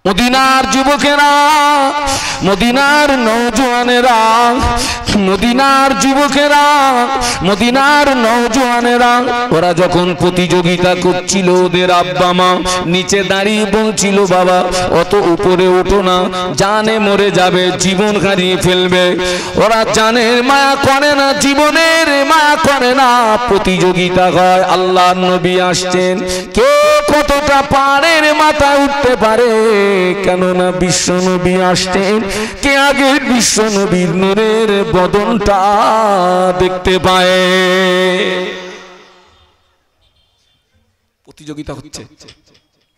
মদিনার যুবকেরা, মদিনার নওজোয়ানেরা, মদিনার যুবকেরা, মদিনার নওজোয়ানেরা, ওরা যখন প্রতিযোগিতা করছিল ওদের আব্বা মা নিচে দাঁড়িয়ে বলছিল, বাবা অত উপরে ওঠো না, জানে মরে যাবে, জীবন হারিয়ে ফেলবে। ওরা জানের মায়া করে না, জীবনের মায়া করে না। প্রতিযোগিতা হয়, আল্লাহর নবী আসছেন, কে কতটা পাহাড়ের মাথায় উঠতে পারে, কেননা বিশ্ব নবী আসছেন, কে আগে বিশ্ব নবীর নূরের বদনটা দেখতে পায়। প্রতিযোগিতা হচ্ছে।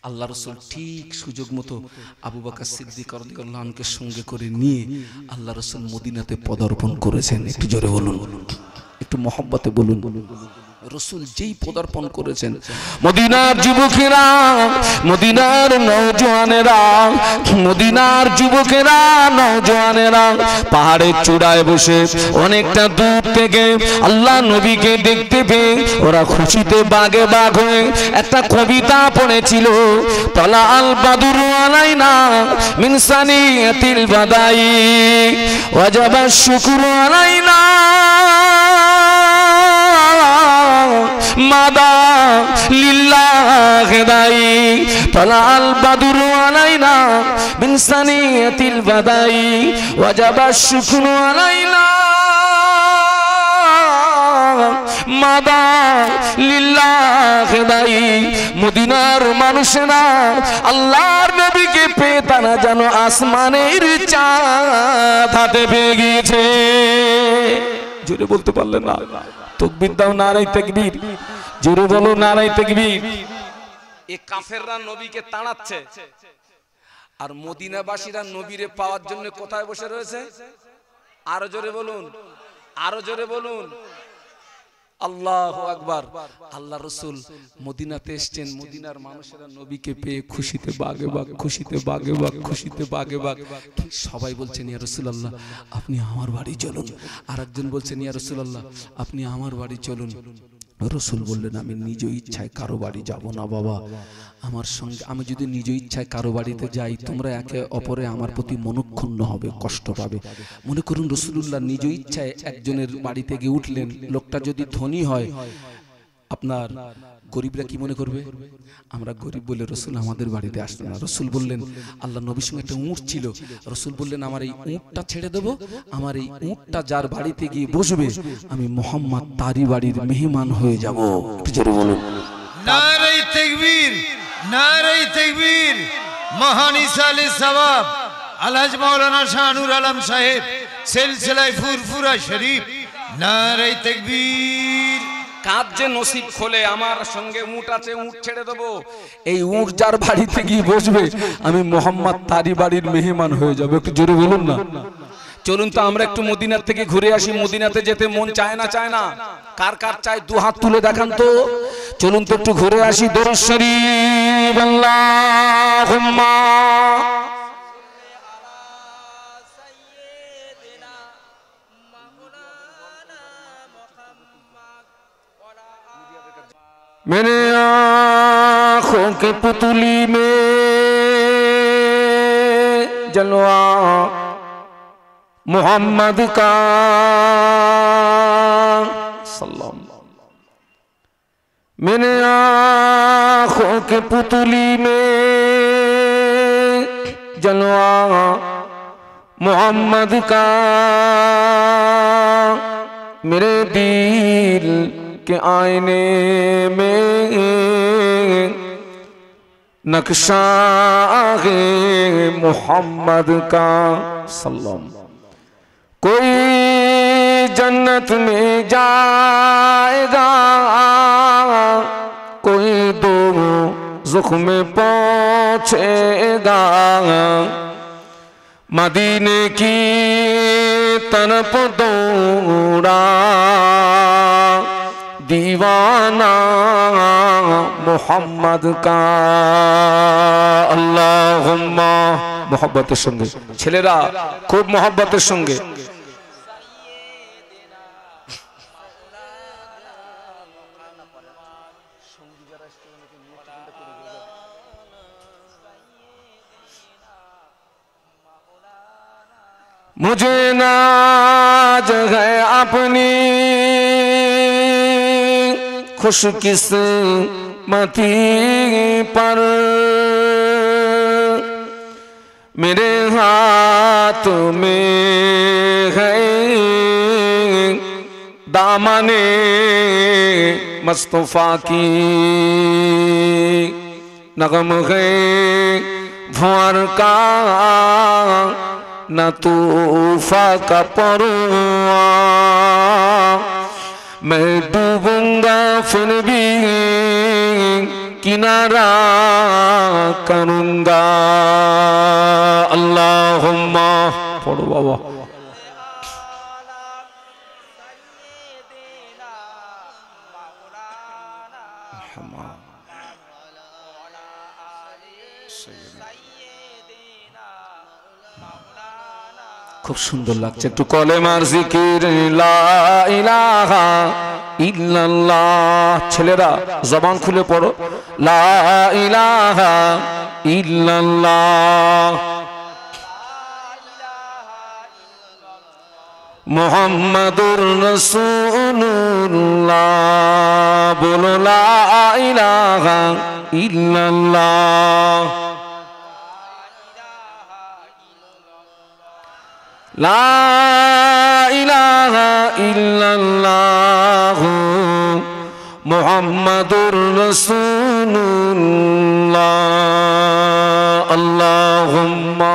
আল্লাহ রাসূল ঠিক সুযোগ মতো আবু বকর সিদ্দিক রাদিয়াল্লাহু আনহুকে সঙ্গে করে নিয়ে আল্লাহ রাসূল মদিনাতে পদার্পণ করেছেন। একটু জোরে বলুন, একটু মহব্বতে বলুন। রাসূল যেই পদার্পণ করেছেন, মদিনার যুবকেরা, মদিনার নওজোয়ানেরা, মদিনার যুবকেরা, নওজোয়ানেরা পাহাড়ের চূড়ায় বসে অনেকটা দূর থেকে আল্লাহ নবীকে দেখতে পেয়ে ওরা খুশিতে বাগে বাগ হয়ে একটা কবিতা পড়েছিল, তলা আল বাদরু আলাইনা মিন সানিয়াতিল বাদাই ওয়াজাবা শুকরু আলাইনা মাদা লিল্লাহি দাই, তলা আল বাদরু আলাইনা মিন সানিয়াতিল বাদাই ওয়াজাবা শুকরু আলাইনা মাদা লিল্লাহি দাই। মদিনার মানুষেরা আল্লাহর নবীকে পেয়ে তারা যেন আসমানের চাঁদ হাতে পেয়ে গিয়েছে। জোরে বলতে পারলেন না? তাকবীর দাও, নারায়ে তাকবীর। জোরে বলো, নারায়ে তাকবীর। এই কাফেররা নবীকে তাড়াচ্ছে, আর মদিনাবাসীরা নবীরে পাওয়ার জন্য কোথায় বসে রয়েছে? আরো জোরে বলুন, আরো জোরে বলুন। আল্লাহু আকবার। আল্লাহ রাসূল মদিনাতে এসেছেন, মদিনার মানুষেরা নবীকে পেয়ে খুশিতে বাগে বাগ, খুশিতে বাগে বাগ, খুশিতে বাগে বাগ। সবাই বলছেন, ইয়া রাসূলুল্লাহ আপনি আমার বাড়ি চলুন। আরেকজন বলছেন, ইয়া রাসূলুল্লাহ আপনি আমার বাড়ি চলুন। রাসূল বললেন, আমি নিজ ইচ্ছায় কারো বাড়ি যাব না বাবা। আমার সঙ্গে আমি যদি নিজ ইচ্ছায় কারো বাড়িতে যাই, তোমরা একে অপরে আমার প্রতি মনক্ষুণ্ণ হবে, কষ্ট পাবে। মনে করুন রাসূলুল্লাহ নিজ ইচ্ছায় একজনের বাড়িতে গিয়ে উঠলেন, লোকটা যদি ধনী হয়, আপনার গরিবরা কি মনে করবে? আমরা গরিব বলে রাসূল আমাদের বাড়িতে আসলেন না। রাসূল বললেন, আল্লাহ নবীর সঙ্গে একটা উট ছিল, রাসূল বললেন আমার এই উটটা ছেড়ে দেব, আমার এই উটটা যার বাড়িতে গিয়ে বসবে আমি মুহাম্মদ তারই বাড়ির মেহমান হয়ে যাব। জোরে বলুন, নারায়ে তাকবীর, নারায়ে তাকবীর। মহান ইসালে সওয়াব আলহাজ মাওলানা শাহনুর আলম সাহেব সিলসিলায়ে ফুরফুরা শরীফ, নারায়ে তাকবীর। কাজ যে নসিব খোলে, আমার সঙ্গে উট আছে, উট ছেড়ে দেবো, এই উট যার বাড়িতে গিয়ে বসবে আমি মুহাম্মদ তারই বাড়ির মেহমান হয়ে যাব। একটু জোরে বলুন না। চলুন তো আমরা একটু মদিনার থেকে ঘুরে আসি। মদিনাতে যেতে মন চায় না? চায় না? কার কার চায় দু হাত তুলে দেখান তো। চলুন তো একটু ঘুরে আসি। দরুদ শরীফ আল্লাহুম্মা मेरे आँखों के पुतली में जलवा मोहम्मद का सल्लम, मेरे आँखों के पुतली में जलवा मोहम्मद का, मेरे दिल के आईने में नक्शा है मोहम्मद का सल्लम। कोई जन्नत में जाएगा, कोई दो ज़ुख में पहुँचेगा, मदीने की तरफ दौड़ा दीवाना मोहम्मद का। अल्लाहुम्मा मोहब्बतेर संगे छेलेरा खूब मोहब्बतेर संगे मुझे नाज है अपनी खुशकिस्मती पर, मेरे हाथ में है दामने मुस्तफा की, नगम है भंवर का न तूफा का परवा, मैं डूबूंगा फिर भी किनारा करूंगा। अल्लाहुम्मा पढ़ो बाबा। খুব সুন্দর লাগছে, একটু কলেমার জিকির লা ইলাহা ইল্লাল্লাহ। ছেলেরা জবান খুলে পড়ো, লা ইলাহা ইল্লাল্লাহ মুহাম্মাদুর রাসূলুল্লাহ। বলো লা ইলাহা ইল্লাল্লাহ, লা ইলাহা ইল্লাল্লাহ মুহাম্মাদুর রাসূলুল্লাহ। আল্লাহুম্মা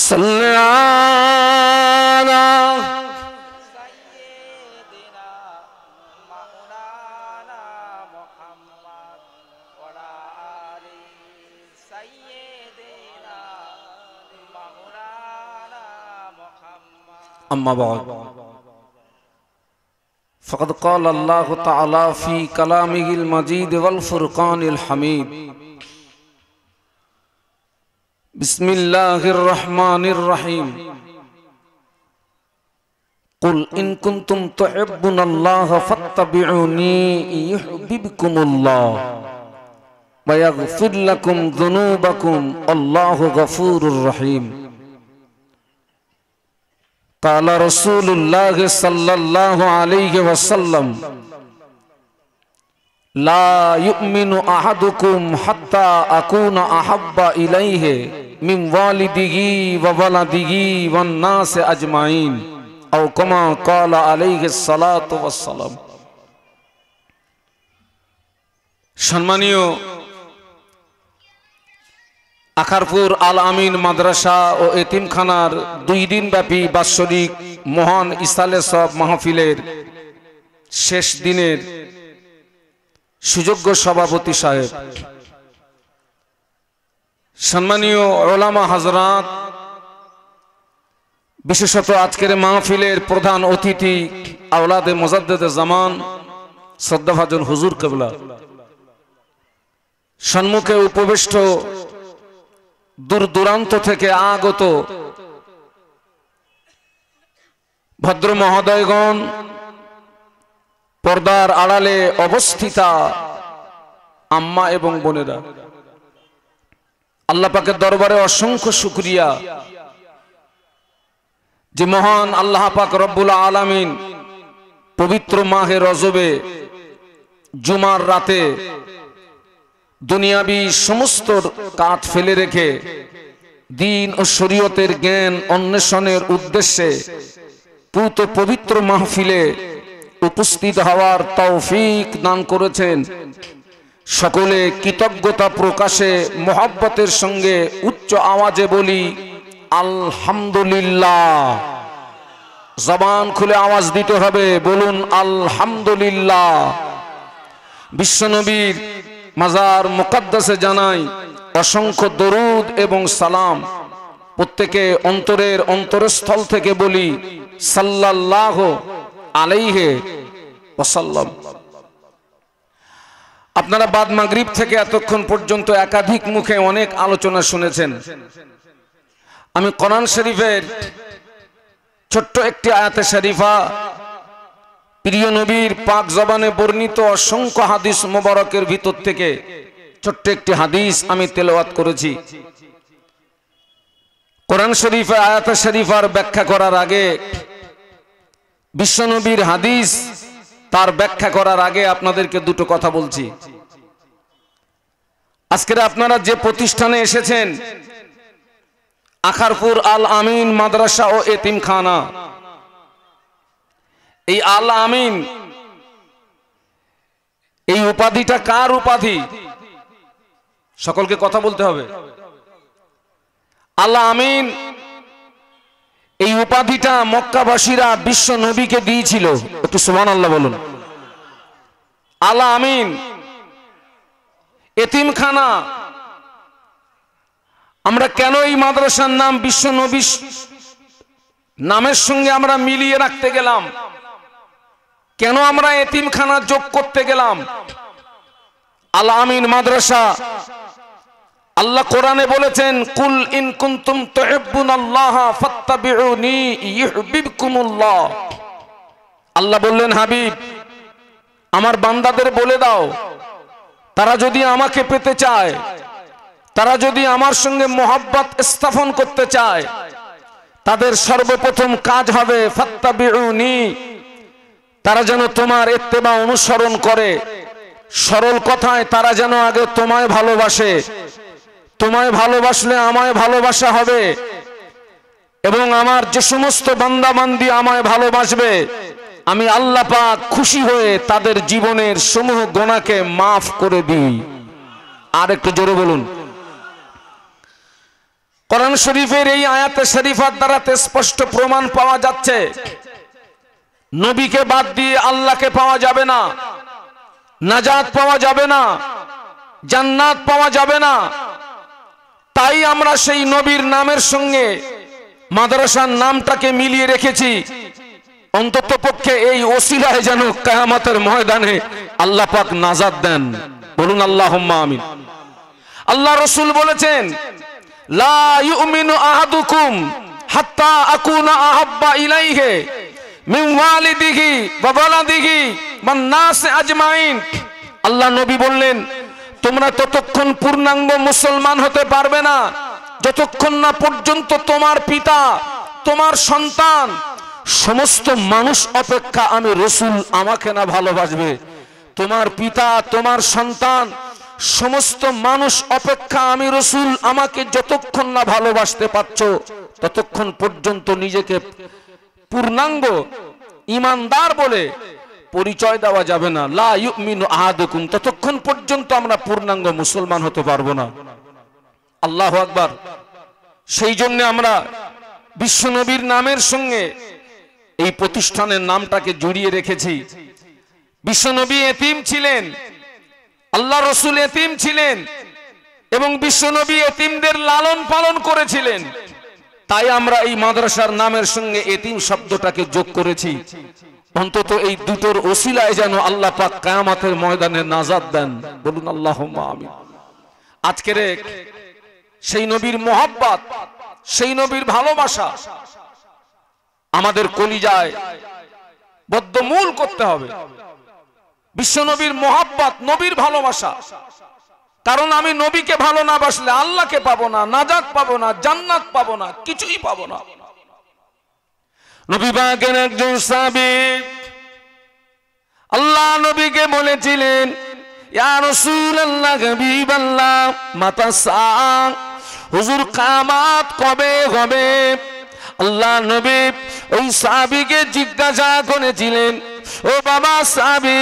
সাল্লি আলা সাইয়্যিদিনা মাওলানা মুহাম্মদ ওয়া আলি সাইয়্যিদিনা মাওলানা মুহাম্মদ। আম্মা বা'দ, فقد قال الله تعالى في كلامه المجيد والفرقان الحميد: بسم الله الرحمن الرحيم، قل إن كنتم تحبون الله فاتبعوني يحببكم الله ويغفر لكم ذنوبكم الله غفور رحيم। قال رسول الله صلى الله عليه وسلم: لا يؤمن أحدكم حتى أكون أحب إليه من والده وولده والناس أجمعين، أو كما قال عليه الصلاة والسلام। সম্মানীয় আখারপুর আল আমিন মাদ্রাসা ও এতিমখানার 2 দিন ব্যাপী বাৎসরিক মহান ইসালে সব মাহফিলের শেষ দিনের সুযোগ্য সভাপতি সাহেব, সম্মানীয় উলামা হযরত, বিশেষত আজকের মাহফিলের প্রধান অতিথি আওলাদে মুজাদ্দেদে জামান শ্রদ্ধাভাজন হুজুর কিবলা, সম্মুখে উপবিষ্ট দূর দূরান্ত থেকে আগত ভদ্র মহোদয়গণ, পর্দার আড়ালে অবস্থিতা আম্মা এবং বোনেরা, আল্লাহ পাকের দরবারে অসংখ্য শুকরিয়া যে মহান আল্লাহ পাক রব্বুল আলামিন পবিত্র মাহে রজবে জুমার রাতে দুনিয়াবী সমস্ত কাজ ফেলে রেখে দ্বীন ও শরীয়তের জ্ঞান অন্বেষণের উদ্দেশ্যে পুত পবিত্র মাহফিলে উপস্থিত হওয়ার তৌফিক দান করেছেন। সকলে কৃতজ্ঞতা প্রকাশে মহব্বতের সঙ্গে উচ্চ আওয়াজে বলি আলহামদুলিল্লাহ। জবান খুলে আওয়াজ দিতে হবে, বলুন আলহামদুলিল্লাহ। বিশ্বনবীর মাজার মুকদ্দাসে জানাই অসংখ্য দরুদ এবং সালাম। প্রত্যেকে অন্তরের অন্তরস্থল থেকে বলি সাল্লাল্লাহু আলাইহি ওয়াসাল্লাম। আপনারা বাদ মাগরিব থেকে এতক্ষণ পর্যন্ত একাধিক মুখে অনেক আলোচনা শুনেছেন। আমি কোরআন শরীফের ছোট্ট একটি আয়াতে শরীফা, প্রিয় নবীর পাক জবানে বর্ণিত অসংখ্য হাদিস মোবারকের ভিতর থেকে ছোট্ট একটি হাদিস আমি তেলাওয়াত করেছি। কোরআন শরীফে আয়াত শরীফার ব্যাখ্যা করার আগে, বিশ্বনবীর হাদিস তার ব্যাখ্যা করার আগে আপনাদেরকে দুটো কথা বলছি। আজকে আপনারা যে প্রতিষ্ঠানে এসেছেন, আখারপুর আল আমিন মাদ্রাসা ও এতিমখানা, এই আল আমিন এই উপাধিটা কার উপাধি? সকলকে কথা বলতে হবে। আল আমিন এই উপাধিটা মক্কাবাসীরা বিশ্ব নবীকে দিয়েছিল। একটু সুবহানাল্লাহ বলুন। আল আমিন এতিমখানা, আমরা কেন এই মাদ্রাসার নাম বিশ্ব নবী নামের সঙ্গে আমরা মিলিয়ে রাখতে গেলাম? কেন আমরা এতিমখানা যোগ করতে গেলাম? আল আমিন মাদ্রাসা, আল্লাহ কোরআনে বলেছেন, কুল ইন কুনতুম তুহিব্বুনাল্লাহ ফাত্তাবিউনি ইউহিব্বুকুমুল্লাহ। আল্লাহ বললেন, হাবিব আমার বান্দাদের বলে দাও, তারা যদি আমাকে পেতে চায়, তারা যদি আমার সঙ্গে মোহাব্বত স্থাপন করতে চায়, তাদের সর্বপ্রথম কাজ হবে ফাত্তাবিউনি, তারা যেন তোমার ইত্তেবা অনুসরণ করে। সরল কথায় তারা যেন আগে তোমায় ভালোবাসে, তোমায় ভালোবাসলে আমায় ভালোবাসা হবে, এবং আমার যে সমস্ত বান্দা বান্দি আমায় ভালোবাসবে, আমি আল্লাহ পাক খুশি হয়ে তাদের জীবনের সমূহ গুনাহকে মাফ করে দিই। আর একটু জোরে বলুন। কোরআন শরীফের এই আয়াতে শরীফার দ্বারা স্পষ্ট প্রমাণ পাওয়া যাচ্ছে, নবীকে বাদ দিয়ে আল্লাহকে পাওয়া যাবে না, নাজাত পাওয়া যাবে না, জান্নাত পাওয়া যাবে না। তাই আমরা সেই নবীর নামের সঙ্গে মাদ্রাসার নামটাকে মিলিয়ে রেখেছি, অন্তত পক্ষে এই ওসিলায় যেন কিয়ামতের ময়দানে আল্লাহ পাক নাজাত দেন। বলুন আল্লাহুম্মা আমিন। আল্লাহ রাসূল বলেছেন, লা ইউমিনু আহাদুকুম হাত্তা আকুনা আহাব্বা ইলাইহি মিন ওয়ালিদিহি ওয়া ওয়ালাদিহি ওয়ান নাস আজমাইন। আল্লাহ নবী বললেন, তোমরা ততক্ষণ পূর্ণাঙ্গ মুসলমান হতে পারবে না যতক্ষণ না পর্যন্ত তোমার পিতা, তোমার সন্তান, সমস্ত মানুষ অপেক্ষা আমি রাসূল আমাকে না ভালোবাসবে। তোমার পিতা, তোমার সন্তান, সমস্ত মানুষ অপেক্ষা আমি রাসূল আমাকে যতক্ষণ না ভালোবাসতে পারছো, ততক্ষণ পর্যন্ত নিজেকে পূর্ণাঙ্গ ঈমানদার বলে পরিচয় দেওয়া যাবে না। লা ইউমিনু আহাদুকুম, ততক্ষণ পর্যন্ত আমরা পূর্ণাঙ্গ মুসলমান হতে পারবো না। আল্লাহু আকবার। সেই জন্য আমরা বিশ্বনবীর নামের সঙ্গে এই প্রতিষ্ঠানের নামটাকে জড়িয়ে রেখেছি। বিশ্বনবী এতিম ছিলেন, আল্লাহ রাসূল এতিম ছিলেন, এবং বিশ্বনবী এতিমদের লালন পালন করেছিলেন। তাই আমরা এই মাদ্রাসার নামের সঙ্গে এতিম শব্দটাকে যোগ করেছি। অন্তত এই দুটোর ওসিলায় যেন আল্লাহ পাক কিয়ামতের ময়দানে নাজাত দেন। বলুন আল্লাহুম্মা আমিন। আজকের সেই নবীর মোহাব্বত, সেই নবীর ভালোবাসা আমাদের কলিজায় বদ্ধমূল করতে হবে। বিশ্বনবীর মোহাব্বত, নবীর ভালোবাসা। কারণ আমি নবীকে ভালো না বাসলে আল্লাহকে পাবো না, নাজাত পাবো না, জান্নাত পাবো না, কিছুই পাবো না। নবী পাকের একজন সাহাবী আল্লাহ নবীকে বলেছিলেন, ইয়া রাসূলুল্লাহ, হাবিবাল্লাহ, মাতা সা, হুজুর কিয়ামত কবে হবে? আল্লাহ নবী ওই সাহাবীকে জিজ্ঞাসা করেছিলেন, ও বাবা সাহাবী,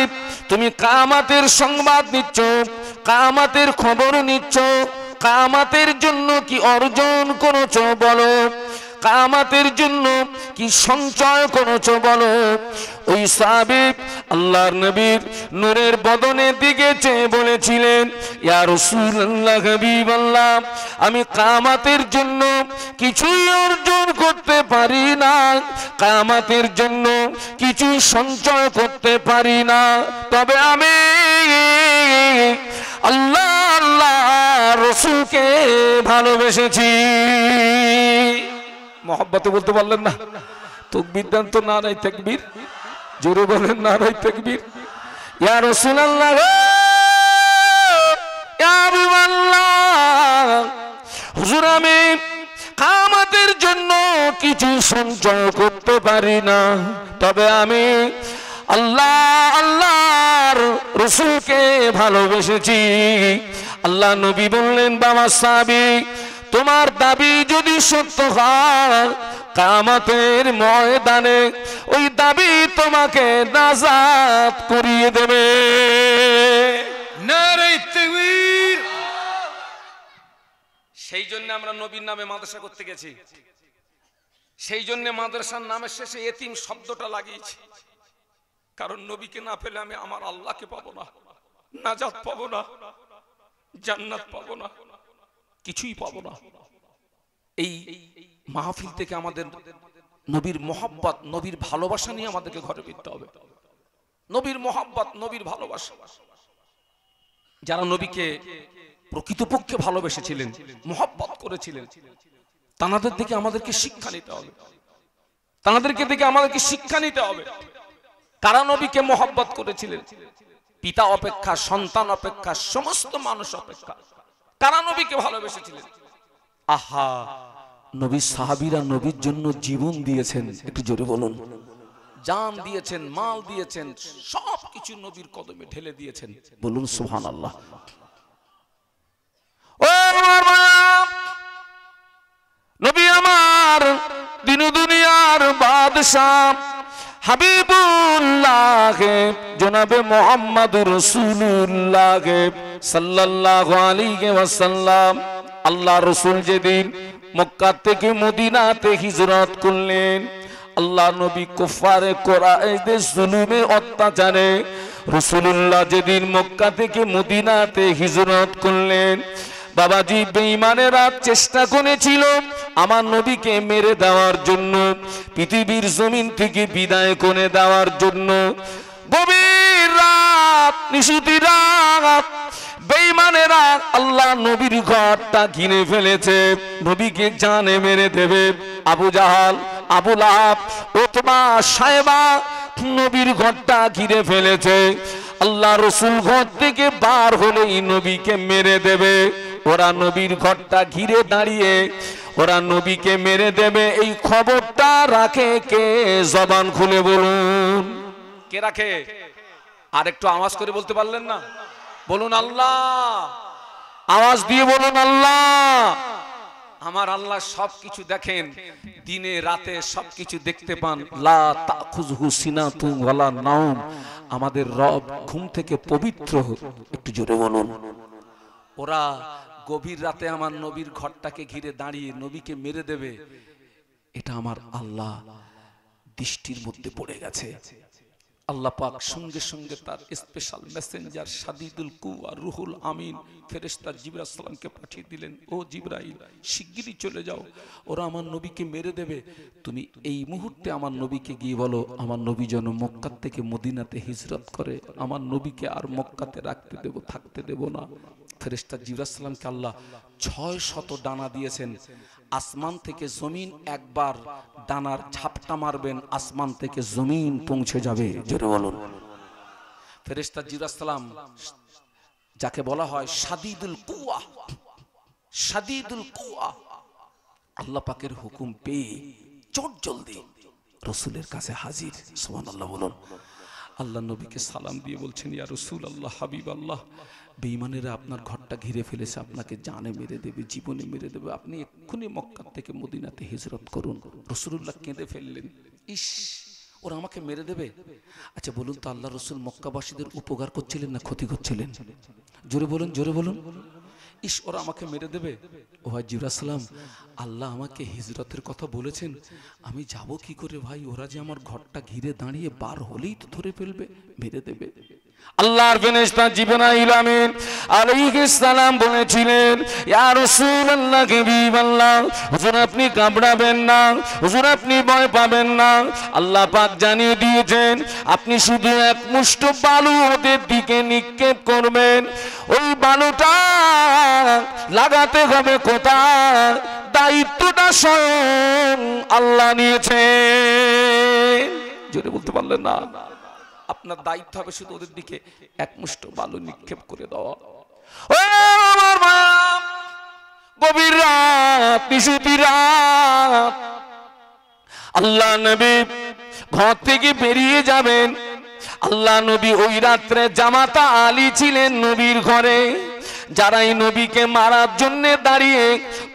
তুমি কিয়ামতের সংবাদ নিচ্ছ, কিয়ামতের খবর নিচ্ছ, কিয়ামতের জন্য কি অর্জন করেছো বলো, কিয়ামতের জন্য কি সঞ্চয় করেছো বলো। ওই সাহাবী আল্লাহর নবীর নূরের বদনের দিকে চেয়ে বলেছিলেন, ইয়া রাসূলুল্লাহ, হাবিবাল্লাহ, আমি কিয়ামতের জন্য কিছুই অর্জন করতে পারি না, কিয়ামতের জন্য কিছু সঞ্চয় করতে পারি না, তবে আমি আল্লাহ আল্লাহ রাসূলকে ভালোবেসেছি। মোহাব্বতে বলতে পারলেন না? তাকবীর দেন তো, নারায়ে তাকবীর, জোরে বলেন নারায়ে তাকবীর। ইয়া রাসূলুল্লাহ, ইয়া হাবিবাল্লাহ, হুজুর আমি আমাদের জন্য কিছু সঞ্চয় করতে পারি না, তবে আমি আল্লাহর রাসূলকে ভালোবেসেছি। আল্লাহ নবী বললেন, বাবা সাহাবী, তোমার দাবি যদি সত্য হয়, কিয়ামতের ময়দানে ওই দাবি তোমাকে নাজাত করিয়ে দেবে। নারে তাকবীর। সেই জন্য আমরা নবীর নামে মাদ্রাসা করতে গেছি, সেই জন্য মাদ্রাসার নামের শেষে এতিম শব্দটা লাগিয়েছি, কারণ নবীকে না পেলে আমি আমার আল্লাহকে পাবো না, নাজাত পাবো না, জান্নাত পাবো না, কিছুই পাবো না। এই মাহফিল থেকে আমাদের নবীর মোহাব্বত, নবীর ভালোবাসা নিয়ে আমাদেরকে ঘরে ফিরতে হবে। নবীর মোহাব্বত, নবীর ভালোবাসা। যারা নবীকে প্রকৃতপক্ষে ভালোবেসেছিলেন, মোহাব্বত করেছিলেন, তাদের থেকে আমাদেরকে শিক্ষা নিতে হবে, তাদেরকে থেকে আমাদেরকে শিক্ষা নিতে হবে। কারা নবীকে মোহাব্বত করেছিলেন? পিতা অপেক্ষা, সন্তান অপেক্ষা, সমস্ত মানুষ অপেক্ষা কারা নবীকে ভালোবেসেছিলেন? আহা, নবীর সাহাবীরা নবীর জন্য জীবন দিয়েছেন, একটু জোরে বলুন। জান দিয়েছেন, মাল দিয়েছেন, সবকিছু নবীর কদমে ঢেলে দিয়েছেন, বলুন সুবহানাল্লাহ। ও আমার মা, নবী আমার দিন দুনিয়ার বাদশাহ হাবিবুল্লাহ জনাবে মুহাম্মদুর রাসূলুল্লাহ সাল্লাল্লাহু আলাইহি ওয়াসাল্লাম, আল্লাহ রাসূল যেদিন মক্কা থেকে মদিনাতে হিজরত করলেন, আল্লাহ নবী কুফারে কুরাইশদের জুলুমে অত্যাচারে রাসূলুল্লাহ যেদিন মক্কা থেকে মদিনাতে হিজরত করলেন, বাবাজি বেঈমানেরা চেষ্টা করেছিল আমার নবীকে মেরে দেওয়ার জন্য, পৃথিবীর জমিন থেকে বিদায় করে দেওয়ার জন্য। গভীর রাত, নিশিতি রাত, বেঈমানেরা আল্লাহ নবীর ঘরটা ঘিরে ফেলেছে, নবীকে জানে মেরে দেবে। আবু জাহাল, আবু লাহাব, উতবা, সায়বা নবীর ঘরটা ঘিরে ফেলেছে। আল্লাহ রাসূল ঘর থেকে বার হলেই নবীকে মেরে দেবে। ওরা নবীর ঘরটা ঘিরে দাঁড়িয়ে ওরা নবীকে মেরে দেবে, এই খবরটা রাখে কে? জবান খুলে বলুন, কে রাখে? আর একটু আওয়াজ করে বলতে পারলেন না? বলুন আল্লাহ, আওয়াজ দিয়ে বলুন আল্লাহ। আমার আল্লাহ সবকিছু দেখেন, দিনে রাতে সবকিছু দেখতে পান। লা তাখুযহু সিনাতুন ওয়ালা নাওম, আমাদের রব ঘুম থেকে পবিত্র। একটু জোরে বলুন। ওরা গভীর রাতে আমার নবীর ঘরটাকে ঘিরে দাঁড়িয়ে নবীকে মেরে দেবে, এটা আমার আল্লাহ দৃষ্টির মধ্যে পড়ে গেছে। আল্লাহ পাক সঙ্গে সঙ্গে তার স্পেশাল মেসেঞ্জার শাদীদুল কুওয়া রুহুল আমিন ফেরেশতা জিবরাইল সালামকে পাঠিয়ে দিলেন, ও জিবরাইল শিগগিরই চলে যাও, ওরা আমার নবীকে মেরে দেবে। তুমি এই মুহূর্তে আমার নবীকে গিয়ে বলো আমার নবী যেন মক্কা থেকে মদিনাতে হিজরত করে, আমার নবীকে আর মক্কাতে রাখতে দেব, থাকতে দেব না। ফেরেশতা জিবরাইল সালামকে আল্লাহ 600 ডানা দিয়েছেন। আসমান থেকে জমিন একবার ডানার ঝাপটা মারবেন, আসমান থেকে জমিন পৌঁছে যাবে। জোরে বলুন। ফেরেশতা জিবরাইল সালাম যাকে বলা হয় শাদীদুল কুওয়া, শাদীদুল কুওয়া, আল্লাহ পাকের হুকুম পেয়ে চট জলদি রাসূলের কাছে হাজির। সুবহানাল্লাহ বলুন। আল্লাহ নবীকে সালাম দিয়ে বলছেন, ইয়া রাসূলুল্লাহ, হাবিব আল্লাহ, বেঈমানেরা আপনার ঘরটা ঘিরে ফেলেছে, আপনাকে জানে মেরে দেবে, জীবনে মেরে দেবে, আপনি এক্ষুনি মক্কা থেকে মদিনাতে হিজরত করুন। রাসূলুল্লাহ কেঁদে ফেললেন, ইস, ওরা আমাকে মেরে দেবে। আচ্ছা বলুন তো, আল্লাহ রাসূল মক্কাবাসীদের উপকার করছিলেন না ক্ষতি করছিলেন? জোরে বলুন, জোরে বলুন। ইস, ওরা আমাকে মেরে দেবে। ও ভাই জিবরাইল সালাম, আল্লাহ আমাকে হিজরতের কথা বলেছেন, আমি যাব কি করে ভাই? ওরা যে আমার ঘরটা ঘিরে দাঁড়িয়ে বার হলেই তো ধরে ফেলবে, মেরে দেবে। আল্লাহর ফেরেশতা জিবরাইল আমিন আলাইহিস সালাম বলেছিলেন, ইয়া রাসূলুল্লাহ, হাবিবাল্লাহ, হুজুর আপনি ঘাবড়াবেন না, হুজুর আপনি ভয় পাবেন না। আল্লাহ পাক জানিয়ে দিয়েছেন, আপনি শুধু এক মুষ্ঠ বালু ওদের দিকে নিক্ষেপ করবেন, ওই বালুটা লাগাতে হবে কোথায়? দায়িত্বটা স্বয়ং আল্লাহ নিয়েছেন। জোরে বলতে পারলেন না? আপনার দায়িত্ব হবে শুধু ওদের দিকে এক মুষ্ঠ বালু নিক্ষেপ করে দেওয়া। ও আমার মা, গভীর রাত, নিশুতি রাত, আল্লাহ নবী ঘর থেকে বেরিয়ে যাবেন। আল্লাহ নবী ওই রাত্রে জামাতা আলী ছিলেন নবীর ঘরে। যারাই নবীকে মারার জন্য দাঁড়িয়ে,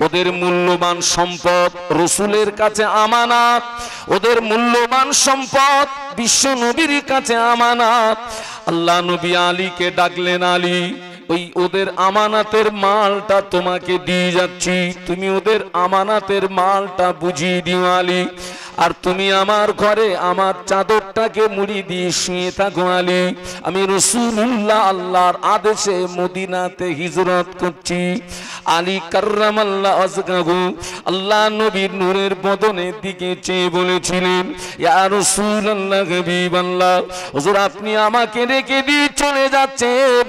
ওদের মূল্যবান সম্পদ রসুলের কাছে আমানত, ওদের মূল্যবান সম্পদ বিশ্ব নবীর কাছে আমানত। আল্লাহ নবী আলীকে ডাকলেন, আলী ওই ওদের আমানাতের মালটা তোমাকে দিয়ে যাচ্ছি, তুমি ওদের আমানাতের মালটা বুঝিয়ে দিও আলী। আর তুমি আমার ঘরে আমার চাদরটাকে মুড়ি দিয়ে শুয়ে থাকো আলী। আমি রাসূলুল্লাহ আল্লাহর আদেশে মদিনাতে হিজরত করছি। আলী কাররামাল্লাহু ওয়াজহাহু আল্লাহ নবীর নূরের বদনের দিকে চেয়ে বলেছিলেন, ইয়া রাসূলুল্লাহ হাবিবাল্লাহ, হুজুর আপনি আমাকে রেখে দিয়ে চলে যাচ্ছেন,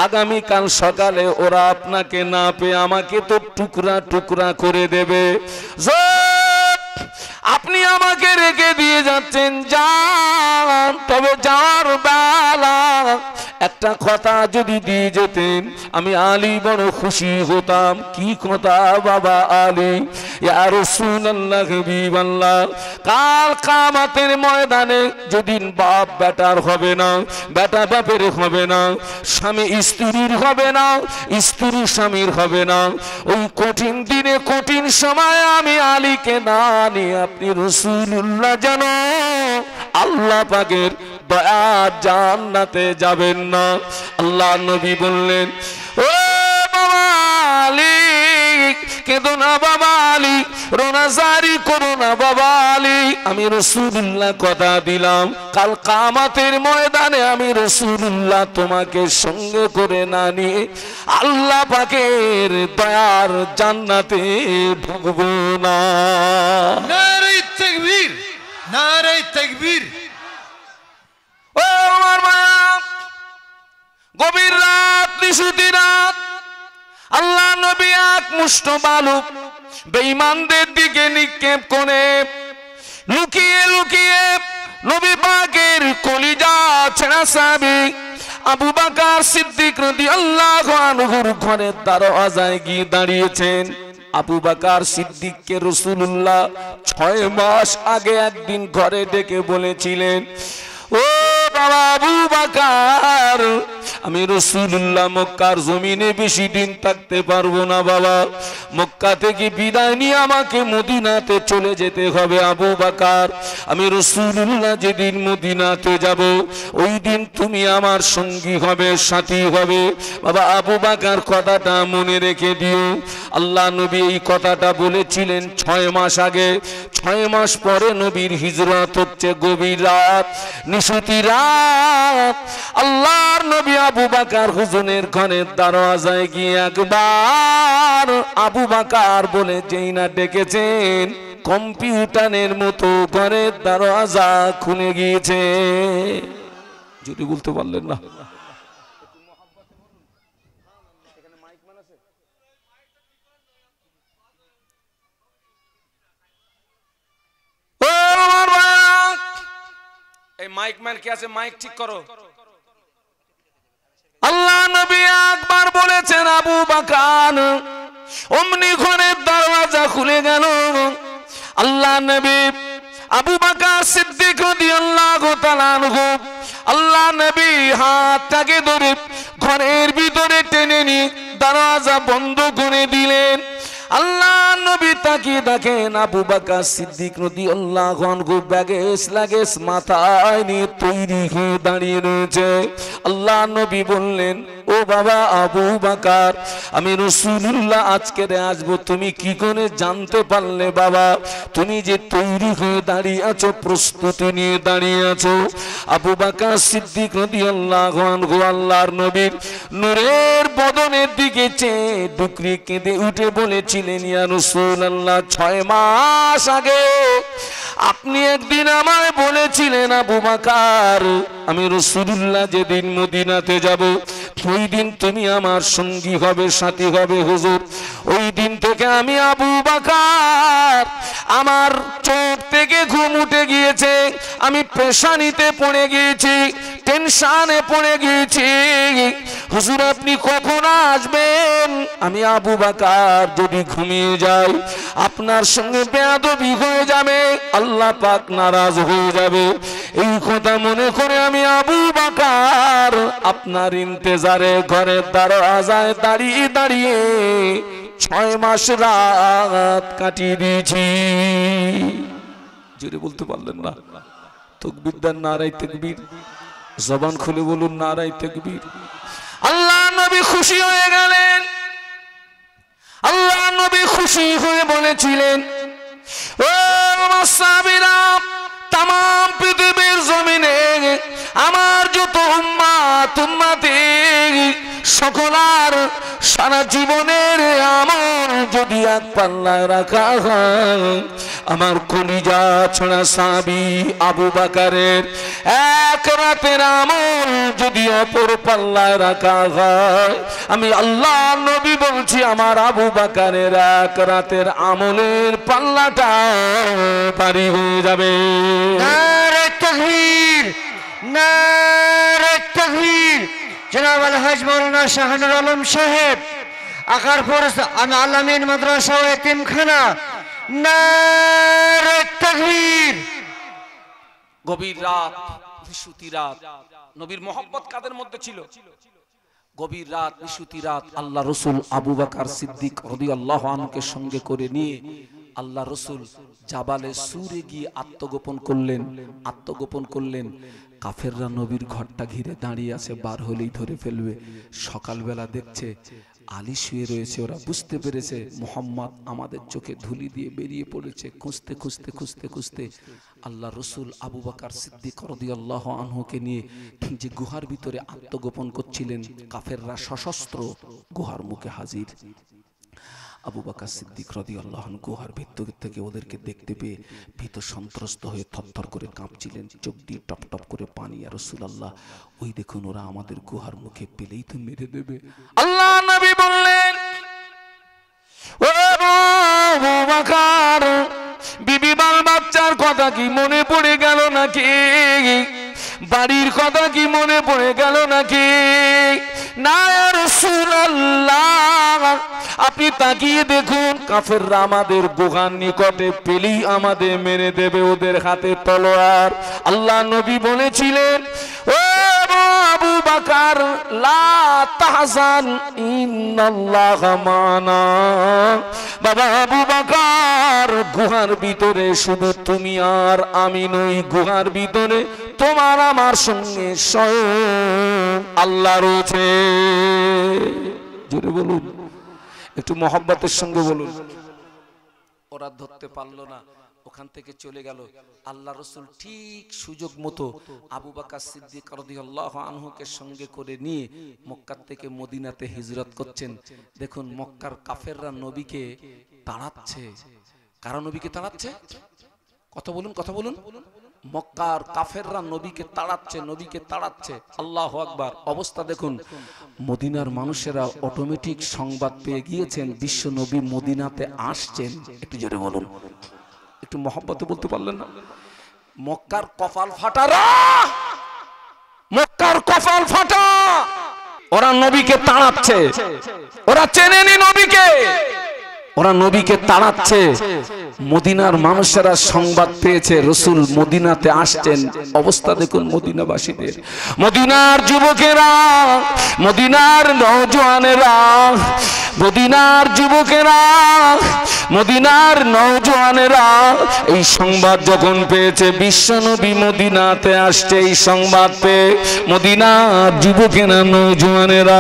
আগামীকাল সকালে ওরা আপনাকে না পেয়ে আমাকে তো টুকরা টুকরা করে দেবে। আপনি আমাকে রেখে দিয়ে যাচ্ছেন, যান, তবে যাওয়ার বেলা একটা কথা যদি দিয়ে যেতেন আমি আলী বড় খুশি হতাম। কি কথা বাবা আলী? ইয়া রাসূলুল্লাহ হাবিবাল্লাহ, কাল কিয়ামতের ময়দানে যেদিন বাপ বেটার হবে না, বেটা বাপের হবে না, স্বামী স্ত্রীর হবে না, স্ত্রী স্বামীর হবে না, ওই কঠিন দিনে কঠিন সময় আমি আলীকে না নিয়ে আপনি রাসূলুল্লাহ যেন আল্লাহ পাকের দয়ার জান্নাতে যাবেন না। আল্লাহ নবী বললেন, ও বাবা আলী, কেঁদো না বাবা আলী, রোনাজারি করো না বাবা আলী, আমি রাসূলুল্লাহ কথা দিলাম কাল কিয়ামতের ময়দানে আমি রাসূলুল্লাহ তোমাকে সঙ্গে করে না নিয়ে আল্লাহ পাকের দয়ার জান্নাতে ঢুকবো না। নারে তাকবীর, নারে তাকবীর। ও আমার মায়া, গভীর রাত, নিশুতি রাত, আল্লাহ নবী এক মুষ্ট বালু বেঈমানদের দিকে নিক্ষেপ করে লুকিয়ে লুকিয়ে নবী পাকের কলিজা ছেঁড়া সাহাবী আবু বকর সিদ্দিক রাদিয়াল্লাহু আনহুর ঘরের দরওয়াজায় গিয়ে দাঁড়িয়েছেন। আবু বকর সিদ্দিককে রাসূলুল্লাহ 6 মাস আগে একদিন ঘরে ডেকে বলেছিলেন, ও বাবা আবু বকর, আমি রাসূলুল্লাহ মক্কার জমিনে বেশি দিন থাকতে পারবো না বাবা, মক্কা থেকে বিদায় নিয়ে আমাকে মদিনাতে চলে যেতে হবে আবু বকর। আমি রাসূলুল্লাহ যেদিন মদিনাতে যাব ওই দিন তুমি আমার সঙ্গী হবে, সাথী হবে বাবা। আবু বকর কথাটা মনে রেখে দিও। আল্লাহ নবী এই কথাটা বলেছিলেন 6 মাস আগে। 6 মাস পরে নবীর হিজরত হচ্ছে গভীর রাত, নিশুতি রাত। আল্লাহর নবী আবু বকর হুজুরের ঘরের দরওয়াজায় গিয়ে একবার আবু বকর বলে যেই না ডেকেছেন, কম্পিউটারের মতো ঘরের দরওয়াজা খুলে গিয়েছে। যদি বলতে পারলেন না, এই মাইক ম্যান কে আছে? মাইক ঠিক করো। আল্লাহ নবী একবার বলেছেন আবু বকর, অমনি ঘরের দরওয়াজা খুলে গেল। আল্লাহ নবী আবু বকর সিদ্দিক রাদিয়াল্লাহু তাআলা আনহু আল্লাহ নবী হাতটাকে ধরে ঘরের ভিতরে টেনে নিয়ে দরওয়াজা বন্ধ করে দিলেন। আল্লাহ নবী তাকিয়ে দেখেন আবু বকর সিদ্দিক রাদিয়াল্লাহু আনহু ব্যাগেজ লাগেজ মাথায় নিয়ে তৈরি হয়ে দাঁড়িয়ে রয়েছে। আল্লাহ নবী বললেন, ও বাবা আবু বকর, আমি রাসূলুল্লাহ আজকে আসবো, তুমি কি করে জানতে পারলে বাবা? তুমি যে তৈরি হয়ে দাঁড়িয়ে আছো, প্রস্তুতি নিয়ে দাঁড়িয়ে আছো। আবু বকর সিদ্দিক রাদিয়াল্লাহু আনহু আল্লাহর নবীর নূরের বদনের দিকে চেয়ে ডুকরে কেঁদে উঠে বলেছিলেন, ইয়া রাসূলুল্লাহ, 6 মাস আগে আপনি একদিন আমায় বলেছিলেন আবু বকর, আমি রাসূলুল্লাহ যেদিন মদিনাতে যাব ওই দিন তুমি আমার সঙ্গী হবে, সাথী হবে হুজুর। ওই দিন থেকে আমি আবু বকর আমার চোখ থেকে ঘুম উঠে গিয়েছে, আমি পেশানিতে পড়ে গিয়েছি, টেনশনে পড়ে গিয়েছি। হুজুর আপনি কখন আসবেন? আমি আবু বকর যদি ঘুমিয়ে যাই আপনার সঙ্গে বেয়াদবি হয়ে যাবে, আল্লাহ পাক নারাজ হয়ে যাবে। এই কথা মনে করে আমি আবু বকর আপনার ইন্তজারে ঘরের দরজায় দাঁড়িয়ে দাঁড়িয়ে 6 মাস রাত কাটিয়ে দিয়েছি। জোরে বলতে পারলেন না? তাকবীর দেন, নারায়ে তাকবীর। জবান খুলে বলুন নারায়ে তাকবীর। আল্লাহ নবী খুশি হয়ে গেলেন। আল্লাহ নবী খুশি হয়ে বলেছিলেন, ও আমার সাহাবীরা, তাম পৃথিবীর জমিনে আমার যত উম্মত উম্মতি সকলার সারা জীবনের আমল যদি এক পাল্লায় রাখা হয়, আমার কলিজা ছোড়া সাহাবী আবু বকরের এক রাতের আমল যদি অপর পাল্লায় রাখা হয়, আমি আল্লাহ নবী বলছি আমার আবু বকরের এক রাতের আমলের পাল্লাটা ভারী হয়ে যাবে। নারে তাকবীর, নারে তাকবীর। জনাব আলহাজ মাওলানা শাহানুর আলম সাহেব, আকারপুর আলামিন মাদ্রাসা ও এতিমখানা, নারে তাকবীর। গভীর রাত, নিশুতি রাত, নবীর মহব্বত কাদের মধ্যে ছিল? গভীর রাত, নিশুতি রাত, আল্লাহ রসুল আবু বকর সিদ্দিক রাদিয়াল্লাহু আনহুকে সঙ্গে করে নিয়ে আল্লাহ রসুল জাবালে সুরে গিয়ে আত্মগোপন করলেন। কাফেররা নবীর ঘরটা ঘিরে দাঁড়িয়ে আছে, বার হলেই ধরে ফেলবে। সকালবেলা দেখছে আলী শুয়ে রয়েছে, ওরা বুঝতে পেরেছে মুহাম্মদ আমাদের চোখে ধুলি দিয়ে বেরিয়ে পড়েছে। খুঁজতে খুঁজতে খুঁজতে খুঁজতে আল্লাহ রসুল আবু বকর সিদ্দিক রাদিয়াল্লাহু আনহুকে নিয়ে যে গুহার ভিতরে আত্মগোপন করছিলেন, কাফেররা সশস্ত্র গুহার মুখে হাজির। আবু বকর সিদ্দিক রাদিয়াল্লাহু আনহু গুহার ভিতর থেকে ওদেরকে দেখতে পেয়ে ভীত সন্ত্রস্ত হয়ে থরথর করে কাঁপছিলেন, চোখ দিয়ে টপ টপ করে পানি। আর রাসূলুল্লাহ, ওই দেখুন ওরা আমাদের গুহার মুখে পেলেই তো মেরে দেবে। আল্লাহ নবী বললেন, ও আবু বকর, বিবি বাল বাচ্চার কথা কি মনে পড়ে গেল নাকি? বাড়ির কথা কি মনে পড়ে গেল নাকি? না ইয়া রাসূলুল্লাহ, আপনি তাকিয়ে দেখুন, কাফেররা আমাদের গুহার নিকটে পেলেই আমাদের মেরে দেবে, ওদের হাতে তলোয়ার। আল্লাহ নবী বলেছিলেন, ও আবু বকর, লা তাহজান ইন্নাল্লাহা মানা। বাবা আবু বকর, গুহার ভিতরে শুধু তুমি আর আমি নই, গুহার ভিতরে তোমার আমার সঙ্গে স্বয়ং আল্লাহ রয়েছে। জোরে বলুন, একটু মহব্বতের সঙ্গে বলুন। ওরা ধরতে পারলো না, ওখান থেকে চলে গেল। আল্লাহ রসুল ঠিক সুযোগ মতো আবু বকর সিদ্দিক রাদিয়াল্লাহু আনহুকে সঙ্গে করে নিয়ে মক্কা থেকে মদিনাতে হিজরত করছেন। দেখুন মক্কার কাফেররা নবীকে তাড়াচ্ছে। কারা নবীকে তাড়াচ্ছে? কথা বলুন, কথা বলুন। মক্কার কাফেররা নবীকে তাড়াচ্ছে। আল্লাহু আকবার। অবস্থা দেখুন, মদিনার মানুষেরা অটোমেটিক সংবাদ পেয়ে গিয়েছেন বিশ্ব নবী মদিনাতে আসছেন। একটু জোরে বলুন, একটু মহব্বতে বলতে পারলেন না? মক্কার কপাল ফাটারা, মক্কার কপাল ফাটা, ওরা নবীকে তাড়াচ্ছে। ওরা চেনেনি নবীকে, ওরা নবীকে তাড়াচ্ছে। মদিনার মানুষেরা সংবাদ পেয়েছে রসুল মদিনাতে আসছেন। অবস্থা দেখুন মদিনাবাসীদের, মদিনার যুবকেরা, মদিনার নওজোয়ানেরা, মদিনার যুবকেরা, মদিনার নওজোয়ানেরা এই সংবাদ যখন পেয়েছে বিশ্ব নবী মদিনাতে আসছে, এই সংবাদ পেয়ে মদিনার যুবকেরা, নওজোয়ানেরা,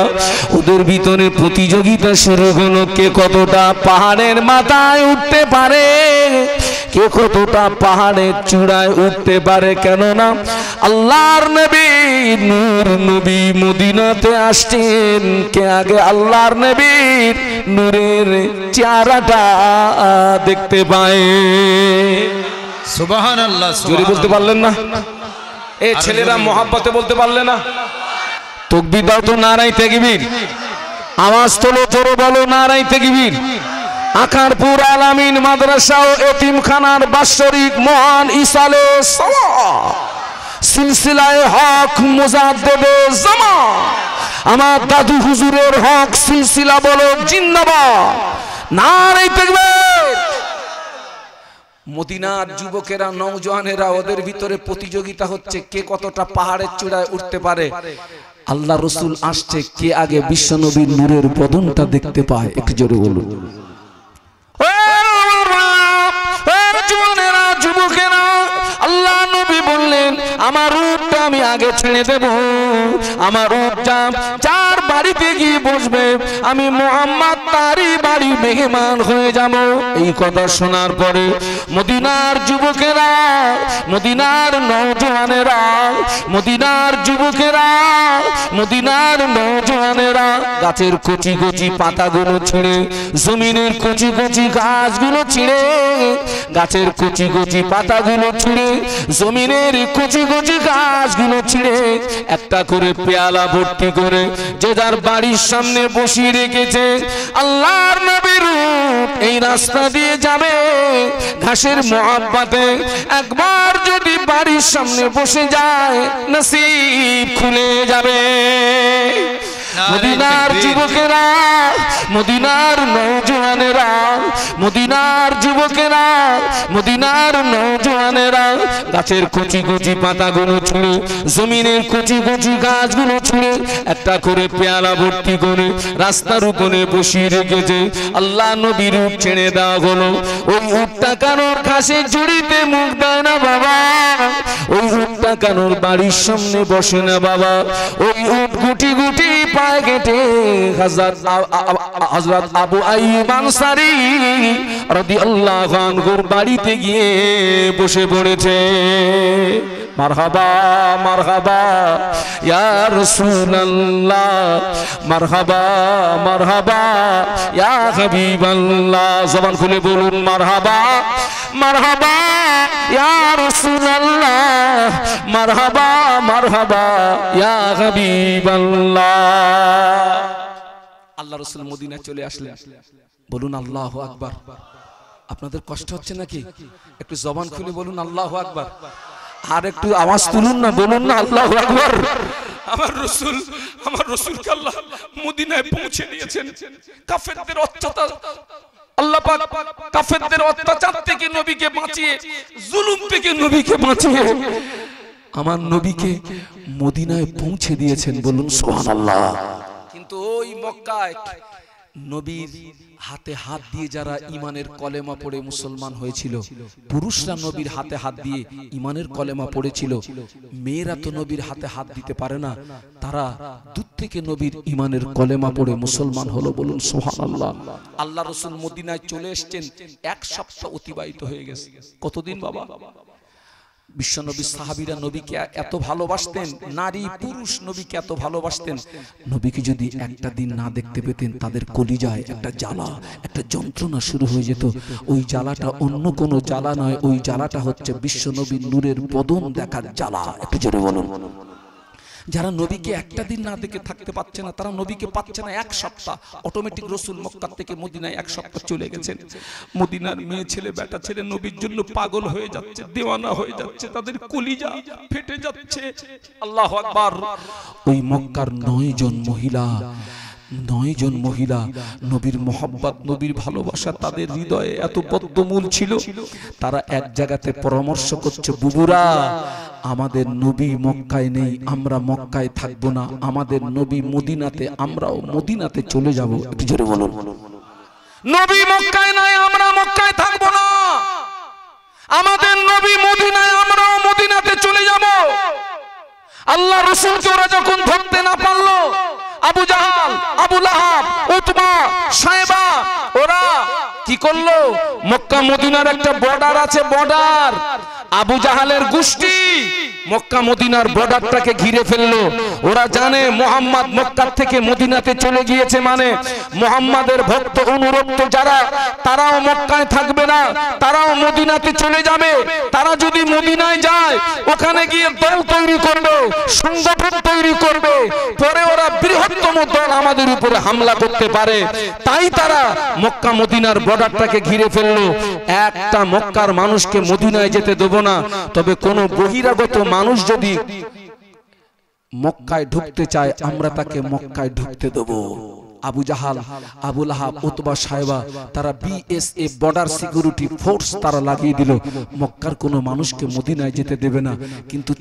ওদের ভিতরে প্রতিযোগিতা শুরু হলো, কে কতটা পাহাড়ের মাথায় উঠতে পারে, কে কতটা পাহাড়ের চূড়ায় উঠতে পারে। কেননা আল্লাহর নবী, নূর নবী মদিনাতে আসছেন। কে আগে আল্লাহর নবীর নূরের চেহারাটা দেখতে পায়? সুবহানাল্লাহ। জোরে বলতে পারলেন না? এই ছেলেরা মহব্বতে বলতে পারলে না? তাকবীর দাও তো, নারায়ে তাকবীর। আওয়াজ তোলো, জোরে বলো নারায়ে তাকবীর। আকারপুর আলামিন মাদ্রাসা ও এতিমখানার বাৎসরিক মহান ইসালে সিলসিলায়ে হক মুজাদ্দেদে জামান আমার দাদু হুজুরের হক সিলসিলা বলো জিন্দাবাদ, নারে তাকবীর। মদিনার যুবকেরা নওজওয়ানেরা ওদের ভিতরে প্রতিযোগিতা হচ্ছে কে কতটা পাহাড়ের চূড়ায় উঠতে পারে। আল্লাহ রসুল আসছে, কে আগে বিশ্বনবীর নূরের বদনটা দেখতে পায়, একটু জোরে বলুন। যুবকেরা আল্লাহ নবী বললেন আমার রূপটা আমি আগে ছেড়ে দেব, আমার রূপ যার বাড়িতে গিয়ে বসবে আমি মুহাম্মদ তারই বাড়ি মেহমান হয়ে যাব। এই কথা শোনার পরে মদিনার যুবকেরা, মদিনার নওজওয়ানেরা, মদিনার যুবকেরা, মদিনার নওজওয়ানেরা গাছের কচি কচি পাতাগুলো ছিঁড়ে, জমিনের কচি কচি গাছগুলো ছিঁড়ে, গাছের কচি কচি পাতাগুলো ছিঁড়ে, জমিনের কচি কচি গাছগুলো ছিঁড়ে একটা করে পেয়ালা ভর্তি করে যে যার বাড়ির সামনে বসিয়ে রেখেছে। আল্লাহর নবীর রূপ এই রাস্তা দিয়ে যাবে ঘাসের মোহাব্বতে, একবার যদি বাড়ির সামনে বসে যায় নসিব খুলে যাবে। মদিনার যুবকেরা, মদিনার নওজওয়ানেরা, মদিনার যুবকেরা, মদিনার নওজওয়ানেরা গাছের কচি কচি পাতাগুলো ছুঁড়ে, জমিনের কচি কচি গাছগুলো ছুঁড়ে একটা করে পেয়ালা ভর্তি করে রাস্তার উপরে বসিয়ে রেখেছে। আল্লাহ নবীর উট ছেড়ে দেওয়া হলো। ওই উটটা কানোর ঘাসের ঝুড়িতে মুখ দেয় না বাবা, ওই উটটা কানোর বাড়ির সামনে বসে না বাবা, ওই উট গুটি গুটি পায়ে কেটে হযরত আবু আইয়ুব আনসারী রাদিয়াল্লাহু আনহুর বাড়িতে গিয়ে বসে পড়েছে। মারহাবা মারহাবা ইয়া রাসূলুল্লাহ, মারহাবা মারহাবা ইয়া হাবিবাল্লাহ। জবান খুলে বলুন মারহাবা মারহাবা ইয়া রাসূলুল্লাহ, মারহাবা মারহাবা ইয়া হাবিবাল্লাহ। আল্লাহ রাসূল মদিনায় চলে আসলেন, বলুন আল্লাহু আকবার। আপনাদের কষ্ট হচ্ছে নাকি? একটু জবান খুলে বলুন আল্লাহু আকবার, আর একটু আওয়াজ তুলুন না, বলুন না আল্লাহু আকবার। আমার রাসূলকে আল্লাহ মদিনায় পৌঁছে দিয়েছেন। কাফেরদের অত্যাচার আল্লাহ পাক কাফেরদের অত্যাচার থেকে নবীকে বাঁচিয়ে, জুলুম থেকে নবীকে বাঁচিয়ে আমার নবীকে মদিনায় পৌঁছে দিয়েছেন, বলুন সুবহানাল্লাহ। কিন্তু ওই মক্কায় নবীর হাতে হাত দিয়ে যারা ইমানের কলেমা পড়ে মুসলমান হয়েছিল, পুরুষরা নবীর হাতে হাত দিয়ে ইমানের কলেমা পড়েছিল, মেয়েরা তো নবীর হাতে হাত দিতে পারে না, তারা দূর থেকে নবীর ইমানের কলেমা পড়ে মুসলমান হলো, বলুন সুবহানাল্লাহ। আল্লাহ রাসূল মদিনায় চলে এসেছেন, এক সপ্তাহ অতিবাহিত হয়ে গেছে। কতদিন বাবা? বিশ্বনবী সাহাবীরা নবীকে এত ভালোবাসতেন, নারী পুরুষ নবীকে এত ভালোবাসতেন, নবীকে যদি একটা দিন না দেখতে পেতেন তাদের কলিজায় একটা জ্বালা, একটা যন্ত্রণা শুরু হয়ে যেত। ওই জ্বালাটা অন্য কোনো জ্বালা নয়, ওই জ্বালাটা হচ্ছে বিশ্বনবীর নূরের বদন দেখার জ্বালা। একটু জোরে বলুন। যারা নবীকে একটা দিন না দেখে থাকতে পারছে না, তারা নবীকে পাচ্ছে না এক সপ্তাহ। অটোমেটিক রাসূল মক্কা থেকে মদিনায় এক সপ্তাহ চলে গেছেন। মদিনার মেয়ে ছেলে বেটা ছেলে নবীর জন্য পাগল হয়ে যাচ্ছে, দেওয়ানা হয়ে যাচ্ছে, তাদের কলিজা ফেটে যাচ্ছে। আল্লাহু আকবার। ওই মক্কার 9 জন মহিলা নবীর মোহাব্বত, নবীর ভালোবাসা তাদের হৃদয়ে এত বদ্ধমূল ছিল, তারা এক জায়গাতে পরামর্শ করছে, বুবুরা আমাদের নবী মক্কায় নেই, আমরা মক্কায় থাকবো না, আমাদের নবী মদিনাতে, আমরাও মদিনাতে চলে যাব। একটু জোরে বলুন। নবী মক্কায় নাই, আমরা মক্কায় থাকবো না, আমাদের নবী মদিনায়, আমরাও মদিনাতে চলে যাব। আল্লাহ রাসূলকে ওরা যখন ধরতে না পারলো, আবু জাহাল, আবু লাহাব, উতবা, সাইবা ওরা কি করলো? মক্কা মদিনার একটা বর্ডার আছে, বর্ডার, আবু জাহালের গোষ্ঠী মক্কা মদিনার বর্ডারটাকে ঘিরে ফেললো। ওরা জানে মুহাম্মদ মক্কা থেকে মদিনাতে চলে গিয়েছে, মানে মুহাম্মাদের ভক্ত অনুরক্ত যারা, তারাও মক্কায় থাকবে না, তারাও মদিনাতে চলে যাবে। তারা যদি মদিনায় যায়, ওখানে গিয়ে দল তৈরি করবে, সংগঠন তৈরি করবে, পরে ওরা বৃহত্তম দল আমাদের উপরে হামলা করতে পারে, তাই তারা মক্কা মদিনার বর্ডারটাকে ঘিরে ফেললো। একটা মক্কার মানুষকে মদিনায় যেতে দেব না, তবে কোন বহিরাগত মানুষ যদি মক্কায় ঢুকতে চায় আমরা তাকে মক্কায় ঢুকতে দেব। আবু জাহাল, আবু লাহাব, উতবা, সাইবা তারা বিএসএফ বর্ডার সিকিউরিটি ফোর্স তারা লাগিয়ে দিল, মক্কার কোনো মানুষকে মদিনায় যেতে দেবে না। কিন্তু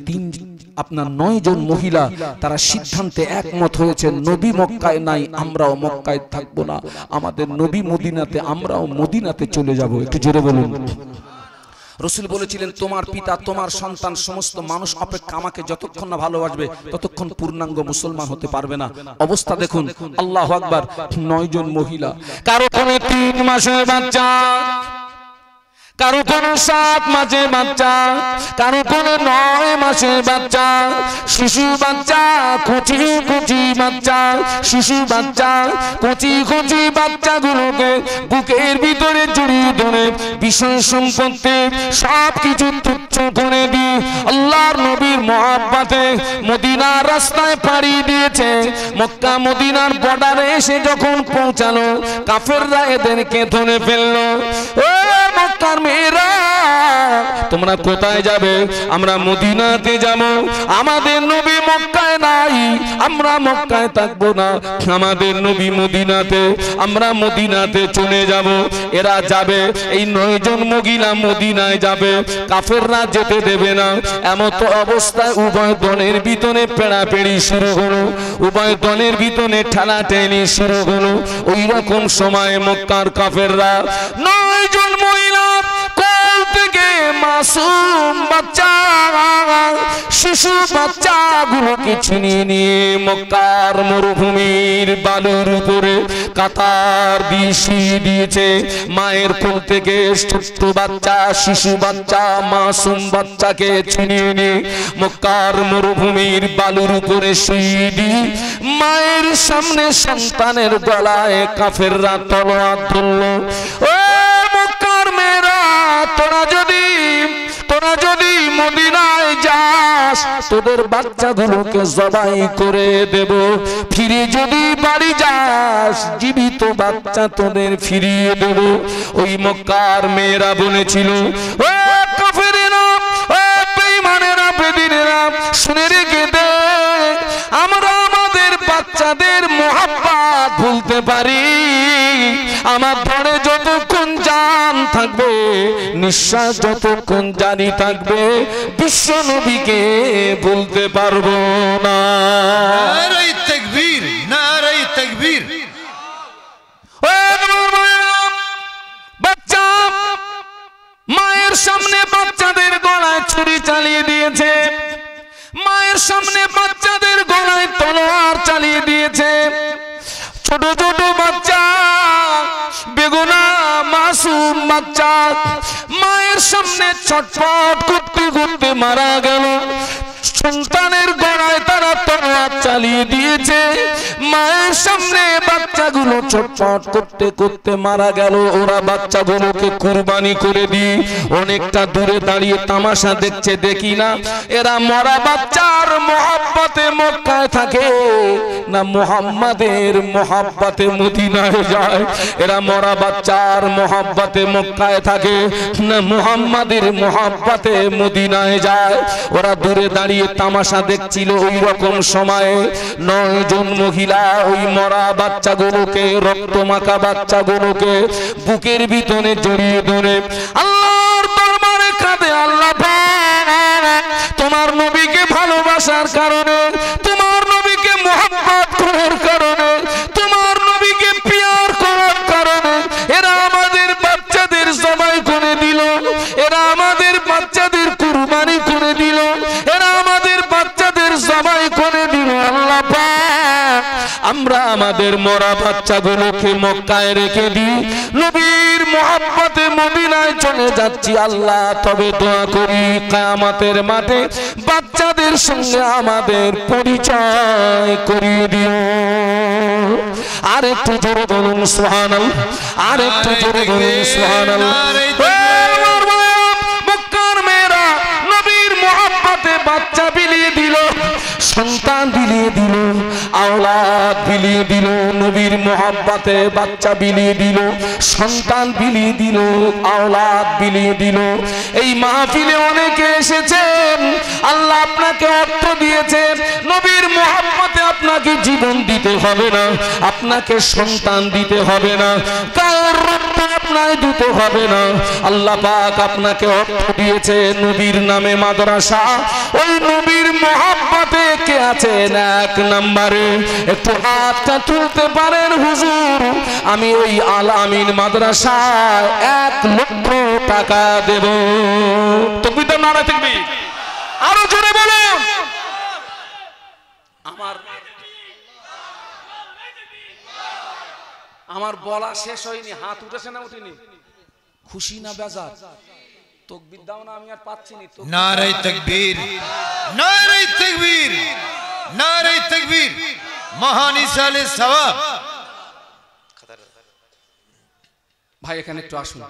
9 জন মহিলা তারা সিদ্ধান্তে একমত হয়েছে, নবী মক্কায় নাই, আমরাও মক্কায় থাকবো না, আমাদের নবী মদিনাতে, আমরাও মদিনাতে চলে যাব। একটু জোরে বলুন। রাসূল বলেছিলেন, তোমার পিতা, তোমার সন্তান, সমস্ত মানুষ অপেক্ষা আমাকে যতক্ষণ না ভালোবাসবে ততক্ষণ পূর্ণাঙ্গ মুসলমান হতে পারবে না। অবস্থা দেখুন, আল্লাহু আকবার। 9 জন মহিলা, কারো কোনো 3 মাসের বাচ্চা, কারো কোনো 7 মাসের বাচ্চা, কারো কোনো 9 মাসের বাচ্চা, শিশু বাচ্চা, কুচি কুচি বাচ্চা, শিশু বাচ্চা, কুচি কুচি বাচ্চাগুলোকে বুকের ভিতরে জড়িয়ে ধরে বিষয় সম্পত্তি সব কিছু তুচ্ছ করে দিয়ে আল্লাহর নবীর মহব্বতে মদিনার রাস্তায় পাড়ি দিয়েছে। মক্কা মদিনার বর্ডারে এসে যখন পৌঁছালো, কাফেররা এদেরকে ধরে ফেললো। ও মক্কার মেয়েরা, তোমরা কোথায় যাবে? আমরা মদিনাতে যাব। আমাদের নবী মক্কায় নাই, আমরা মক্কায় থাকবো না, আমাদের নবী মদিনাতে, আমরা মদিনাতে চলে যাব। এরা যাবে, এই 9 জন মহিলা মদিনায় যাবে, কাফেররা যেতে দেবে না। এমত অবস্থায় উভয় দলের ভিতরে পেড়াপেড়ি শুরু হলো, উভয় দলের ভিতরে ঠেলাঠেলি শুরু হলো। ওই রকম সময় মক্কার কাফেররা 9 জন মহিলা কোল থেকে মাসুম বাচ্চা, শিশু বাচ্চাগুলোকে ছিনিয়ে নিয়ে মক্কার মরুভূমির বালুর উপরে কাতার দিয়ে দিয়েছে। মায়ের কোল থেকে ছোট্ট বাচ্চা, শিশু বাচ্চা, মাসুম বাচ্চাকে ছিনিয়ে নিয়ে মক্কার মরুভূমির বালুর উপরে শুইয়ে দিয়ে মায়ের সামনে সন্তানের গলায় কাফেররা তলোয়ার ধরলো। ও মক্কার মেয়েরা, তোরা যদি মদিনায় যাস, তোদের বাচ্চাগুলোকে জবাই করে দেব। ফিরে যদি বাড়ি যাস, জীবিত বাচ্চা তোদের ফিরিয়ে দেব। ওই মক্কার মেয়েরা বলেছিল, ও কাফেরেরা, ও বেঈমানেরা, বেদিনেরা, শুনে রেখে দে, আমরা আমাদের বাচ্চাদের মোহাব্বত ভুলতে পারি, আমার ধরে যতক্ষণ জান থাকবে, নিঃশ্বাস যতক্ষণ জানি থাকবে, বিশ্ব নবীকে ভুলতে পারবো না। নারে তাকবীর, নারে তাকবীর। বাচ্চা মায়ের সামনে বাচ্চাদের গলায় ছুরি চালিয়ে দিয়েছে, মায়ের সামনে বাচ্চাদের গলায় তলোয়ার চালিয়ে দিয়েছে। ছোট ছোট বাচ্চা, বেগুনা মাসুম বাচ্চা মায়ের সামনে ছটফট করতে করতে মারা গেল। সন্তানের গলায় তারা তলোয়ার চালিয়ে দিয়েছে, মায়ের সামনে বাচ্চাগুলো ছটফট করতে করতে মারা গেল। ওরা বাচ্চাগুলোকে কুরবানি করে দিয়ে অনেকটা দূরে দাঁড়িয়ে তামাশা দেখছে। দেখি না এরা মরা বাচ্চার মহব্বতে মক্কায় থাকে না মুহাম্মাদের মহব্বতে মদিনায় যায়? এরা মরা বাচ্চার মহব্বতে মক্কায় থাকে না মুহাম্মাদের মহব্বতে মদিনায় যায়? ওরা দূরে দাঁড়িয়ে তামাশা দেখছিল। ওই রকম সময়ে 9 জন মহিলা ওই মরা বাচ্চাগুলোকে, রক্তমাখা বাচ্চাগুলোকে বুকের ভিতরে জড়িয়ে ধরে আল্লাহর দরবারে কাঁদে, আল্লাহ পাক, তোমার নবীকে ভালোবাসার কারণে, তোমার নবীকে মুহাব্বত করার কারণে, তোমার নবীকে প্যার করার কারণে এরা আমাদের বাচ্চাদের জবাই করে দিল, এরা আমাদের বাচ্চাদের কুরবানি করে দিল, এরা আমাদের বাচ্চাদের জবাই করে দিল। আল্লাহ পাক, আমরা আমাদের মরা বাচ্চাগুলোকে মক্কায় রেখে দিই, নবীর মুহাব্বতে মদিনায় চলে যাচ্ছি। আল্লাহ, তবে দোয়া করি কিয়ামতের মাঠে বাচ্চাদের সঙ্গে আমাদের পরিচয় করিয়ে দিও। আর একটু জোরে বলুন সুবহানাল্লাহ, আর একটু জোরে বলুন সুবহানাল্লাহ। মক্কার মেয়েরা নবীর মুহাব্বতে বাচ্চা বিলিয়ে দিল, সন্তান বিলিয়ে দিল, আওলাদ আওলাদ বিলিয়ে দিল, নবীর মোহাব্বতে বাচ্চা বিলিয়ে দিল, সন্তান বিলিয়ে দিল, আওলাদ বিলিয়ে দিল। এই মাহফিলে অনেকে এসেছেন, আল্লাহ আপনাকে অর্থ দিয়েছেন, নবীর মোহাব্বতে আপনাকে জীবন দিতে হবে না, আপনাকে সন্তান দিতে হবে না, কার রক্ত আপনাকে দিতে হবে না। আল্লাহ পাক আপনাকে অর্থ দিয়েছে, নবীর নামে মাদ্রাসা, ওই নবীর মোহাব্বতে কে আছেন এক নম্বরে? একটু হাতটা তুলতে পারেন হুজুর, আমি ওই আল আমিন মাদ্রাসায় 1 লক্ষ টাকা দেব। তাকবীর দাও, নারা তাকবীর, আরো জোরে বলুন। আমার বলা শেষ হয়নি, হাত উঠেছে না উঠেনি? খুশি না বেজার? তাকবীর দাও না, আমি আর পাচ্ছি না। নারে তাকবীর, নারে তাকবীর, নারে তাকবীর, মহান ইসালে সওয়াব। ভাই এখানে একটু আসুন।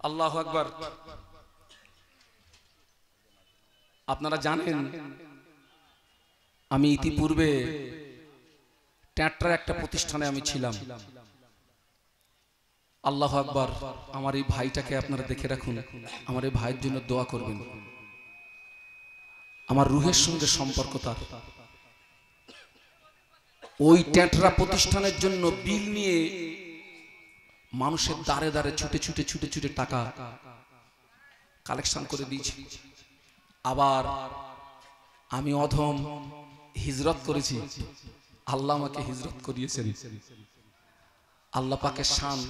আল্লাহু আকবার। আপনারা জানেন আমি ইতিপূর্বে ট্যাট্রার একটা প্রতিষ্ঠানে আমি ছিলাম। আল্লাহু আকবার। আমার এই ভাইটাকে আপনারা দেখে রাখুন, আমার এই ভাইয়ের জন্য দোয়া করবেন। আমার রুহের সঙ্গে সম্পর্ক তার। ওই ট্যাট্রা প্রতিষ্ঠানের জন্য বিল নিয়ে মানুষের দাঁড়ে দাঁড়ে ছুটে ছুটে ছুটে ছুটে টাকা কালেকশন করে দিয়েছি। আবার আমি অধম হিজরত করেছি, আল্লাহ আমাকে হিজরত করিয়েছেন। আল্লাহ পাকের শান।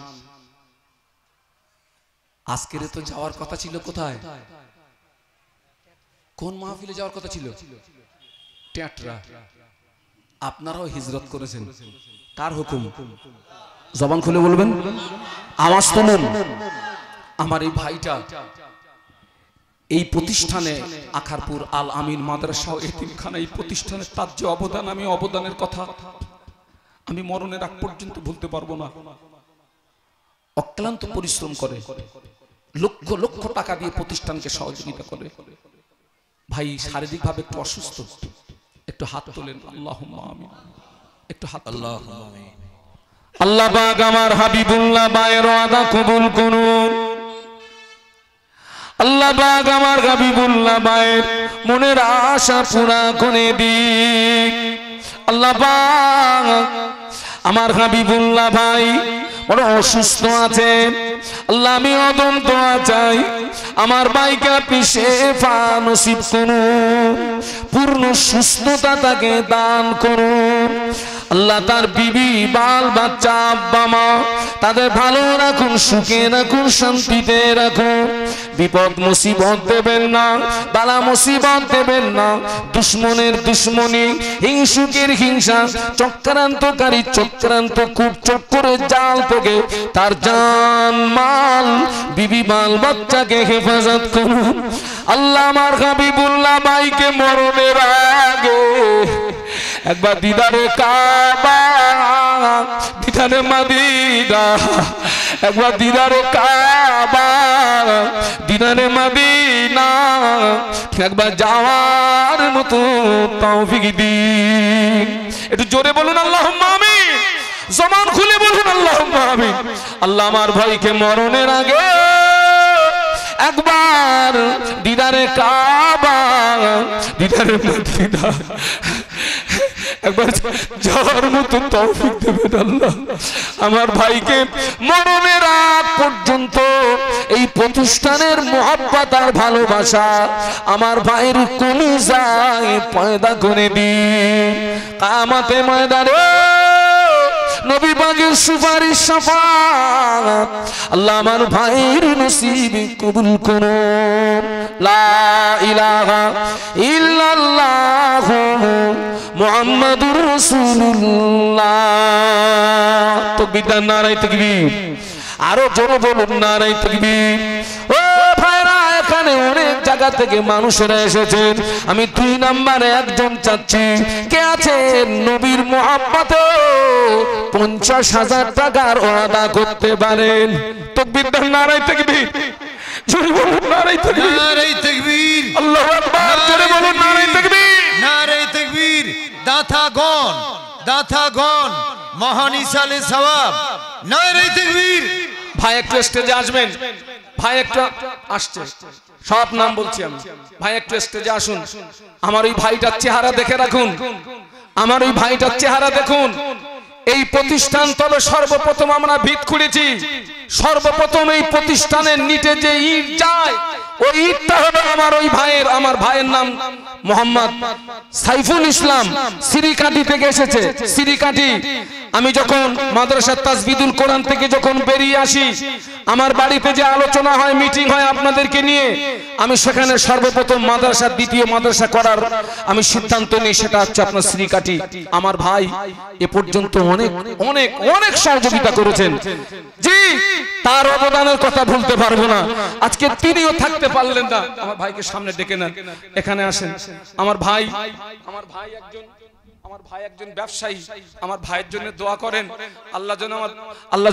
আজকের তো যাওয়ার কথা ছিল কোথায়? কোন মাহফিলে যাওয়ার কথা ছিল? ট্যাটরা। আপনারাও হিজরত করেছেন, কার হুকুম? জবান খুলে বলবেন, আওয়াজ তুলুন। আমার এই ভাইটা এই প্রতিষ্ঠানে আখারপুর আল আমিন মাদ্রাসা ও এতিমখানা, এই প্রতিষ্ঠানের তার যে অবদান, আমি অবদানের কথা আমি মরণের আগ পর্যন্ত ভুলতে পারবো না। অক্লান্ত পরিশ্রম করে, লক্ষ লক্ষ টাকা দিয়ে প্রতিষ্ঠানকে সহযোগিতা করে। ভাই শারীরিকভাবে একটু অসুস্থ, একটু হাত তোলেন। আল্লাহুম্মা আমিন। একটু হাত। আল্লাহুম্মা আমিন। আল্লাহ পাক আমার হাবিবুল্লাহ ভাইয়ের ওয়াদা কবুল করুন। আল্লাহ পাক আমার হাবিবুল্লাহ ভাইয়ের মনের আশা পুরা করে দিন। আল্লাহ পাক আমার হাবিবুল্লাহ ভাই বড় অসুস্থ আছেন, আল্লাহ আমি অদম দোয়া চাই, আমার ভাইকে আপনি শেফা নসিব করুন, পূর্ণ সুস্থতা তাকে দান করুন। আল্লাহ তার বিবি বাল বাচ্চা আব্বা মা তাদের ভালো রাখুন, সুখে রাখুন, শান্তিতে রাখুন। বিপদ মুসিবত দেবেন না, বালা মুসিবত দেবেন না, দুশ্মনের দুশ্মনী, হিংসুকের হিংসা, চক্রান্তকারী চক্রান্ত কূপ চক্করের জাল থেকে তার জান মাল বিবি বাল বাচ্চাকে হেফাজত করুন। আল্লাহ আমার হাবিবুল্লাহ ভাইকে মরণের আগে একবার দিদারে কাবা, দিদারে মদিনা, একবার দিদারে কাবা, দিদারে মদিনা, একবার যাওয়ার মতো তৌফিক দিন। একটু জোরে বলুন আল্লাহুম্মা আমিন, জবান খুলে বলুন আল্লাহুম্মা আমিন। আল্লাহ আমার ভাইকে মরণের আগে একবার দিদারে কাবা, দিদারে মদিনা একবার যাওয়ার মতো তৌফিক দেবেন আল্লাহ। আমার ভাইকে মরণের আগ পর্যন্ত এই প্রতিষ্ঠানের মহব্বত আর ভালোবাসা আমার ভাইয়ের কলিজায় পয়দা করে দিন। কিয়ামতে ময়দানে নবী পাকের সুপারিশ শাফাআত আল্লাহ আমার ভাইয়ের নসিব কবুল করুন। লা ইলাহা ইল্লাল্লাহ মুহাম্মাদুর রাসূলুল্লাহ। তাকবীর, নারায়ে তাকবীর, আরো জোরে বলুন নারায়ে তাকবীর। ও ভাইরা, এখানে অনেক জায়গা থেকে মানুষেরা এসেছেন, আমি 2 নম্বরে একজন চাচ্ছি, কে আছেন নবীর মহব্বতে 50,000 টাকার ওয়াদা করতে পারেন? তাকবীর, নারায়ে তাকবীর, জোরে বলুন নারায়ে তাকবীর, নারে তাকবীর, আল্লাহু আকবার, জোরে বলুন নারায়ে তাকবীর, নারে তাকবীর। দাঁথাগণ মহান ইসালে সওয়াব নারে তাকবীর। ভাই একটু স্টেজে আসবেন, ভাই একটু আসছে, সব নাম বলছি আমি, ভাই একটু স্টেজে আসুন। আমার ওই ভাইটার চেহারা দেখে রাখুন, আমার ওই ভাইটার চেহারা দেখুন। এই প্রতিষ্ঠান তবে সর্বপ্রথম আমরা ভিত খুঁড়েছি, সর্বপ্রথম এই প্রতিষ্ঠানের নিচে যে ইট যায় ওই ইটটা হবে আমার ওই ভাইয়ের। আমার ভাইয়ের নাম মোহাম্মদ সাইফুল ইসলাম, সিরিকাটি থেকে এসেছে, সিরিকাটি। আমি যখন মাদ্রাসা তাজবিদুল কোরআন থেকে যখন বেরিয়ে আসি, আমার বাড়িতে যে আলোচনা হয়, মিটিং হয় আপনাদেরকে নিয়ে, আমি সেখানে সর্বপ্রথম মাদ্রাসার দ্বিতীয় মাদ্রাসা করার আমি সিদ্ধান্ত নিই, সেটা হচ্ছে আপনার সিরিকাটি। আমার ভাই এ পর্যন্ত অনেক অনেক অনেক সহযোগিতা করেছেন, জি তার অবদানের কথা ভুলতে পারবো না। আজকে তিনিও থাকতে পারলেন না, আমার ভাইকে সামনে ডেকে নেন, এখানে আসেন। আমার ভাই একজন ব্যবসায়ী, আমার ভাইয়ের জন্য দোয়া করেন, আল্লাহ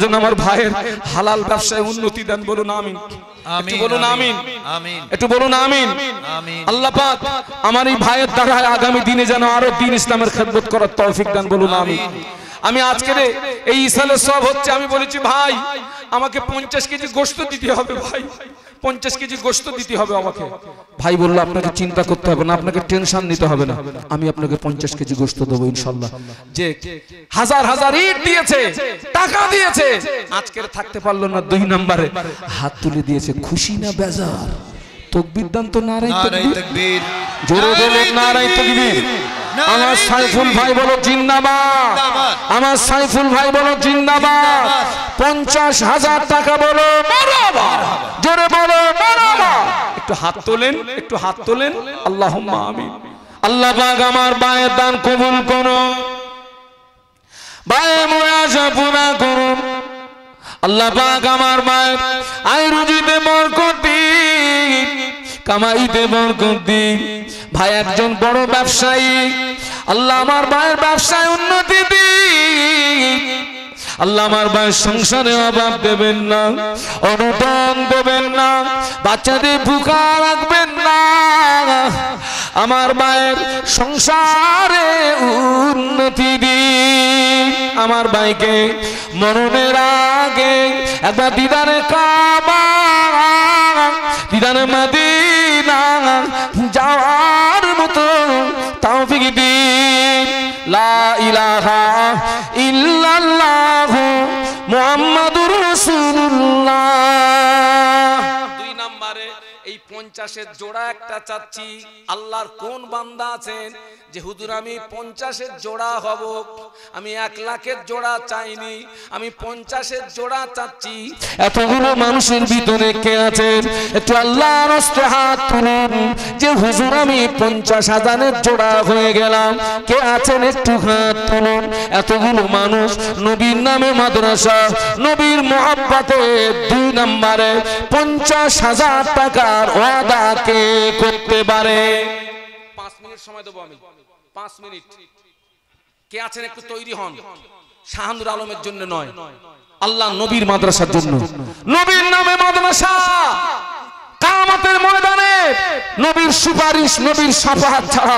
যেন আমার ভাইয়ের হালাল ব্যবসায় উন্নতি দেন। বলুন আমিন, একটু বলুন আমিন, একটু বলুন আমিন। আল্লাহ পাক আমার এই ভাইয়ের দ্বারা আগামী দিনে যেন আরো দ্বীন ইসলামের খেদমত করার তৌফিক দেন। বলুন আমিন। আমি আজকের এই ইসালে সব হচ্ছে, আমি বলেছি ভাই আমাকে 50 কেজি গোশত দিতে হবে, ভাই 50 কেজি গোশত দিতে হবে আমাকে। ভাই বললো আপনাকে চিন্তা করতে হবে না, আপনাকে টেনশন নিতে হবে না, আমি আপনাকে 50 কেজি গোশত দেবো ইনশাআল্লাহ। যে হাজার হাজার ইট দিয়েছে, টাকা দিয়েছে, আজকের থাকতে পারলো না, 2 নম্বরে হাত তুলে দিয়েছে। খুশি না বেজার? তাকবীর দান তো, নারে তাকবীর, জোরে বলুন নারে তাকবীর। আমার সাইফুল ভাই বলো জিন্দাবাদ, আমার সাইফুল ভাই বলো জিন্দাবাদ। 50,000 টাকা বলো মারহাবা, জোরে বলো মারহাবা। একটু হাত তোলেন, একটু হাত তোলেন। আল্লাহুম্মা আমিন। আল্লাহ পাক আমার ভাইয়ের দান কবুল করুন, ভাইয়ের মুরাদা পুরা করুন। আল্লাহ পাক আমার ভাইয়ের আয় রুজিতে বরকত দিন, কামাইতে বরকত দিন। ভাই একজন বড় ব্যবসায়ী, আল্লাহ আমার ভাইয়ের ব্যবসায় উন্নতি দিন। আল্লাহ আমার ভাইয়ের সংসারে অভাব দেবেন না, অনটন দেবেন না, বাচ্চাদের ভুকা রাখবেন না। আমার ভাইয়ের সংসারে উন্নতি দিন। আমার ভাইকে মরণের আগে একবার দিদারে কাবা, দিদারে মদিনা যাওয়ার মতো তৌফিক দিন। লা ইলাহা ইল্লাল্লাহু মুহাম্মাদুর রাসূলুল্লাহ। 2 নম্বরে এই 50-এর জোড়া একটা চাচ্ছি। আল্লাহর কোন বান্দা আছেন যে হুজুর আমি 50-এর জোড়া হব, আমি 1 লাখের জোড়া চাইনি, আমি 50-এর জোড়া চাচ্ছি। এতগুলো মানুষের ভিতরে কে আছেন একটু আল্লাহর রাস্তে হাত তুলুন যে হুজুর আমি 50,000-এর জোড়া হয়ে গেলাম? কে আছেন একটু হাত তুলুন। এতগুলো মানুষ নবীর নামে মাদ্রাসা, নবীর মহব্বতে 2 নম্বরে 50,000 টাকার ওয়াদা কে করতে পারে? 5 মিনিট সময় দেবো আমি, 5 মিনিট। কে আছেন একটু তৈরি হন, শাহানুর আলমের জন্য নয়, আল্লাহ নবীর মাদ্রাসার জন্য। নবীর নামে মাদ্রাসা, কিয়ামতের ময়দানে নবীর সুপারিশ, নবীর শাফাআত ছাড়া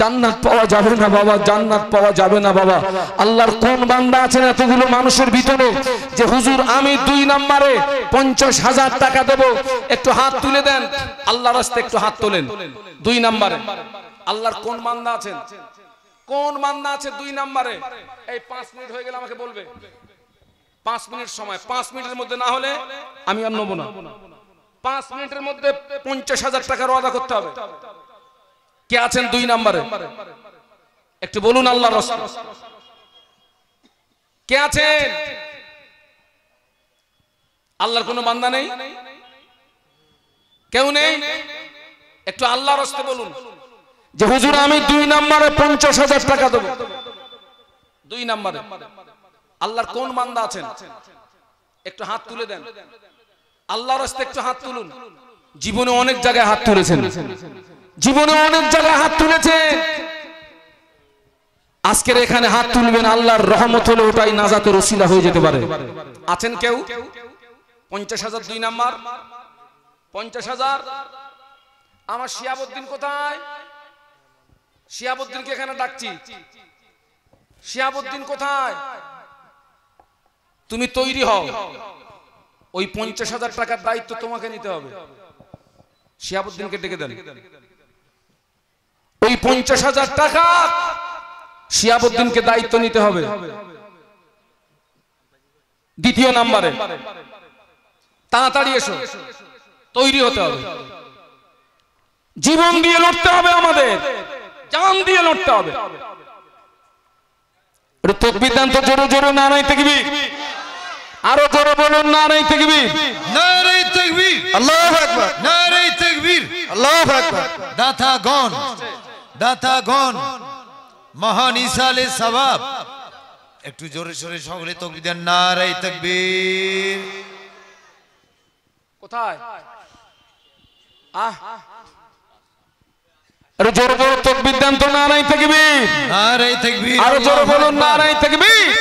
জান্নাত পাওয়া যাবে না বাবা, জান্নাত পাওয়া যাবে না বাবা। আল্লাহর কোন বান্দা আছেন এতগুলো মানুষের ভিতরে যে হুজুর আমি 2 নম্বরে 50,000 টাকা দেব? একটু হাত তুলে দেন, আল্লাহর রাস্তায় একটু হাত তোলেন। 2 নম্বরে আল্লাহর কোন বান্দা আছেন? কোন বান্দা আছে 2 নম্বরে? এই 5 মিনিট হয়ে গেলে আমাকে বলবে। 5 মিনিট সময়, 5 মিনিটের মধ্যে না হলে আমি আর নেব না। 5 মিনিটের মধ্যে 50,000 টাকার ওয়াদা করতে হবে। কে আছেন 2 নম্বরে? একটু বলুন আল্লাহর রাস্তায় কে আছেন? আল্লাহর কোনো বান্দা নেই, কেউ নেই? একটু আল্লাহর রাস্তায় বলুন যে হুজুর আমি 2 নম্বরে 50,000 টাকা দেব। 2 নম্বরে আল্লাহর কোন বান্দা আছেন? একটু হাত তুলে দেন, আল্লাহর রাস্তায় একটু হাত তুলুন। জীবনে অনেক জায়গায় হাত তুলেছেন, জীবনে অনেক জায়গায় হাত তুলেছেন। আজকের এখানে হাত তুলবেন, আল্লাহর রহমত হলে ওটাই নাজাতের ওসিলা হয়ে যেতে পারে। আছেন কেউ? 50,000 2 নাম্বার 50,000। আমার শিয়াবউদ্দিন কোথায়? শিহাবুদ্দিনকে এখানে ডাকছি। শিহাবুদ্দিন কোথায়? তুমি তৈরি হও, ওই 50,000 টাকার দায়িত্ব তোমাকে নিতে হবে। শিহাবুদ্দিনকে ডেকে দেন। ওই 50,000 টাকা শিহাবুদ্দিনকে দায়িত্ব নিতে হবে। দ্বিতীয় নাম্বারে তাড়াতাড়ি এসো, তৈরি হতে হবে। জীবন দিয়ে লড়তে হবে, আমাদের জান দিয়ে লড়তে হবে। তাকবীর দেন তো জোরে জোরে, নারায়ে তাকবীর। আরো জোরে বলুন নারায়ে তাকবীর। নারায়ে তাকবীর, আল্লাহু আকবার, নারায়ে তাকবীর, আল্লাহু আকবার। দাতাগণ মহান ইসালে সওয়াব, একটু জোরে সোরে সকলে তাকবীর দেন। নারায়ে তাকবীর। কোথায়? আরে জোরে জোরে তাকবীর দেন তো, নারায়ে তাকবীর, নারায়ে তাকবীর। আরো জোরে বলুন নারায়ে তাকবীর।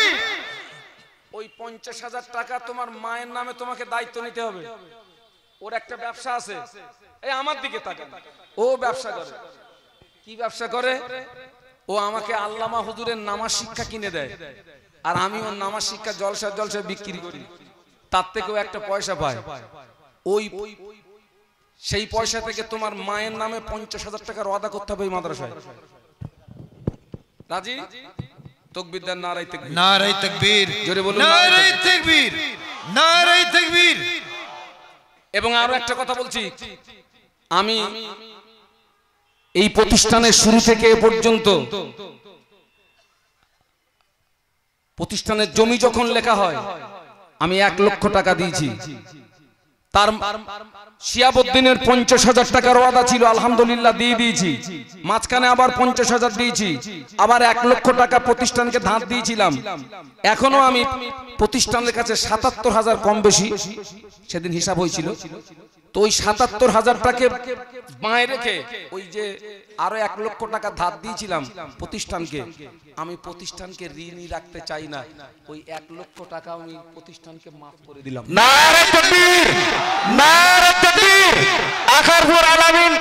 ওই 50,000 টাকা তোমার মায়ের নামে তোমাকে দায়িত্ব নিতে হবে। ওর একটা ব্যবসা আছে, এই আমার দিকে তাকান। ও ব্যবসা করে। কি ব্যবসা করে? ও আমাকে আল্লামা হুজুরের নামাজ শিক্ষা কিনে দেয়, আর আমি ওর নামাজ শিক্ষা জলসা বিক্রি করি। তার থেকেও একটা পয়সা পায়। ওই সেই পয়সা থেকে তোমার মায়ের নামে 50,000 টাকার ওয়াদা করতে হবে এই মাদ্রাসায়। রাজি? তাকবীর দেন, নারায়ে তাকবীর, নারায়ে তাকবীর, জোরে বলুন নারায়ে তাকবীর, নারায়ে তাকবীর। এবং আরো একটা কথা বলছি, আমি এই প্রতিষ্ঠানের শুরু থেকে এ পর্যন্ত প্রতিষ্ঠানের জমি যখন লেখা হয় আমি 1 লক্ষ টাকা দিয়েছি। তার শিহাবুদ্দিনের 50,000 টাকার ওয়াদা ছিল, আলহামদুলিল্লাহ দিয়ে দিয়েছি। মাঝখানে আবার 50,000 দিয়েছি, আবার 1 লক্ষ টাকা প্রতিষ্ঠানকে ধার দিয়েছিলাম। এখনো আমি প্রতিষ্ঠানের কাছে 77,000 কম বেশি সেদিন হিসাব হয়েছিল। তো ওই 77,000 টাকা বাঁয়ে রেখে ওই যে আরো 1 লক্ষ টাকা ধার দিয়েছিলাম প্রতিষ্ঠানকে, আমি প্রতিষ্ঠানকে ঋণই রাখতে চাই না। ওই 1 লক্ষ টাকা আমি প্রতিষ্ঠানকে মাফ করে দিলাম। নারায়ে তাকবীর, নারায়ে তাকবীর। আখারপুর আল আমিন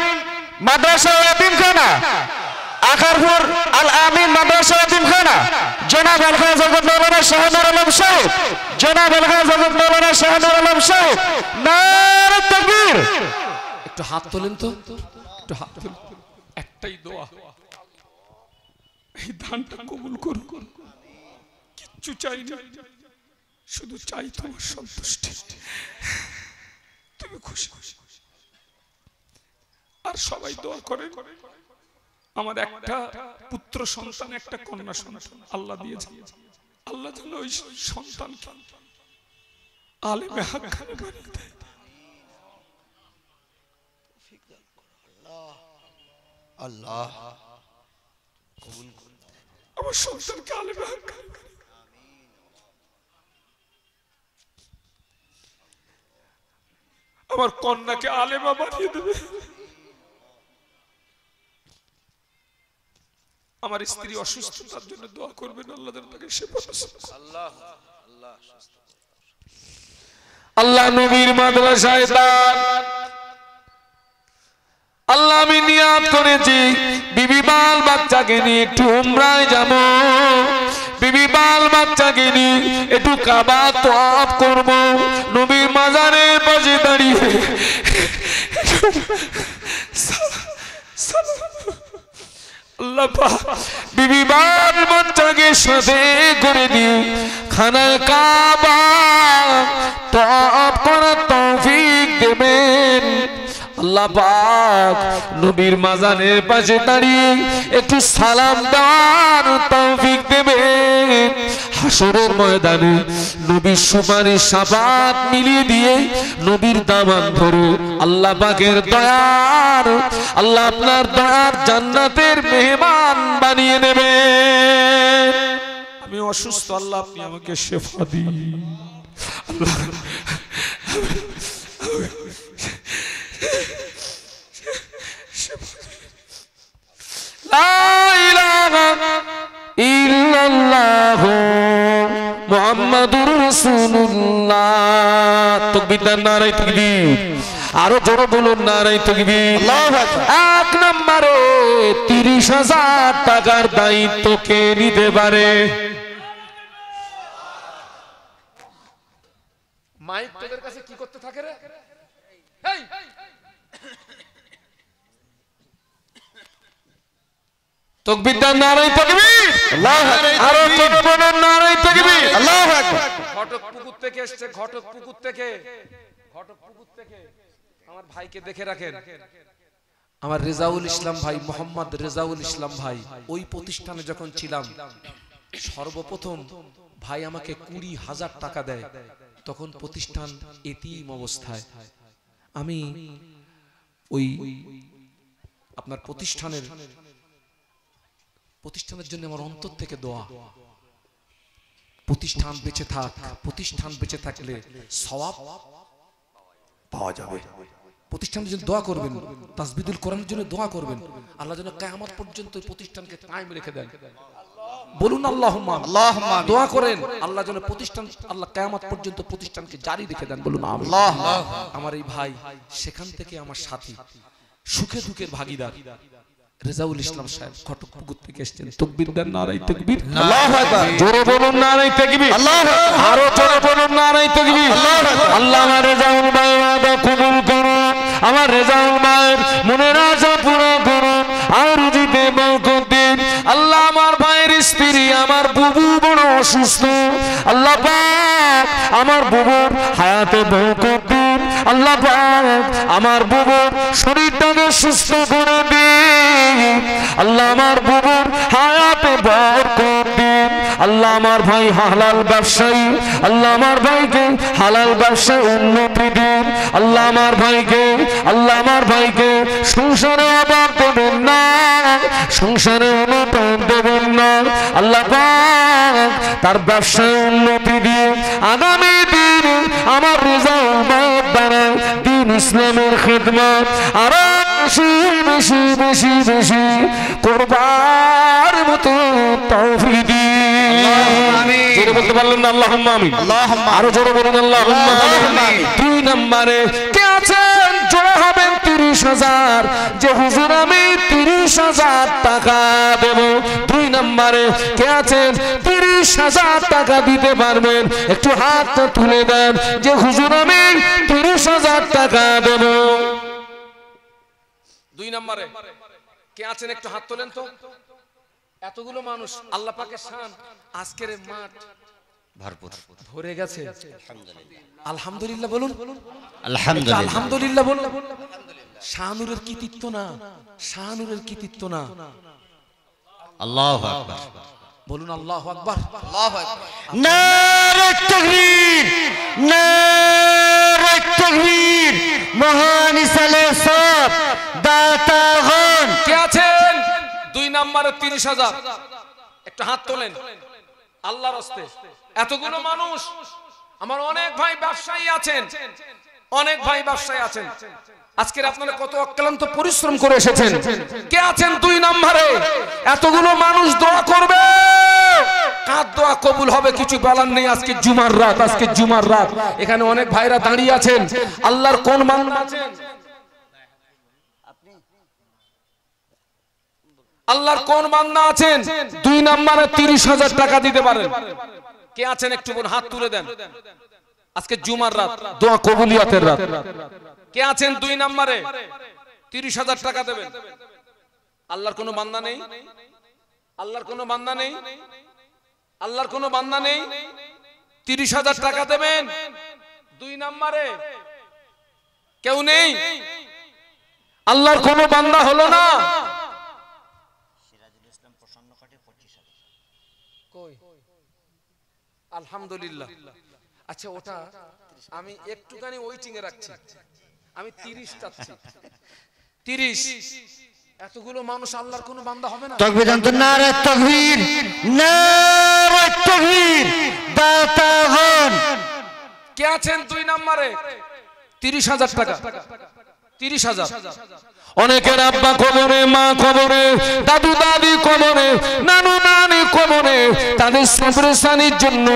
মাদ্রাসা ইয়াতিমখানা, আখারপুর আল আমিন মাদ্রাসা ইয়াতিমখানা, জনাব আলহাজ হযরত মাওলানা শাহনুর আলম সাহেব, জনাব আলহাজ হযরত মাওলানা শাহনুর আলম সাহেব। নারায়ে তাকবীর। একটু হাত তোলেন তো, একটু হাত তোলেন। একটাই দোয়া, এই দানটা কবুল করুন। কিচ্ছু চাই না, শুধু চাই তোমার সন্তুষ্টি, তুমি খুশি। আর সবাই দোয়া করে, আমার একটা পুত্র সন্তান, একটা কন্যা সন্তান আল্লাহ দিয়েছে। আল্লাহ যেন ওই সন্তানকে আলেমে হাক্কানি বানিয়ে দেয়। আল্লাহ আমার সন্তানকে আলেমে হাক্কানি, আমার কন্যাকে আলেমা বানিয়ে দেবে। আমার স্ত্রী অসুস্থ, তার জন্য দোয়া করবেন, আল্লাহ যেন তাকে সেবা আল্লাহ নবীর মাদ্রাসায় দান। আল্লাহ আমি নিয়াত করেছি বিবি বাল বাচ্চাকে নিয়ে একটু উমরায় যাব, বিবি বাল বাচ্চাকে নিয়ে একটু কাবা তওয়াফ করব, নবীর মাজারের পাশে দাঁড়িয়ে আল্লাহ পাক বিবি বাল বাচ্চাকে সাথে করে দিয়ে খানায় কাবা তওয়াফ করার তৌফিক দেবেন। আল্লাহ পাক নবীর মাজারের পাশে দাঁড়িয়ে একটু সালাম দেওয়ার তৌফিক দেবেন। হাসরের ময়দানে নবীর সুপারিশ শাফাত মিলিয়ে দিয়ে নবীর দামান ধরে আল্লাহ পাকের দয়ার, আল্লাহ আপনার দয়ার জান্নাতের মেহমান বানিয়ে নেবেন। আমি অসুস্থ, আল্লাহ আপনি আমাকে শেফা দিন। আল্লাহ লা ইলাহা ইল্লাল্লাহু মুহাম্মাদুর রাসূলুল্লাহ। তাকবীর, নারায়ে তাকবীর। আরো জোরে বলুন নারায়ে তাকবীর। এক নম্বরে 30,000 টাকার দায়িত্ব কে নিতে পারে? মাইক তোদের কাছে কি করতে থাকে রে? এই তাকবীর দাও, নারায়ে তাকবীর। আরো জোরে বলুন নারায়ে তাকবীর। আল্লাহু আকবার। ঘটক পুকুর থেকে এসেছে, ঘটক পুকুর থেকে, ঘটক পুকুর থেকে আমার ভাইকে দেখে রাখেন। আমার রেজাউল ইসলাম ভাই, মোহাম্মদ রেজাউল ইসলাম ভাই, ওই প্রতিষ্ঠানে যখন ছিলাম সর্বপ্রথম ভাই আমাকে 20,000 টাকা দেয়। তখন প্রতিষ্ঠান এতিম অবস্থায়। আমি ওই আপনার প্রতিষ্ঠানের জন্য আমার অন্তর থেকে দোয়া, প্রতিষ্ঠান বেঁচে থাক, প্রতিষ্ঠান বেঁচে থাকলে সওয়াব পাওয়া যাবে। প্রতিষ্ঠানের জন্য দোয়া করবেন, তাসবিদুল কোরআনের জন্য দোয়া করবেন, আল্লাহ যেন কিয়ামত পর্যন্ত এই প্রতিষ্ঠানকে কায়েম রেখে দেন। বলুন আল্লাহুম্মা আল্লাহুম্মা। দোয়া করেন আল্লাহ যেন প্রতিষ্ঠান, আল্লাহ কিয়ামত পর্যন্ত প্রতিষ্ঠানকে জারি রেখে দেন। বলুন আল্লাহ। আমার এই ভাই সেখান থেকে আমার সাথী, সুখে দুঃখের ভাগীদার রেজাউল ইসলাম সাহেব ঘটক পুকুর থেকে এসেছেন। তাকবীর দেন, নারায়ে তাকবীর। আল্লাহু আকবার। জোরে বলুন নারায়ে তাকবীর। আল্লাহু আকবার। আরো জোরে বলুন নারায়ে তাকবীর। আল্লাহ আমার রেজাউল ভাই ওয়াদা কবুল করুন, আমার রেজাউল ভাইয়ের মনের আশা পুরো করুন, আর রুজিতে বরকত দিন। আল্লাহ আমার ভাইয়ের স্ত্রী, আমার বুবু বড় অসুস্থ, আল্লাহ পাক আমার বুবুর হায়াতে বরকত দিন। আল্লাহ পাক আমার বুবুর শরীরটাকে সুস্থ করে দিন। আল্লাহ আমার বুবুর হায়াতে বরকত দিন। আল্লাহ আমার ভাই হালাল ব্যবসায়ী, আল্লাহ আমার ভাইকে হালাল ব্যবসায় উন্নতি দিন। আল্লাহ আমার ভাইকে, আল্লাহ আমার ভাইকে সংসারে অভাব দেবেন না, সংসারে অনুদান দেবেন না। আল্লাহ পাক তার ব্যবসায় উন্নতি দিয়ে আগামী দিন আমার রেজাউল ভাইয়ের দ্বারা দ্বীন ইসলামের খিদমত আরো বেশি বেশি বেশি বেশি করবার মতো তৌফিক দিন। জোরে বলতে পারলেন না আল্লাহুম্মা আমিন? আরো জোরে বলুন আল্লাহুম্মা আমিন। 2 নম্বরে কে আছেন জোরে হবেন 30,000, যে হুজুর আমি 30,000 টাকা দেব। 2 নম্বরে কে আছেন 30,000 টাকা দিতে পারবেন? একটু হাতটা তুলে দেন, যে হুজুর আমি 30,000 টাকা দেব। 2 নম্বরে কে আছেন একটু হাত তোলেন তো। এতগুলো মানুষ, আল্লাহ পাকের শান, আজকের মাঠ ভরপুর ভরে গেছে। আলহামদুলিল্লাহ বলুন, আলহামদুলিল্লাহ, আলহামদুলিল্লাহ বলুন। শাহনুরের কৃতিত্ব না, শাহনুরের কৃতিত্ব না। আল্লাহু আকবার। বলুন আল্লাহু আকবার। আল্লাহু আকবার। নারায়ে তাকবীর, নারায়ে তাকবীর। মহান ইসালে সব দাতাগণ কে আছেন 2 নম্বরে 30,000? একটু হাত তোলেন আল্লাহর রাস্তে। এতগুলো মানুষ, আমার অনেক ভাই ব্যবসায়ী আছেন, অনেক ভাই ব্যবসায়ী আছেন। আজকের আপনারা কত অক্লান্ত পরিশ্রম করে এসেছেন। কে আছেন 2 নম্বরে? এতগুলো মানুষ দোয়া করবে, কার দোয়া কবুল হবে কিছু বলার নেই। আজকে জুমার রাত, আজকে জুমার রাত, এখানে অনেক ভাইরা দাঁড়িয়ে আছেন। আল্লাহর কোন বান্দা আছেন, আল্লাহর কোন বান্দা আছেন 2 নম্বরে 30,000 টাকা দিতে পারেন? কে আছেন একটু হাত তুলে দেন। আজকে জুমার রাত, দোয়া কবুলিয়াতের রাত। কে আছেন 2 নম্বরে 30,000 টাকা দেবেন? আল্লাহর কোনো বান্দা নেই, আল্লাহর কোনো বান্দা নেই, আল্লাহর কোনো বান্দা নেই। 30,000 টাকা দেবেন 2 নম্বরে? কেউ নেই, আল্লাহর কোনো বান্দা হলো না। আলহামদুলিল্লাহ। আচ্ছা ওটা আমি একটুখানি ওয়েটিং এ রাখছি, আমি 30 চাচ্ছি। 30। এতগুলো মানুষ আল্লাহর কোনো বান্দা হবে না? তাকবীর জানতো, নারায়ে তাকবীর, নারায়ে তাকবীর। দাতাগণ কে আছেন 2 নম্বরে 30,000 টাকা? 30,000। অনেকের আব্বা কবরে, মা কবরে, দাদু দাদি কবরে, নানু নানি কবরে, তাদের সবরেশানির জন্য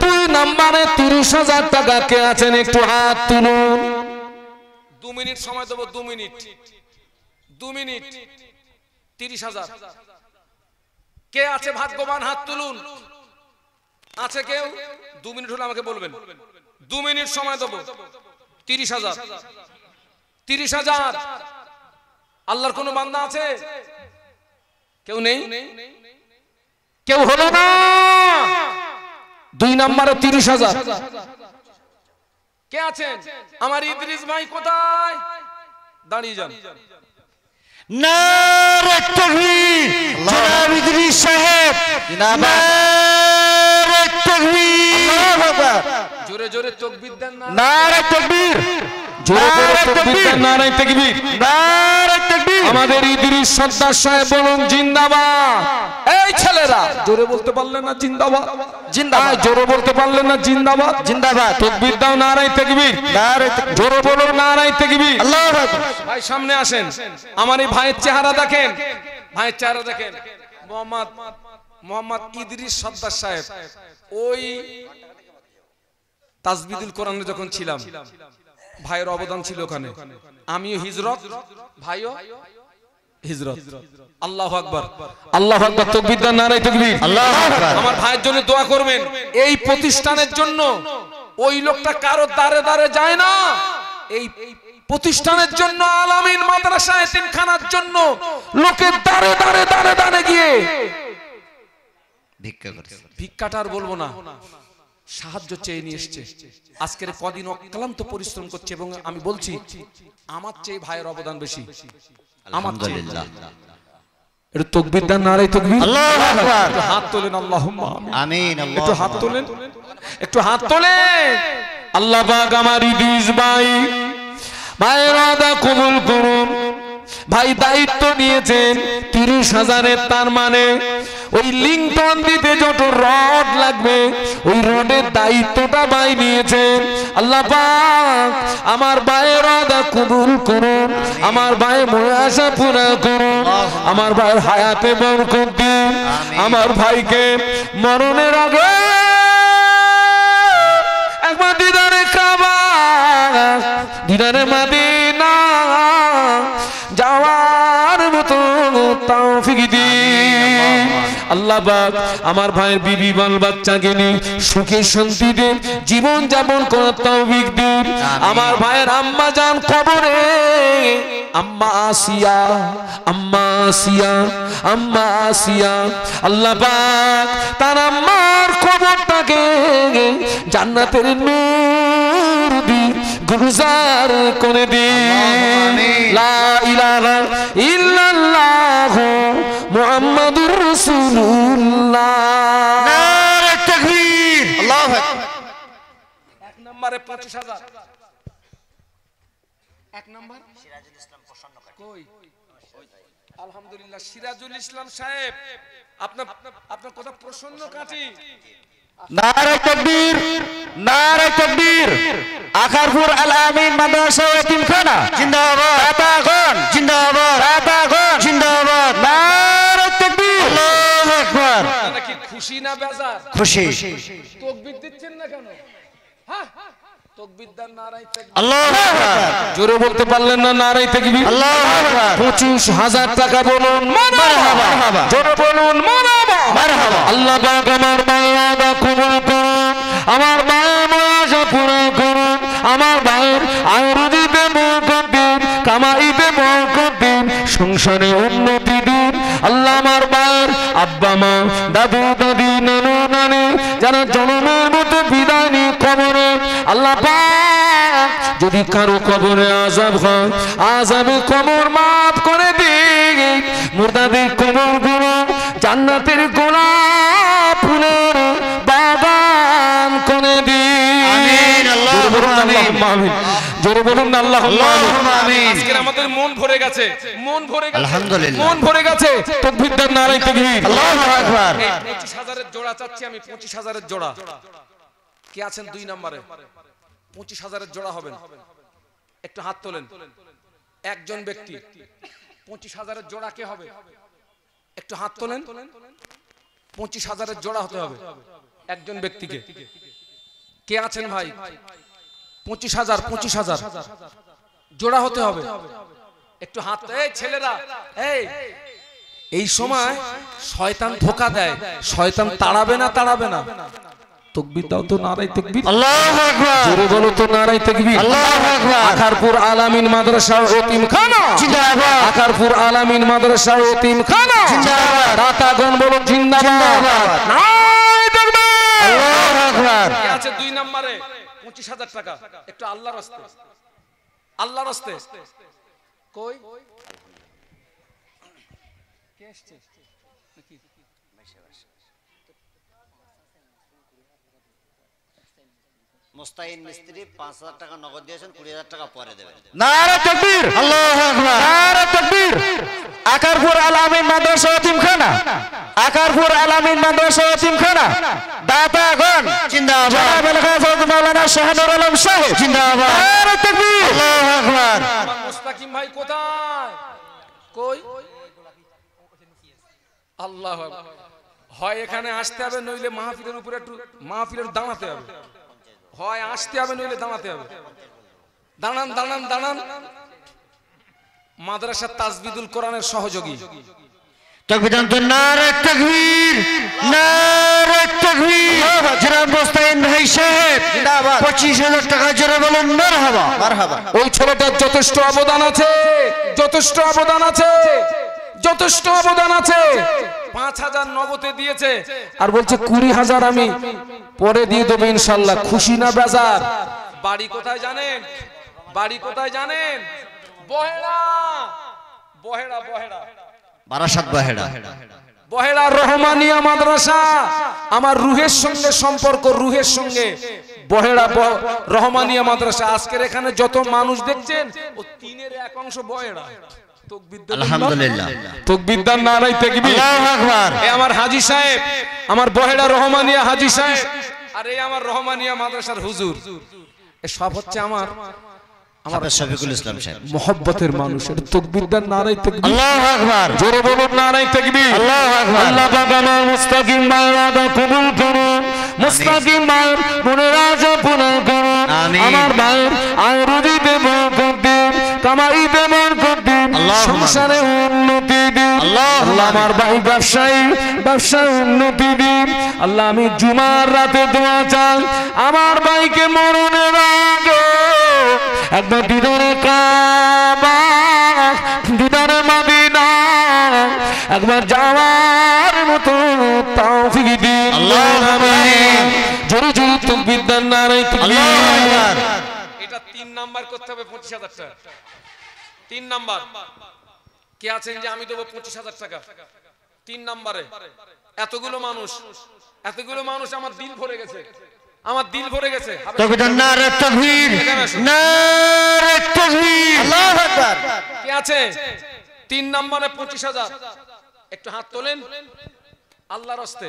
2 নম্বরে 30,000 টাকা কে আছেন একটু হাত তুলুন। 2 মিনিট সময় দেবো, 2 মিনিট, 2 মিনিট, 30,000। কে আছে ভাগ্যবান হাত তুলুন। আছে কেউ? 2 মিনিট হলে আমাকে বলবেন। 2 মিনিট সময় দেবো, 30,000। 30,000। আল্লাহর কোন বান্দা আছে? কেউ নেই? কেউ হলো না? 2 নম্বরে 30,000। কে আছেন? আমার ইদ্রিস ভাই কোথায়? দাঁড়িয়ে যান। নারে তাকবীর, জনাব ইদ্রিস সাহেব, নারে তাকবীর, আল্লাহু আকবার। জোরে জোরে তাকবীর দেন না। নারে তাকবীর, জোরে জোরে তাকবীর দেন, নারে তাকবীর। নারে তাকবীর। আমাদের ইদ্রিস সর্দার সাহেব বলুন জিন্দাবাদ। এই ছেলেরা জোরে বলতে পারলেন না জিন্দাবাদ? জিন্দাবাদ। জোরে বলতে পারলেন না জিন্দাবাদ? জিন্দাবাদ। তাকবীর দাও, নারে তাকবীর, নারে তাকবীর। জোরে বলো নারে তাকবীর। আল্লাহু আকবার। ভাই সামনে আসেন। আমার এই ভাইয়ের চেহারা দেখেন, ভাইয়ের চেহারা দেখেন। মোহাম্মদ ইদ্রিস সর্দার সাহেব, ওই তাজবিদুল কোরআনে যখন ছিলাম, ভাইয়ের অবদান ছিল ওখানে। আমিও হিজরত, ভাইও হিজরত। আল্লাহু আকবার, আল্লাহু আকবার। তাকবীর দাও, নারে তাকবীর। আল্লাহু আকবার। আমার ভাইয়ের জন্য দোয়া করবেন। এই প্রতিষ্ঠানের জন্য ওই লোকটা কারো দাঁড়ে দাঁড়ে যায় না। এই প্রতিষ্ঠানের জন্য, আলামিন মাদ্রাসা এতিমখানার জন্য লোকের দাঁড়ে দাঁড়ে দাঁড়ে দাঁড়ে গিয়ে ভিক্ষা করছে। ভিক্ষাটার বলবো না, সাহায্য চেয়ে নিয়ে এসছে। আজকের কদিন অক্লান্ত পরিশ্রম করছে এবং আমি বলছি আমার চেয়ে ভাইয়ের অবদান বেশি। আমার চেয়ে। আলহামদুলিল্লাহ। একটু তাকবীর দাও, নারে তাকবীর। আল্লাহু আকবার। একটু হাত তোলেন, আল্লাহুম্মা আমিন। আমিন। একটু হাত তোলেন, একটু হাত তোলেন। আল্লাহ পাক আমার ইদ্রিস ভাই ভাইয়ের আদা কবুল করুন। ভাই দায়িত্ব নিয়েছেন 30,000-এর, তার মানে ওই লিংটন দিতে যত রড লাগবে ওই রডের দায়িত্বটা ভাই নিয়েছেন। আল্লাহ পাক আমার ভাইয়ের আদা কবুল করুন, আমার ভাইয়ের মনে আশা পুরা করুন, আমার ভাইয়ের হায়াতে বরকত দিন, আমার ভাইকে মরণের আগে একবার দিদারে কাবা, দিদারে মদিনা যাওয়ার মতো তৌফিক দিন। আল্লাহ পাক আমার ভাইয়ের বিবি বাল বাচ্চাকে নিয়ে সুখে শান্তিতে জীবন যাপন করার তৌফিক দিন। আমার ভাইয়ের আম্মা জান কবরে, আম্মা আসিয়া, আম্মা আসিয়া, আম্মা আসিয়া, আল্লাহ পাক তার আম্মার কবরটাকে জান্নাতের নূর দিয়ে গুলজার করে দিন। লা ইলাহা ইল্লাল্লাহ মুহাম্মাদুর রাসূলুল্লাহ। নারে তাকবীর, আল্লাহু আকবার। 1 নম্বরে 25,000। 1 নম্বর সিরাজুল ইসলাম প্রসন্ন কই? আলহামদুলিল্লাহ, সিরাজুল ইসলাম সাহেব, আপনার কথা প্রসন্ন কাটি। নারে তাকবীর, নারে তাকবীর। আখারপুর আল আমিন মাদ্রাসা এতিমখানা জিন্দাবাদ। আতাগণ জিন্দাবাদ, আতাগণ জিন্দাবাদ। নারে তাকবীর, আল্লাহু আকবার। আপনারা কি খুশি না বেজার? খুশি। তাকবীর দিচ্ছেন না কেন? হ্যাঁ, তাকবীর দান, নারায়ে তাকবীর। আল্লাহু আকবার। জোরে বলতে পারলেন না নারে তাকবীর? আল্লাহু আকবার। 25,000 টাকা বলুন মারহাবা, জোরে বলুন মারহাবা, মারহাবা। আল্লাহ পাক আমার মাওলানা কবুল করুন, আমার মায়ের মনাশা পুরো করুন, আমার ভাইয়ের আয়ুর্বেদে বরকত দিন, কামাইতে বরকত দিন, সংসারে উন্নতি দিন। আল্লাহ আমার ভাইয়ের আব্বা মা, দাদু দাদি, নানু নানি যারা জন্মের মতো বিদায় নিয়ে কবরে, আল্লাহ পাক যদি কারো কবরে আযাব হয়, আযাবে কবর মাফ করে দিন, মুর্দাদের কবর গুলো জান্নাতের গোলাপ ফুলের বাগান করে দিন। আমিন। আল্লাহুম্মা আমিন। জোরে বলুন না আল্লাহুম্মা আমিন। আজকে আমাদের মন ভরে গেছে, মন ভরে গেছে, আলহামদুলিল্লাহ। মন ভরে গেছে। তাকবীর দেন, নারে তাকবীর। আল্লাহু আকবার। 25,000-এর জোড়া চাচ্ছি আমি, 25,000-এর জোড়া। কে আছেন 2 নম্বরে? 25,000-এর জোড়া হবেন, একটু হাত তোলেন। একজন ব্যক্তি 25,000-এর জোড়া কে হবে? একটু হাত তোলেন। 25,000-এর জোড়া হতে হবে একজন ব্যক্তিকে। কে আছেন ভাই? 25,000, 25,000, জোড়া হতে হবে। একটু হাত, এই ছেলেরা, এই সময় শয়তান ধোকা দেয়। শয়তান তাড়াবে না, তাড়াবে না। তাকবীর দাও তো, নারায়ে তাকবীর। আল্লাহু আকবার। জোরে বলো তো, নারায়ে তাকবীর। আল্লাহু আকবার। আখারপুর আলামিন মাদ্রাসা ও এতিমখানা জিন্দাবাদ। আখারপুর আলামিন মাদ্রাসা ও এতিমখানা জিন্দাবাদ। দাতাগণ বলো জিন্দাবাদ। নারায়ে তাকবীর। আল্লাহু আকবার। কি আছে 2 নম্বরে 25,000 টাকা। একটু আল্লাহর রাস্তে, আল্লাহর রাস্তে। কই কে আসছে নাকি? মুস্তাহিন মিস্ত্রি 5,000 টাকা নগদ দিয়েছেন, 20,000 টাকা পরে দেবেন। নারে তাকবীর। আল্লাহু আকবার। নারে তাকবীর। আকারপুর আলামিন মাদ্রাসা এতিমখানা, আকারপুর আলামিন মাদ্রাসা এতিমখানা দাতাগণ জিন্দাবাদ। জনাব আল-হাফেজ মাওলানা শাহনুর আলম সাহেব জিন্দাবাদ। নারে তাকবীর। আল্লাহু আকবার। আমার মুস্তাকিম ভাই কোথায়? কই? আল্লাহু আকবার। হয় এখানে আসতে হবে, নইলে মাহফিলের উপরে একটু মাহফিলের দাঁড়াতে হবে। হয় আসতে হবে, নইলে দাঁড়াতে হবে। দাঁড়ান, দাঁড়ান, দাঁড়ান। মাদ্রাসা তাজবিদুল কোরআনের সহযোগী তাকবীর তো নারে তাকবীর, নারে তাকবীর। জনাব মুস্তাহিন ভাই সাহেব জিন্দাবাদ। 25,000 টাকা জোরে বলুন মারহাবা। মারহাবা। ওই ছেলেটার যথেষ্ট অবদান আছে, যথেষ্ট অবদান আছে, যথেষ্ট অবদান আছে। 5,000 নগদে দিয়েছে আর বলছে 20,000 আমি পরে দিয়ে দেবো ইনশাল্লাহ। খুশি না বেজার? বাড়ি কোথায় জানেন? বাড়ি কোথায় জানেন? বহেড়া, বহেড়া, বহেড়া, বারাসাত বাহেড়া। বহেড়া রহমানিয়া মাদ্রাসা। আমার রুহের সঙ্গে সম্পর্ক, রুহের সঙ্গে। বহেড়া রহমানিয়া মাদ্রাসা। আজকের এখানে যত মানুষ দেখছেন, ও 3-এর 1 অংশ বহেড়া। আলহামদুলিল্লাহ। তাকবীর দান, নারায়ে তাকবীর। আল্লাহু আকবার। এই আমার হাজী সাহেব, আমার বহেড়া রহমানিয়া হাজী সাহেব, আর এই আমার রহমানিয়া মাদ্রাসার হুজুর। এই সব হচ্ছে আমার হাফেজ শফিকুল ইসলাম সাহেব। মোহব্বতের মানুষের। তাকবীর দান, নারায়ে তাকবীর। আল্লাহু আকবার। জোরে বলুন নারায়ে তাকবীর। আল্লাহু আকবার। আল্লাহ পাক আমার মুস্তাকিম মাওলানা কবুল করুন। মুস্তাকিম মায়ের মনের আশা পূরণ করুন। আমিন। আমার মায়ের আয়ুর্বেদে বরকত দিন, কামাইতে বরকত দিন, আল্লাহুম্মা। সংসারে উন্নতি দিন। আল্লাহ আমার ভাই ব্যবসায়ী, ব্যবসায় উন্নতি দিন। আল্লাহ আমি জুমার রাতে দোয়া চাই, আমার ভাইকে মরণের আগে একবার দিদারে কাবা, দিদারে মদিনা একবার যাওয়ার মতো তৌফিক দিন। আল্লাহুম্মা আমিন। জোরে জোরে তাকবীর দান, নারায়ে তাকবীর। আল্লাহু আকবার। এটা 3 নাম্বার করতে হবে 25,000 টাকা। 3 নাম্বার। কে আছেন যে আমি দেবো 25,000 টাকা? 3 নাম্বারে। এতগুলো মানুষ, এতগুলো মানুষ, আমার দিল ভরে গেছে, আমার দিল ভরে গেছে। তাকবীর তো নারে তাকবীর, নারে তাকবীর। আল্লাহু আকবার। কে আছে 3 নাম্বারে 25,000? একটু হাত তোলেন আল্লাহর রাস্তে।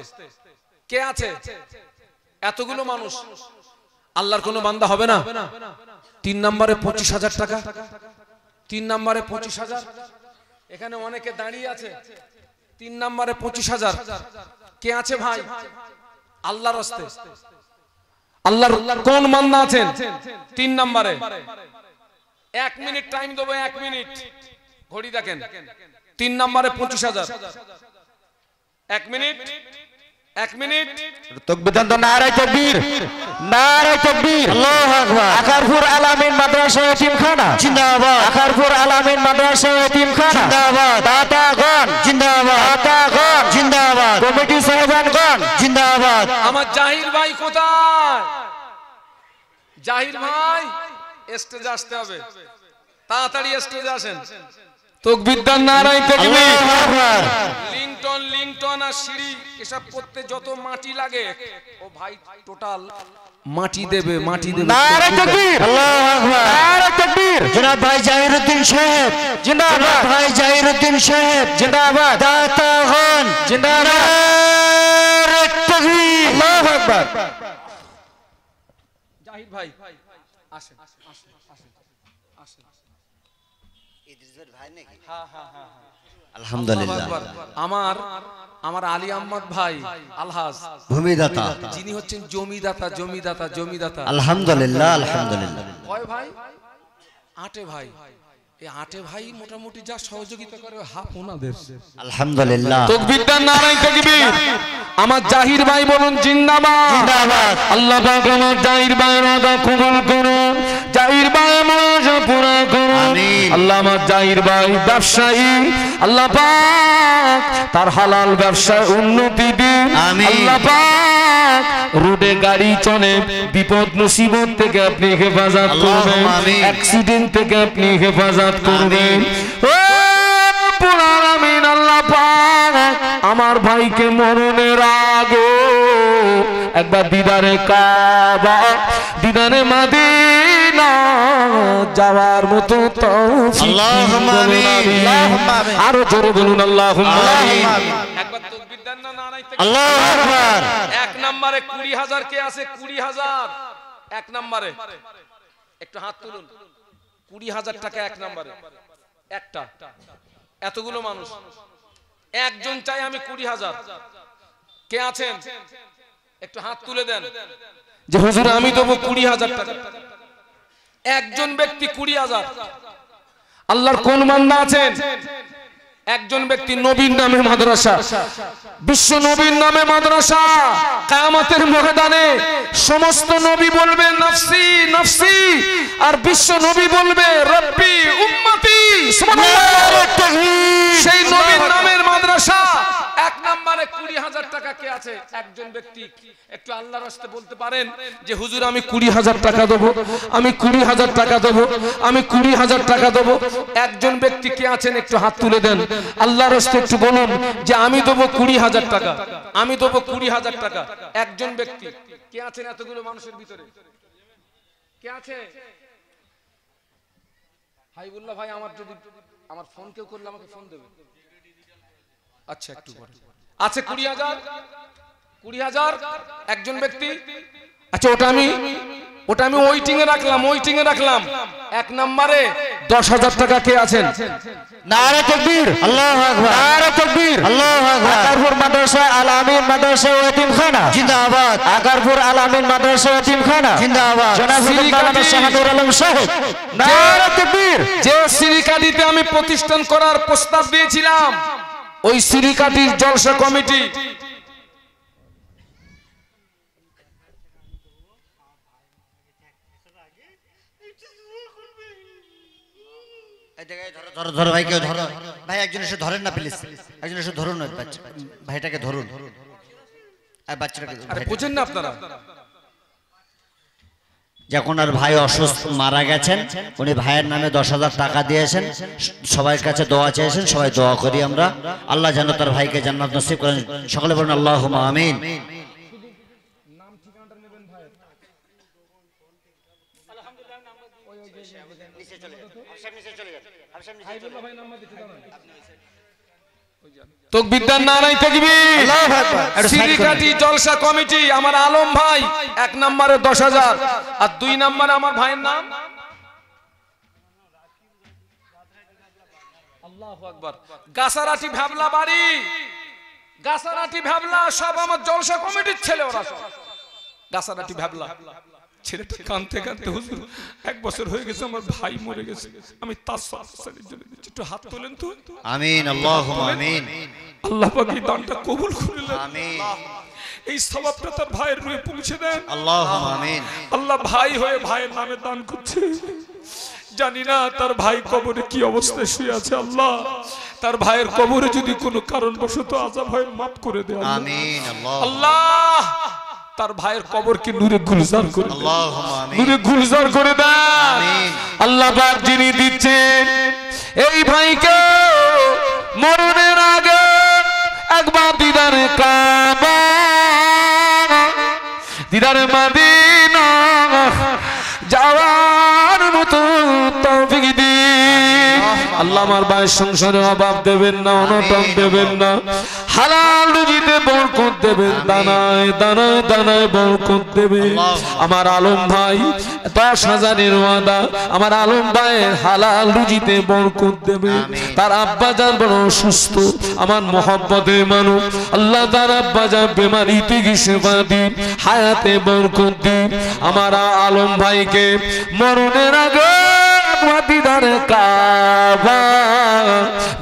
কে আছে? এতগুলো মানুষ। আল্লাহর কোনো বান্দা হবে না? 3 নাম্বারে 25,000 টাকা। 3 নাম্বারে 25,000। এখানে অনেকে দাঁড়িয়ে আছে। 3 নাম্বারে 25,000। কে আছে ভাই? আল্লাহর রাস্তে। আল্লাহর কোন বান্দা আছেন 3 নাম্বারে? 1 মিনিট টাইম দেবো, 1 মিনিট। ঘড়ি দেখেন। 3 নাম্বারে 25,000। 1 মিনিট, 1 মিনিট। তাকবীর তো নারায়ে তাকবীর, নারায়ে তাকবীর। আল্লাহু আকবার। আকারপুর আলামিন মাদ্রাসা এতিমখানা জিন্দাবাদ। আকারপুর আলামিন মাদ্রাসা এতিমখানা জিন্দাবাদ। দাতাগণ জিন্দাবাদ, দাতাগণ জিন্দাবাদ, কমিটি সাহেবানগণ জিন্দাবাদ। আমার জাহির ভাই কোথায়? জাহির ভাই স্টেজে আসতে হবে, তাড়াতাড়ি স্টেজে আসেন। তাকবীর দান, নারায়ে তাকবীর। আল্লাহু আকবার। লিংটন, লিংটন আর সিঁড়ি এসব করতে যত মাটি লাগে, ও ভাই টোটাল মাটি দেবে, মাটি দেবে। নারায়ে তাকবীর। আল্লাহু আকবার। নারায়ে তাকবীর। জনাব ভাই জাহিরউদ্দিন সাহেব জিন্দাবাদ। ভাই জাহিরউদ্দিন সাহেব জিন্দাবাদ। দাতাগণ জিন্দাবাদ। নারায়ে তাকবীর। আল্লাহু আকবার। জাহির ভাই আসেন, আসেন, আসেন, আসেন। ইদ্রিস ভাই ভাই নাকি? হ্যাঁ, হ্যাঁ, হ্যাঁ। আলহামদুলিল্লাহ। আমার আলী আহমদ ভাই আলহাজ, ভূমিদাতা। যিনি হচ্ছেন জমিদাতা, জমিদাতা, জমিদাতা। আলহামদুলিল্লাহ, আলহামদুলিল্লাহ। কয় ভাই? আটে ভাই, এই আটে ভাই মোটামুটি যা সহযোগিতা করে হাফ ওনাদের। আলহামদুলিল্লাহ। তাকবীর দেন, নারায়ে তাকবীর। আমার জাহির ভাই বলুন জিন্দাবাদ জিন্দাবাদ। আল্লাহ পাক আমার জাহির ভাইয়ের ওয়াদা কবুল করুন, জাহির ভাই মনোজা পুরা করুন। আমিন। আল্লাহ আমার জাহির ভাই ব্যবসায়ী, আল্লাহ পাক তার হালাল ব্যবসায় উন্নতি দিন। আমিন। আল্লাহ পাক রোডে গাড়ি চলে বিপদ মুসিবত থেকে আপনি হেফাজত করবেন, আল্লাহুম্মা আমিন। অ্যাক্সিডেন্ট থেকে আপনি হেফাজত করবেন। ও পুরান আমিন। আল্লাহ পাক আমার ভাইকে মরণের আগে একবার দিদারে কাবা, দিদারে মদিনা যাওয়ার মতো তৌফিক আল্লাহুম্মা আমিন, আল্লাহুম্মা আমিন। আরো জোরে বলুন আল্লাহুম্মা আমিন। একবার তাকবীর দেন না, নারায়ে তাকবীর। আল্লাহু আকবার। এক নম্বরে 20,000 কে আছে? 20,000 এক নম্বরে, একটু হাত তুলুন। 20,000 টাকা এক নম্বরে, একটা। এতগুলো মানুষ, একজন চাই আমি 20,000। কে আছেন? একটু হাত তুলে দেন যে হুজুর আমি দেবো 20,000 টাকা। একজন ব্যক্তি 20,000। আল্লাহর কোন বান্দা আছেন? একজন ব্যক্তি নবীর নামে মাদ্রাসা, বিশ্ব নবীর নামে মাদ্রাসা। কিয়ামতের ময়দানে সমস্ত নবী বলবে নফসি নফসি, আর বিশ্ব নবী বলবে রব্বি উম্মতি। সুবহানাল্লাহ। সেই নবীর নামের মাদ্রাসা। এক নম্বরে 20,000 টাকা কে আছে? একজন ব্যক্তি। একটু আল্লাহর রাস্তে বলতে পারেন যে হুজুর আমি 20,000 টাকা দেবো, আমি 20,000 টাকা দেবো, আমি 20,000 টাকা দেবো। একজন ব্যক্তি কে আছেন? একটু হাত তুলে দেন, আল্লাহর রাস্তে একটু বলুন যে আমি দেবো 20,000 টাকা, আমি দেবো 20,000 টাকা। একজন ব্যক্তি কে আছেন এতগুলো মানুষের ভিতরে? কে আছে? হাইবুল্লাহ ভাই, আমার যদি আমার ফোন কেউ করলে আমাকে ফোন দেবে। আচ্ছা, একটু পরে আছে 20,000। 20,000 একজন ব্যক্তি। আচ্ছা ওটা আমি ওয়েটিং এ রাখলাম। এক নম্বরে 10,000 টাকা কে আছেন? নারে তাকবীর, আল্লাহু আকবার। নারে তাকবীর। আল্লাহু আকবার। আকারপুর মাদ্রাসা আল আমিন মাদ্রাসা ইয়াতিমখানা জিন্দাবাদ। আকারপুর আল আমিন মাদ্রাসা ইয়াতিমখানা জিন্দাবাদ। জনাব মাওলানা শাহাদুর আলম সাহেব। নারে তাকবীর। যে সিরিকাটিতে আমি প্রতিষ্ঠান করার প্রস্তাব দিয়েছিলাম, ওই সিরিকাটির জলসা কমিটি ধরো ধরো ভাই, কেউ ধরো ভাই, একজন এসে ধরেন না প্লিজ, একজন এসে ধরুন না, ভাইটাকে ধরুন, আর বাচ্চাটাকে। আরে বুঝেন না আপনারা? যখন আর ভাই অসুস্থ মারা গেছেন, উনি ভাইয়ের নামে 10,000 টাকা দিয়েছেন, সবার কাছে দোয়া চেয়েছেন, সবাই দোয়া করি আমরা, আল্লাহ যেন তার ভাইকে জান্নাত নসিব করেন। সকলে বলুন আল্লাহুম্মা আমিন। তাকবীর দেন, নারায়ে তাকবীর। আল্লাহু আকবার। সিরিকাটি জলসা কমিটি আমার আলম ভাই এক নম্বরে 10,000, আর 2 নম্বরে আমার ভাইয়ের নাম আল্লাহু আকবার গাছারাটি ভাবলা বাড়ি, গাছারাটি ভাবলা সব আমার জলসা কমিটির ছেলে। ওরা সব গাছারাটি ভাবলা। ছেলেটা কাঁদতে কাঁদতে, হুজুর 1 বছর হয়ে গেছে আমার ভাই মরে গেছে, আমি তার সাথে জন্য দিচ্ছি, একটু হাত তোলেন তো। আমিন, আল্লাহুম্মা আমিন। আল্লাহ পাক এই দানটা কবুল করে নেন। আমিন। এই সওয়াবটা তার ভাইয়ের রূহে পৌঁছে দেন। আল্লাহুম্মা আমিন। আল্লাহ ভাই হয়ে ভাইয়ের নামে দান করছে, জানি না তার ভাই কবরে কি অবস্থায় শুয়ে আছে। আল্লাহ তার ভাইয়ের কবরে যদি কোনো কারণবশত আযাব হয় মাফ করে দেন। আমিন। আল্লাহ তার ভাইয়ের কবরকে নূরে গুলজার করে দেন। আল্লাহুম্মা আমিন। নূরে গুলজার করে দেন। আমিন। আল্লাহ পাক যিনি দিচ্ছেন এই ভাইকে মরণের আগে একবার দিদারে কাবা, দিদারে মদিনা যাওয়ার মতো তৌফিক দিন। আল্লাহ আমার ভাইয়ের সংসারে অভাব দেবেন না, অনটন দেবেন না, হালাল রুজিতে বরকত দেবেন, দানায় দানায় দানায় বরকত দেবেন। আমার আলম ভাই 10,000-এর ওয়াদা, আমার আলম ভাইয়ের হালাল রুজিতে বরকত দেবে। তার আব্বাজান বড় সুস্থ, আমার মহব্বতের মানুষ, আল্লাহ তার আব্বাজান বেমারিতে সেবা দিন, হায়াতে বরকত দিন। আমার আলম ভাইকে মরণের আগে একবার দিদারে কাবা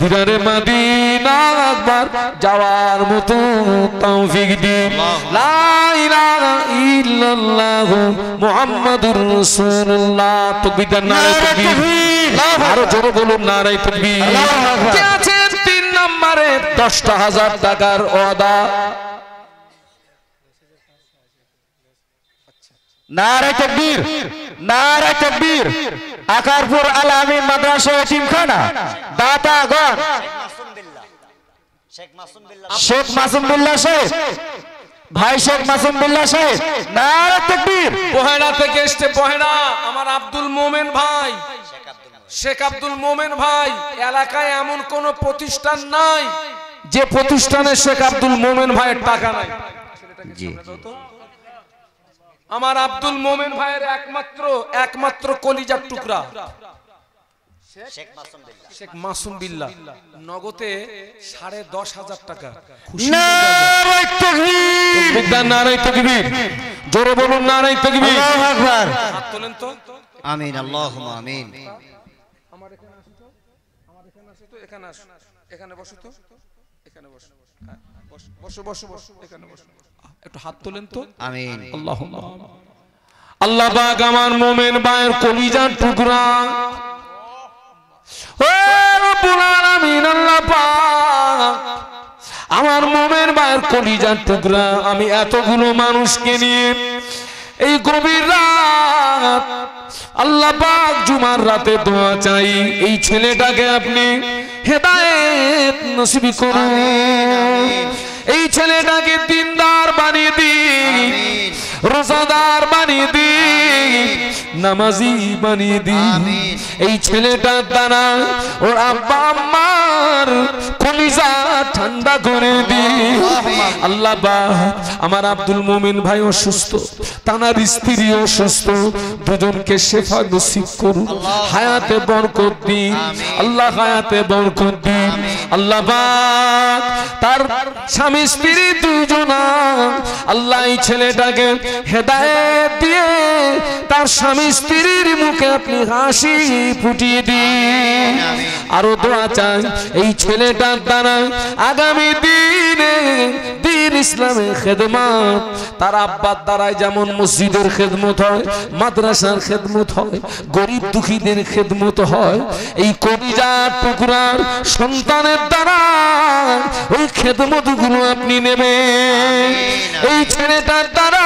দিদারে মদিনা একবার যাওয়ার মতো তৌফিক দিন লা ইলাহা ইল্লাল্লাহু মুহাম্মাদুর রাসূলুল্লাহ তাকবীর নারে তাকবীর আরো জোরে বলুন নারে তাকবীর কে আছে 3 নম্বরে 10,000 টাকার ওয়াদা নারে তাকবীর নারে তাকবীর আকারপুর আল আমিন মাদ্রাসা এতিমখানা দাতাগণ শেখ মাসুম বিল্লাহ সাহেব ভাই শেখ মাসুম বিল্লাহ সাহেব নারে তাকবীর বহেড়া থেকে এসছে বহেড়া আমার আব্দুল মোমেন ভাই শেখ আব্দুল মোমেন ভাই এলাকায় এমন কোন প্রতিষ্ঠান নাই যে প্রতিষ্ঠানে শেখ আব্দুল মোমেন ভাইয়ের টাকা নাই জি আমার আব্দুল মোমেন ভাইয়ের একমাত্র কলিজার টুকরা শেখ মাসুম বিল্লাহ নগদে 10,500 টাকা নারে তাকবীর নারে তাকবীর জোরে বলুন নারে তাকবীর আল্লাহু আকবার হাত তোলেন তো আমিন আল্লাহুম্মা আমিন আমার এখানে আসো তো এখানে আসো এখানে বসো তো এখানে বসো বসো এখানে বসো একটু হাত তোলেন তো আমিন আল্লাহুম্মা আল্লাহ পাক আমার মোমেন ভাইয়ের কলিজার টুকরা ও রব্বুল আলামিন আল্লাহ পাক আমার মোমেন ভাইয়ের কলিজার টুকরা আমি এতগুলো মানুষকে নিয়ে এই গভীর রাত আল্লাহ পাক জুমার রাতে দোয়া চাই এই ছেলেটাকে আপনি হেদায়েত নসিব করুন এই ছেলেটাকে দিনদার বানিয়ে দিন রোজাদার বানিয়ে দিন নামাজি বানিয়ে দিন এই ছেলেটার দ্বারা ওর আব্বা আম্মার কলিজা ঠান্ডা করে দিন আল্লাহ পাক আমার আব্দুল মোমিন ভাই অসুস্থ তানার স্ত্রী অসুস্থ দুজনকে শেফা নসিব করুন হায়াতে বরকত দিন আল্লাহ হায়াতে বরকত দিন আল্লাহ পাক তার স্বামী স্ত্রী দুজনা আল্লাহ এই ছেলেটাকে হেদায়েত দিয়ে তার স্বামী স্ত্রীর মুখে আপনি হাসি ফুটিয়ে দিন আরো দোয়া চাই এই ছেলেটার দ্বারা আগামী দিনে দিন ইসলামের খেদমত তার আব্বার দ্বারাই যেমন মসজিদের খেদমত হয় মাদ্রাসার খেদমত হয় গরিব দুঃখীদের খেদমত হয় এই কলিজার টুকরার সন্তানের দ্বারা ওই খেদমত গুলো আপনি নেবেন এই ছেলেটার দ্বারা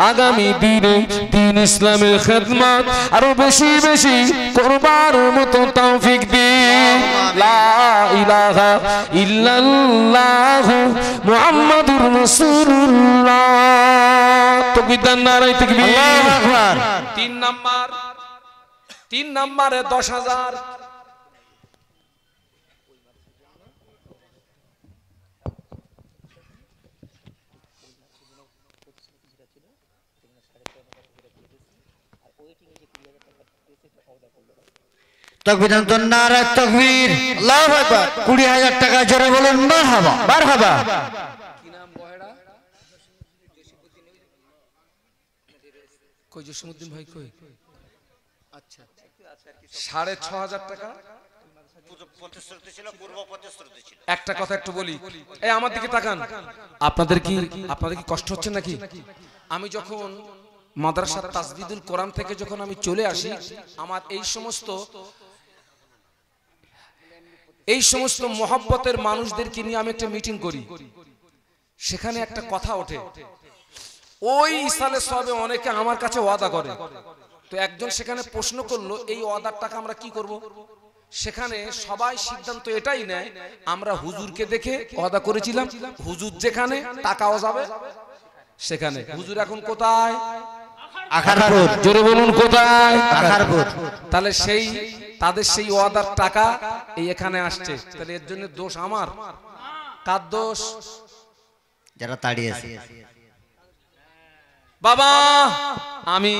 আগামী দিনে দিন ইসলামের খেদমত আরো বেশি বেশি করবার মতো তৌফিক দিন লা ইলাহা ইল্লাল্লাহু মুহাম্মাদুর রাসূলুল্লাহ তাকবীর নারে তাকবীর আল্লাহু আকবার 3 নম্বরে 10,000 তাকবীর তো নারে তাকবীর আল্লাহু আকবার 20,000 টাকা জোরে বলুন মারহাবা মারহাবা কি নাম বহেড়া কই জসিমউদ্দিন ভাই কই আচ্ছা 6,500 টাকা একটা কথা একটু বলি এই আমার দিকে তাকান আপনাদের কি কষ্ট হচ্ছে নাকি আমি যখন মাদ্রাসা তাজবিদুল কোরআন থেকে যখন আমি চলে আসি আমার এই সমস্ত মহব্বতের মানুষদেরকে নিয়ে আমি একটা মিটিং করি সেখানে একটা কথা ওঠে ওই ইসালে সবে অনেকে আমার কাছে ওয়াদা করে তো একজন সেখানে প্রশ্ন করলো এই ওয়াদার টাকা আমরা কি করব সেখানে সবাই সিদ্ধান্ত এটাই নেয় আমরা হুজুরকে দেখে ওয়াদা করেছিলাম হুজুর যেখানে টাকাও যাবে সেখানে হুজুর এখন কোথায় আখারপুর জোরে বলুন কোথায় আখারপুর তাহলে তাদের সেই ওয়াদার টাকা এই এখানে আসছে তাহলে এর জন্য দোষ আমার কার দোষ যারা তাড়িয়েছে বাবা আমি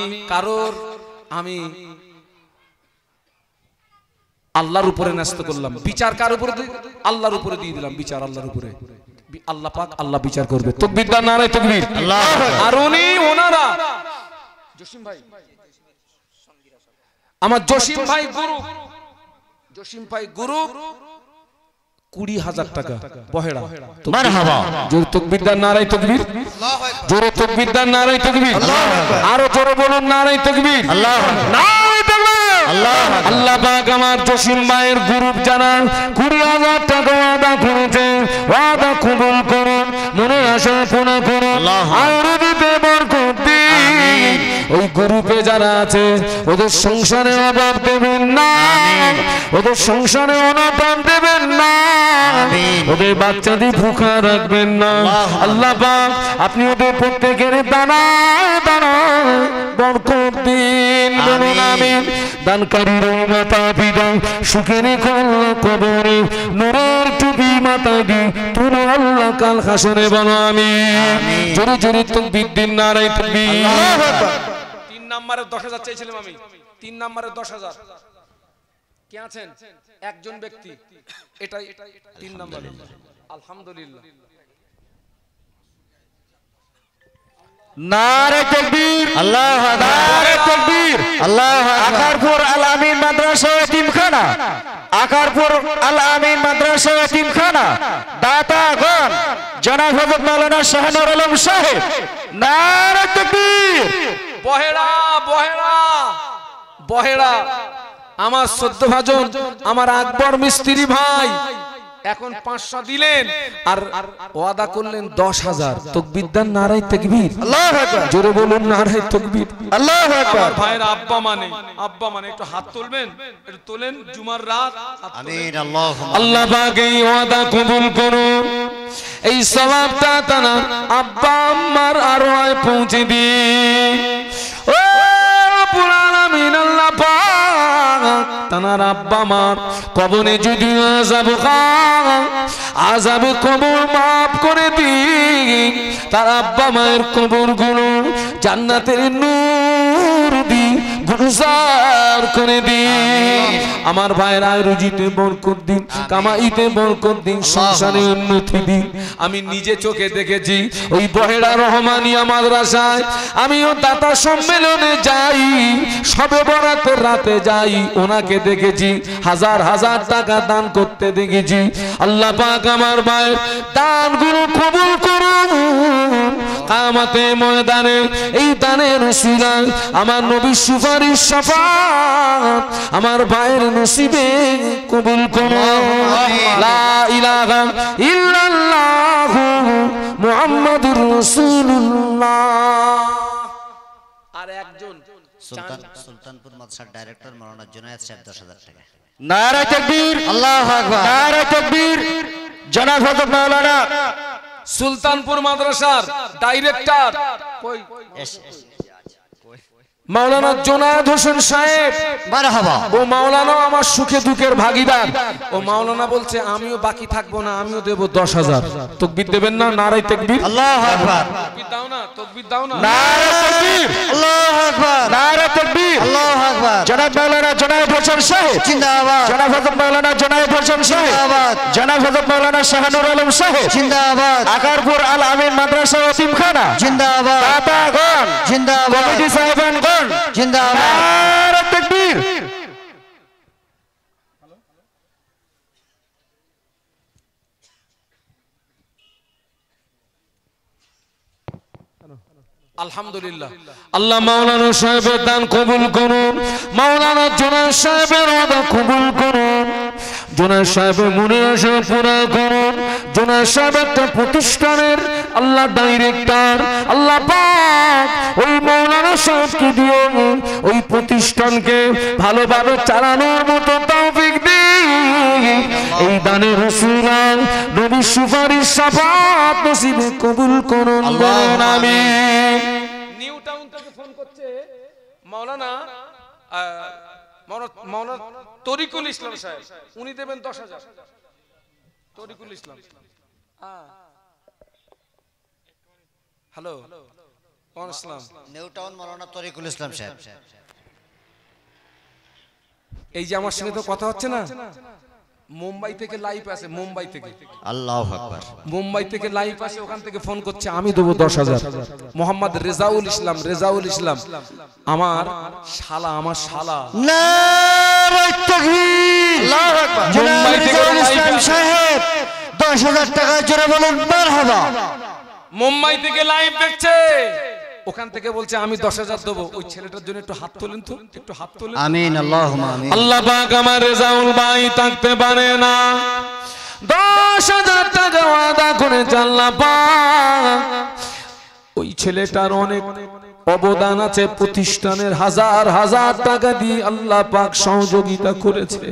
আল্লাহর উপরে ন্যস্ত করলাম বিচার কার উপরে আল্লাহর উপরে দিয়ে দিলাম বিচার আল্লাহর উপরে আল্লাহ পাক আল্লাহ বিচার করবে তাকবীর নারে তাকবীর আল্লাহ আর ওনারা জসিম ভাই আমার জসিম ভাই গুরু 20,000 টাকা বহেড়া। মারহাবা। জোরে তাকবীর দান, নারায়ে তাকবীর, জোরে তাকবীর দান, নারায়ে তাকবীর, আরো জোরে বলুন নারায়ে তাকবীর, নারায়ে তাকবীর। আল্লাহ পাক আমার জসিম ভাইয়ের গ্রুপ জানা 20,000 টাকা ওয়াদা করেছে, ওয়াদা কবুল করুন, মনে আশা পূর্ণ করুন, আর দিতে বরকত দিন। ওই গ্রুপে যারা আছে ওদের সংসারে অভাব দেবেন না, ওদের সংসারে অনাটন দেবেন না, ওদের বাচ্চাদের ভুখা রাখবেন না। আল্লাহ পাক আপনি ওদের প্রত্যেকের দানা দানা বরকত দিন, বলুন আমিন। দানকারীর মাতা পিতা সুখের কবরে নূরের টুপি মাথায় দি তুমি আল্লাহ কাল হাসরে বলো আমিন। জোরে জোরে তাকবীর দিন, নারায়ে তাকবীর। 3 নম্বরে 10,000 চাইছিলাম আমি, 3 নম্বরে 10,000 কে আছেন? একজন ব্যক্তি, এটাই 3 নম্বরে। আলহামদুলিল্লাহ, নারে তাকবীর, আল্লাহু আকবার, নারে তাকবীর, আল্লাহু আকবার। আকারপুর আল আমিন মাদ্রাসা এতিমখানা, আকারপুর আল আমিন মাদ্রাসা এতিমখানা, দাতাগণ জনাব হযরত মাওলানা শাহনুর আলম সাহেব। নারে তাকবীর। বহেড়া বহেড়া বহেড়া আমার সদ্য ভাজন আমার আকবর মিস্ত্রি ভাই এখন 500 দিলেন আর ওয়াদা করলেন 10,000। তাকবীর দান, নারায়ে তাকবীর, আল্লাহু আকবার, জোরে বলুন নারায়ে তাকবীর। আল্লাহু আকবার। আমার ভাইয়ের আব্বা মানে একটু হাত তুলবেন, একটু তোলেন, জুমার রাত হাত তোলেন। আমিন। আল্লাহুম্মা আল্লাহ পাক এই ওয়াদা কবুল করুন, এই সওয়াবটা তানা আব্বা আম্মার আরওয়ায় পৌঁছে দিন। ও রব্বুল আলামিন আল্লাহ পাক তানার আব্বা আমার কবরে যদি আযাব কবর মাফ করে দিন, তার আব্বা মায়ের কবরগুলো জান্নাতের নূর দি গুলজার করে দিন। আমার ভাইরা রুজিতে বরকত দিন, কামাইতে বরকত দিন, সংসারে উন্নতি দিন। আমি নিজে চোখে দেখেছি ওই বহেড়া রহমানিয়া মাদ্রাসায়, আমিও দাতা সম্মেলনে যাই, সবে বরাতের রাতে যাই, ওনাকে দেখেছি হাজার হাজার টাকা দান করতে দেখেছি। আল্লাহ পাক আমার ভাইয়ের দানগুলো কবুল করুন, কিয়ামতে ময়দানে এই দানের উসিলায় আমার নবীর সুপারিশ শাফাত আমার ভাইয়ের নসিবে কবুল করুন। লা ইলাহা ইল্লাল্লাহ মুহাম্মাদুর রাসূলুল্লাহ। আর একজন সুলতানপুর মাদ্রাসার ডাইরেক্টর মাওলানা জুনায়েদ সাহেব 10,000 টাকা। নারে তাকবীর, আল্লাহু আকবার, নারে তাকবীর। জনাব হযরত মাওলানা সুলতানপুর মাদ্রাসার ডাইরেক্টর কই মাওলানা জুনায়েদ হোসেন সাহেব, মারহাবা। ও মাওলানা আমার সুখে দুঃখের ভাগিদার। ও মাওলানা বলছে আমিও বাকি থাকবো না, আমিও দেব 10,000। তাকবীর দেবেন না, নারায়ে তাকবীর, আল্লাহু আকবার, তাকবীর দাও না, তাকবীর দাও না। নারে তাকবীর, আল্লাহু আকবার, নারে তাকবীর। আল্লাহু আকবার। জনাব মাওলানা জুনায়েদ হোসেন সাহেব জিন্দাবাদ, জনাব হযরত মাওলানা জুনায়েদ হোসেন সাহেব জিন্দাবাদ, জনাব হযরত মাওলানা শাহনুর আলম সাহেব জিন্দাবাদ, আকারপুর আল আমিন মাদ্রাসা এতিমখানা জিন্দাবাদ, দাতাগণ জিন্দাবাদ, কমিটি সাহেবানগণ জিন্দাবাদ। নারে তাকবীর। আলহামদুলিল্লাহ, আল্লাহ মাওলানা সাহেবের দান কবুল করুন, মাওলানা জুনায়েদ সাহেবের ওয়াদা কবুল করুন, জুনায়েদ সাহেবের মনের আশা পুরা করুন। জুনায়েদ সাহেব একটা প্রতিষ্ঠানের আল্লাহ ডাইরেক্টর, আল্লাহ পাক ওই মাওলানা সাহেবকে দিয়ে ওই প্রতিষ্ঠানকে ভালোভাবে চালানোর মতো তৌফিক দিন। এই দানের উসিলায় নবীর সুপারিশ শাফাত নসিবে কবুল করুন, বলুন আমিন। নিউ টাউন থেকে ফোন করছে মাওলানা মাওলানা তরিকুল ইসলাম সাহেব, উনি দেবেন 10,000। তরিকুল ইসলাম, হ্যালো, ওয়ালাইকুম আসসালাম। নিউ টাউন মাওলানা তরিকুল ইসলাম সাহেব। এই যে আমার সঙ্গে তো কথা হচ্ছে না, মুম্বাই থেকে লাইভ আছে, মুম্বাই থেকে, আল্লাহু আকবার। মুম্বাই থেকে লাইভ আছে, ওখান থেকে ফোন করছে আমি দেবো 10,000। মোহাম্মদ রেজাউল ইসলাম, রেজাউল ইসলাম আমার শালা, আমার শালা। নারে তাকবীর, আল্লাহু আকবার। মুম্বাই থেকে রেজাউল ইসলাম সাহেব 10,000 টাকা জোরে বলুন মারহাবা। মুম্বাই থেকে লাইভ দেখছে, ওখান থেকে বলছে আমি 10,000 দেবো। ওই ছেলেটার জন্য একটু হাত তোলেন তো, একটু হাত তোলেন। আমিন, আল্লাহুম্মা আমিন। আল্লাহ পাক আমার রেজাউল ভাই থাকতে পারে না, 10,000 টাকা ওয়াদা করেছে আল্লাহ পাক। ওই ছেলেটার অনেক অবদান আছে, প্রতিষ্ঠানের হাজার হাজার টাকা দিয়ে আল্লাহ পাক সহযোগিতা করেছে।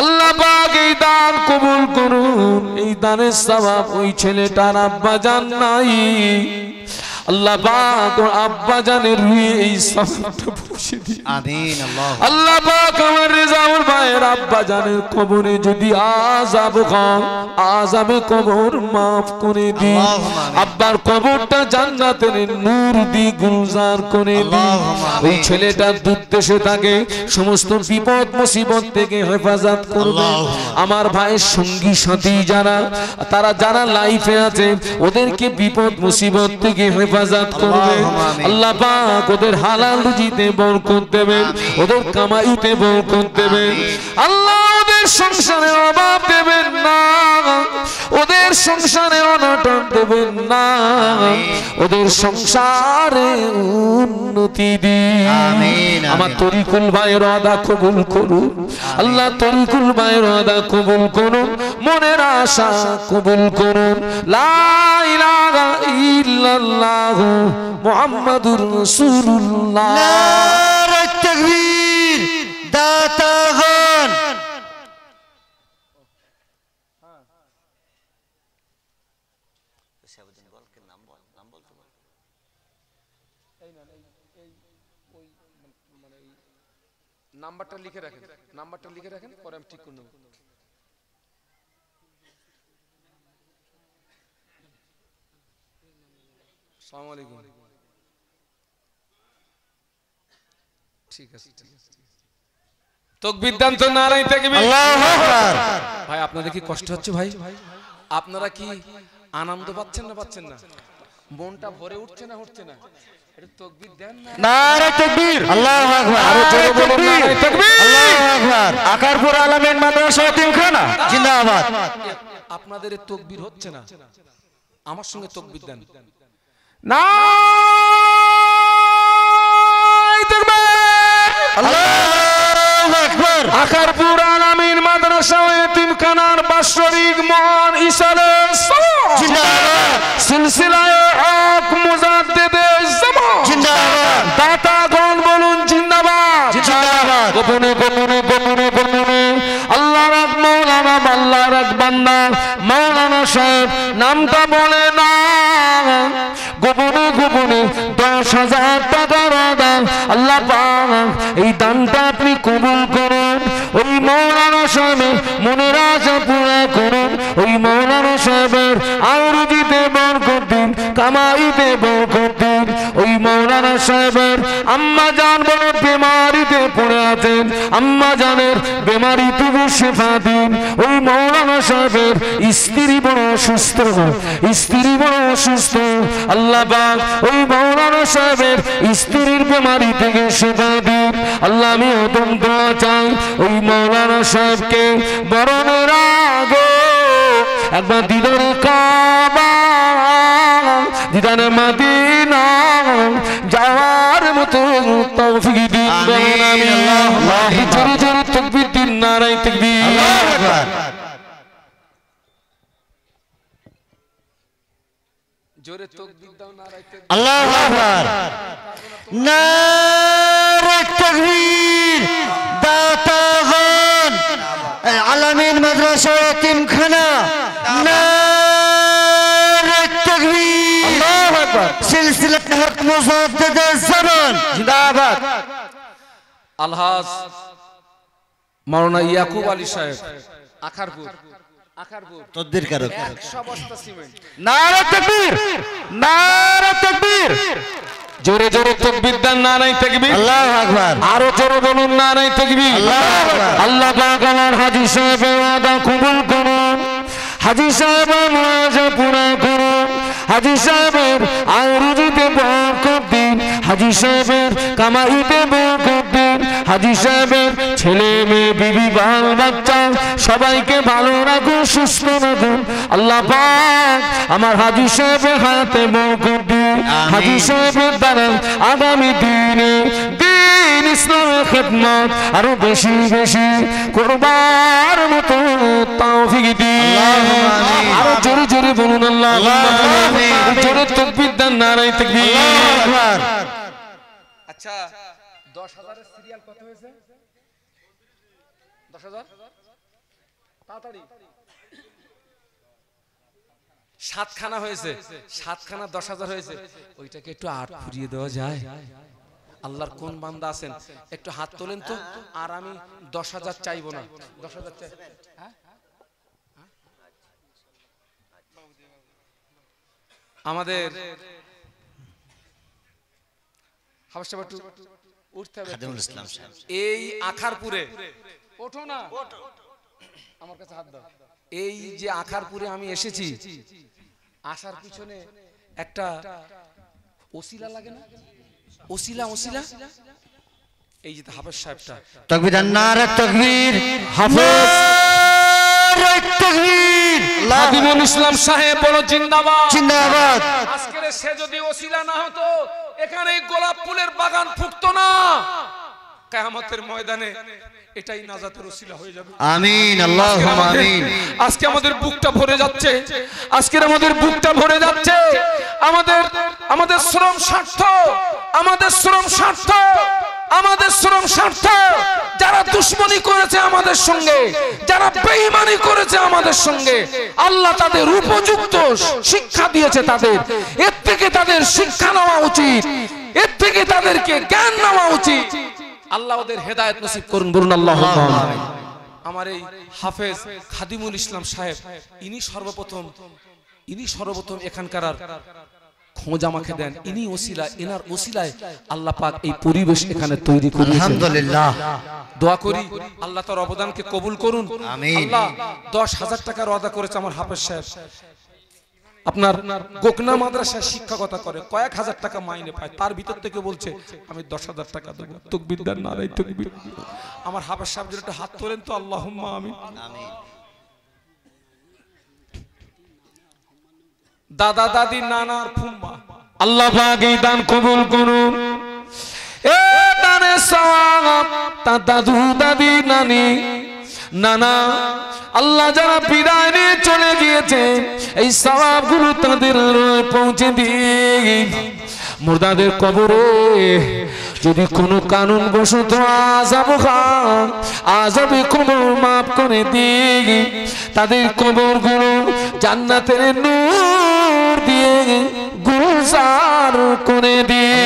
আল্লাহ পাক এই দান কবুল করুন, এই দানের সওয়াব ওই ছেলেটার আব্বা জান নাই, আল্লাহ পাক ওর আব্বা জানের এই সওয়াবটা পৌঁছে দিন। আমিন, আল্লাহ পাক আমার রেজাউল ভাইয়ের আব্বা জানের কবরে যদি আযাব হয়, আযাবে কবর মাফ করে দিন। আব্বার কবরটা জান্নাতের নূর দিয়ে গুলজার করে দিন। ওই ছেলেটার দুর্দেশে থাকে, সমস্ত বিপদ মুসিবত থেকে হেফাজত করবে। আমার ভাইয়ের সঙ্গী সাথী যারা, তারা যারা লাইফে আছে, ওদেরকে বিপদ মুসিবত থেকে হেফাজত করবে। আল্লাহ পাক ওদের হালাল রুজিতে বরকত দেবেন, ওদের কামাইতে বরকত দেবেন। আল্লাহ ওদের সংসারে অভাব দেবেন না, ওদের সংসারে অনটন দেবেন না, ওদের সংসারে উন্নতি দিন। আমার তরিকুল ভাইয়ের ওয়াদা কবুল করুন আল্লাহ, তরিকুল ভাইয়ের ওয়াদা কবুল করুন, মনের আশা কবুল করুন। লা ইলাহা ইল্লাল্লাহ মুহাম্মাদুর রাসূলুল্লাহ। নারে তাকবীর, দাতাগণ। নাম্বারটা লিখে রাখেন, নাম্বারটা লিখে রাখেন, পরে আমি ঠিক করে নেব। আসসালামু আলাইকুম। ঠিক আছে, ঠিক আছে। তাকবীর দেন তো, নারায়ে তাকবীর। আল্লাহু আকবার। ভাই আপনাদের কি কষ্ট হচ্ছে ভাই? আপনারা কি আনন্দ পাচ্ছেন না পাচ্ছেন না? মনটা ভরে উঠছে না উঠছে না? এটা তাকবীর দেন না। নারে তাকবীর, আল্লাহু আকবার। আরো জোরে বলুন নারে তাকবীর। আল্লাহু আকবার। আকারপুর আলামিন মাদ্রাসা এতিমখানা জিন্দাবাদ। আপনাদের এই তাকবীর হচ্ছে না, আমার সঙ্গে তাকবীর দেন। আল্লাহু আকবার। আকারপুর আলামিন মাদ্রাসা এতিমখানার বাৎসরিক মহান ইশারার জিন্দাবাদ। সিলসিলায়ে হক মুজাদ্দিদে জামান জিন্দাবাদ। দাতাগণ বলুন জিন্দাবাদ। জিন্দাবাদ। গোপনে গোপনে গোপনে গোপনে আল্লাহর এক মাওলানা, আল্লাহর এক বান্দা মাওলানা সাহেব নামটা বলে না, গোপনে গোপনে 10,000 টাকার দান আল্লাহ পাক এই দানটা আপনি কবুল করুন। ওই মাওলানা সাহেবের মনের আশা পুরা করুন। ওই মাওলানা সাহেবের আরুজিতে বরকত দিন, কামাইতে বরকত দিন। ওই মাওলানা সাহেবের আম্মা জান বড় বেমারিতে পড়ে আছেন, আম্মা জানের বেমারি থেকে শেফা দিন। ওই মাওলানা সাহেবের স্ত্রী বড় অসুস্থ, স্ত্রী বড় অসুস্থ, আল্লাহ পাক ওই মাওলানা সাহেবের স্ত্রীর বেমারি থেকে শেফা দিন। আল্লাহ আমি ওদম দোয়া চাই, ওই মাওলানা সাহেবকে মরণের আগে একবার দিদারে কাবা, দিদারে মদিনা যাওয়ার মতো তৌফিক দিন। আমিন। আল্লাহ জোরে জোরে তাকবীর দিন, নারায়ে তাকবীর। আল্লাহু আকবার। জোরে তাকবীর দাও, নারায়ে তাকবীর। আল্লাহু আকবার। নারে তাকবীর, দাতাগণ। আলামিন মাদ্রাসা এতিমখানা, নারে তাকবীর। আল্লাহু আকবার। সিলসিলাত হক মুজাদ্দিদে জামান জিন্দাবাদ। আলহাজ মাওলানা ইয়াকুব আলী সাহেব আখারপুর, আখারপুর তদবির কারক। 100 বস্তা সিমেন্ট। নারে তাকবীর, নারে তাকবীর। জোরে জোরে তাকবীর দেন, নারায়ে তাকবীর। আল্লাহু আকবার। আরো জোরে বলুন নারায়ে তাকবীর। আল্লাহু আকবার। আল্লাহ পাক আমার হাজী সাহেবের ওয়াদা কবুল করুন, হাজী সাহেবের ওয়াদা পুরা করুন, হাজী সাহেবের আয়ুর্বেদে বরকত দিন, হাজী সাহেবের কামাইতে বরকত দিন, হাজী সাহেবের ছেলে মেয়ে বিবি বাল বাচ্চা সবাইকে ভালো রাখুন, সুস্থ রাখুন। আল্লাহ পাক আমার হাজী সাহেবের হাতে বরকত দিন, হাজী সাহেবের দ্বারা আগামী দিনে দিন ইসলামের খেদমত আরো বেশি বেশি করবার মতো তৌফিক দিন। আরো জোরে জোরে বলুন আল্লাহুম্মা আমিন। জোরে তাকবীর দেন, নারায়ে তাকবীর। আচ্ছা 10,000 এর সিরিয়াল কত হয়েছে? 10,000 তাড়াতাড়ি 7খানা হয়েছে, 7খানা 10,000 হয়েছে, ওইটাকে একটু 8 ফুরিয়ে দেওয়া যায়? আল্লাহর কোন বান্দা আছেন একটু হাত তোলেন তো। আর আমি 10,000 চাইবো না, 10,000 চাই। আমাদের হাবশা একটু উঠতে হবে। খাদিমুল ইসলাম সাহেব এই আখারপুরে ওঠো না, আমার কাছে হাত দাও। এই যে আখারপুরে আমি এসেছি, আসার পিছনে একটা ওসিলা লাগে না? ওসিলা ওসিলা এই যে হাফেজ সাহেবটা। তাকবীর দেন, নারায়ে তাকবীর। হাফেজ নারায়ে তাকবীর। খাদিমুল ইসলাম সাহেব বলো জিন্দাবাদ জিন্দাবাদ। আজকের সে যদি ওসিলা না হতো এখানে গোলাপ ফুলের বাগান ফুটতো না। কিয়ামতের ময়দানে এটাই নাজাতের ওসিলা হয়ে যাবে। আমিন, আল্লাহুম্মা আমিন। আজকে আমাদের বুকটা ভরে যাচ্ছে, আজকে আমাদের বুকটা ভরে যাচ্ছে। আমাদের শ্রম স্বার্থ, আমাদের শ্রম স্বার্থ, আমাদের শ্রম স্বার্থ। যারা দুশমনি করেছে আমাদের সঙ্গে, যারা বেঈমানি করেছে আমাদের সঙ্গে, আল্লাহ তাদের উপযুক্ত শিক্ষা দিয়েছে। তাদের এর থেকে তাদের শিক্ষা নেওয়া উচিত, এর থেকে তাদেরকে জ্ঞান নেওয়া উচিত। আল্লাহ ওদের হেদায়েত নসিব করুন, বলুন আল্লাহুম্মা আমিন। আমার এই হাফেজ খাদিমুল ইসলাম সাহেব ইনি সর্বপ্রথম এখানকার খোঁজ আমাকে দেন। ইনি ওসিলা, এনার ওসিলায় আল্লাহ পাক এই পরিবেশ এখানে তৈরি করেছেন। আলহামদুলিল্লাহ। দোয়া করি আল্লাহ তার অবদানকে কবুল করুন। আমিন। আল্লাহ 10,000 টাকার ওয়াদা করেছে আমার হাফেজ সাহেব। আপনার গোকনা মাদ্রাসায় শিক্ষকতা করে, কয়েক হাজার টাকা মাইনে পায়, তার ভিতর থেকে বলছে আমি 10,000 টাকা দেবো। তাকবীর দেন, নারায়ে তাকবীর। আমার হাফেজ সাহেব যদি একটু হাত তোলেন তো, আল্লাহুম্মা আমিন। দাদা দাদি নানার ফুম্মা আল্লাহ পাক এই দান কবুল করুন। এ দানে সওয়াব তা দাদু দাদি নানি নানা আল্লাহ যারা বিদায় নিয়ে চলে গিয়েছে, এই সওয়াবগুলো তাদের পৌঁছে দিয়ে মুর্দাদের কবরে যদি কোনো কানুন বশত আযাব খান, আযাবে কবর মাফ করে দিয়ে তাদের কবরগুলো জান্নাতের নূর দিয়ে গুলজার করে দিয়ে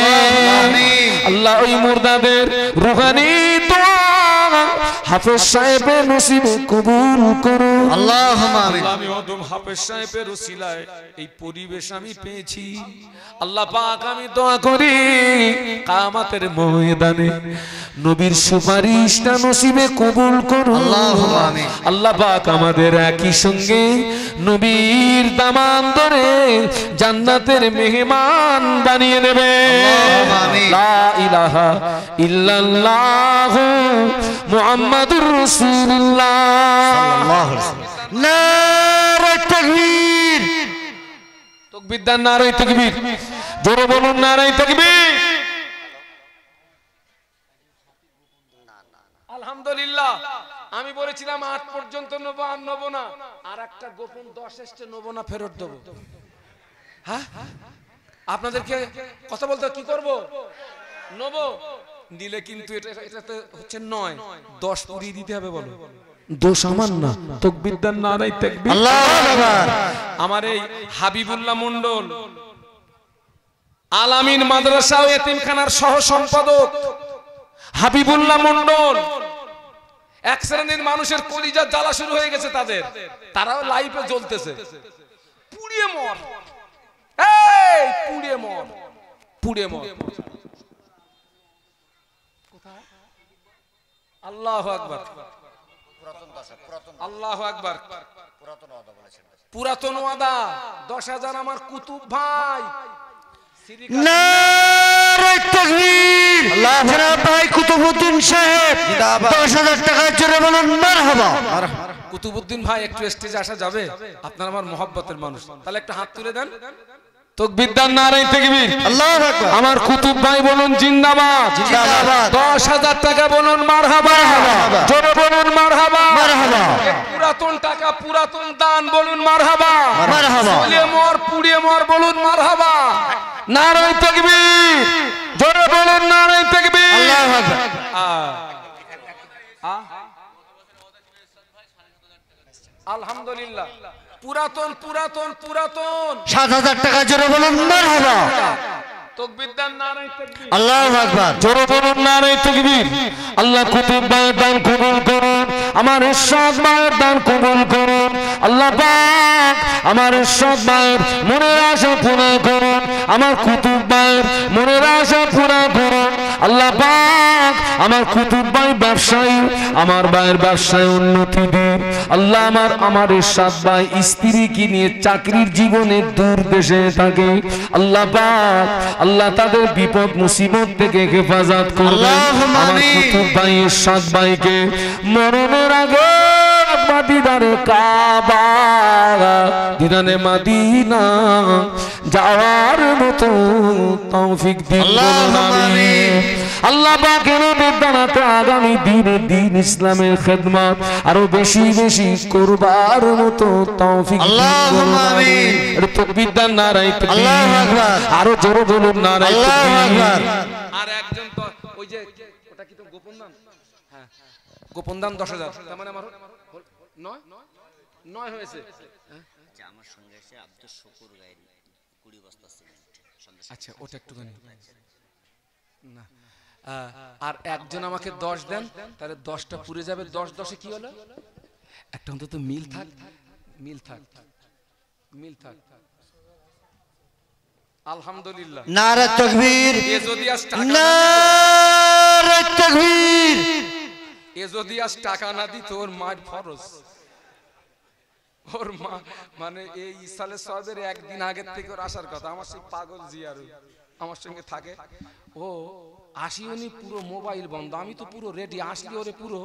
আল্লাহ ওই মুর্দাদের রুহানি দোয়া হাফেজ সাহেবের নসিবে কবুল করুন, আল্লাহুম্মা আমিন। আমি অদম হাফেজ সাহেবের ওসিলায় এই পরিবেশ আমি পেয়েছি। আল্লাহ পাক আমি দোয়া করি কিয়ামতের ময়দানে নবীর সুপারিশটা নসিবে কবুল করুন, আল্লাহুম্মা আমিন। আল্লাহ পাক আমাদের একই সঙ্গে নবীর দামান ধরে জান্নাতের মেহমান বানিয়ে দেবে। আল্লাহুম্মা আমিন। লা ইলাহা ইল্লাল্লাহ মুহাম্মাদুর রাসূলুল্লাহ। সাল্লাল্লাহু আলাইহি ওয়াসাল্লাম। নারায়ে তাকবীর। তাকবীর দেন, নারায়ে তাকবীর। জোরে বলুন নারায়ে তাকবীর। আলহামদুলিল্লাহ। আমি বলেছিলাম 8 পর্যন্ত নেবো, আর নেবো না। আর একটা গোপন 10 এসছে, নেবো না, ফেরত দেবো। হ্যাঁ, আপনাদেরকে কথা বলতে কি করব? নেবো দিলে কিন্তু এটাতে হচ্ছে 9, 10 পুরিয়ে দিতে হবে। বলো দোষ আমার না। তাকবীর দেন, নারায়ে তাকবীর। আল্লাহু আকবার। আমার এই হাবিবুল্লাহ মন্ডল আলামিন মাদ্রাসা ও এতিমখানার সহ সম্পাদক হাবিবুল্লাহ মন্ডল, এক শ্রেণীর মানুষের কলিজা জ্বালা শুরু হয়ে গেছে তাদের, তারাও লাইফে জ্বলতেছে। পুড়িয়ে মর, এই পুড়িয়ে মর, পুড়ে মর। আল্লাহু আকবার, আল্লাহু আকবার। পুরাতন ওয়াদা 10,000 আমার কুতুব ভাই। নারে তাকবীর, জনাব ভাই কুতুবউদ্দিন সাহেব 10,000 টাকার জন্য বলুন মারহাবা। কুতুবউদ্দিন ভাই একটু স্টেজে আসা যাবে? আপনার আমার মহব্বতের মানুষ, তাহলে একটা হাত তুলে দেন। তাকবীর দেন, নারে তাকবীর, আল্লাহু আকবার। আমার কুতুব ভাই বলুন জিন্দাবাদ, জিন্দাবাদ। 10,000 টাকা বলুন মারহাবা, জোরে বলুন মারহাবা, মারহাবা। পুরাতন টাকা, পুরাতন দান বলুন মারহাবা, মারহাবা। জ্বলে মর পুড়িয়ে মর বলুন মারহাবা। নারে তাকবীর, জোরে বলুন নারে তাকবীর, আল্লাহু আকবার। আলহামদুলিল্লাহ। পুরাতন পুরাতন পুরাতন 7,000 টাকার জন্য বলুন মারহাবা। তাকবীর দেন, নারে তাকবীর। আল্লাহু আকবার। জোরে বলুন নারে তাকবীর। আল্লাহ কুতুব ভাইয়ের দান কবুল করুন, আমার ইরশাদ ভাইয়ের দান কবুল করুন। আল্লাহ পাক আমার ইরশাদ ভাইয়ের মনের আশা পূরণ করুন, আমার কুতুব ভাইয়ের মনের আশা পূরণ করুন। আল্লাহ পাক আমার কুতুব ভাই ব্যবসায়ী, আমার ভাইয়ের ব্যবসায় উন্নতি দিন। আল্লাহ আমার ইরশাদ ভাই স্ত্রীকে নিয়ে চাকরির জীবনে দূর দেশে থাকে। আল্লাহ পাক আল্লাহ তাদের বিপদ মুসিবত থেকে হেফাজত করবেন। আমার কুতুব ভাই ইরশাদ ভাইকে মরণের আগে দিদারে কাবা, দিদানে মদিনা যাওয়ার মতো তৌফিক দিন। আল্লাহ পাকের বিদ্যানাতে আগামী দিনে দিন ইসলামের খেদমত আরো বেশি বেশি করবার মতো তৌফিক দিন। আল্লাহুম্মা আমিন। তাকবীর দেন, নারে তাকবীর, আল্লাহু আকবার। আরো জোরে বলুন নারে আল্লাহু তাকবীর। আকবার। আর একজন তো ওই যে ওটা কি তো গোপন দান? হ্যাঁ, গোপন দান 10,000, তার মানে আমার 9 হয়েছে। আমার সঙ্গে এসে আব্দুল শুকুর গায়ের 20 বস্তা সিমেন্ট। আচ্ছা, ওটা একটুখানি না। আর একজন আমাকে 10 দেন, তাহলে 10টা পুরে যাবে। 10 কি হলো? একটা অন্তত মিল থাক, মিল থাক, মিল থাক। আলহামদুলিল্লাহ। নারে তাকবীর, এ যদি আজ টাকা নারে তাকবীর। এ যদি আজ টাকা না দিত, ওর মার ফরজ, ওর মা মানে এই ইসালে সাহেবের একদিন আগের থেকে ওর আসার কথা। আমার সেই পাগল জিয়ারু আমার সঙ্গে থাকে, ও আসি উনি পুরো মোবাইল বন্ধ, আমি তো পুরো রেডি, আসলি ওরে পুরো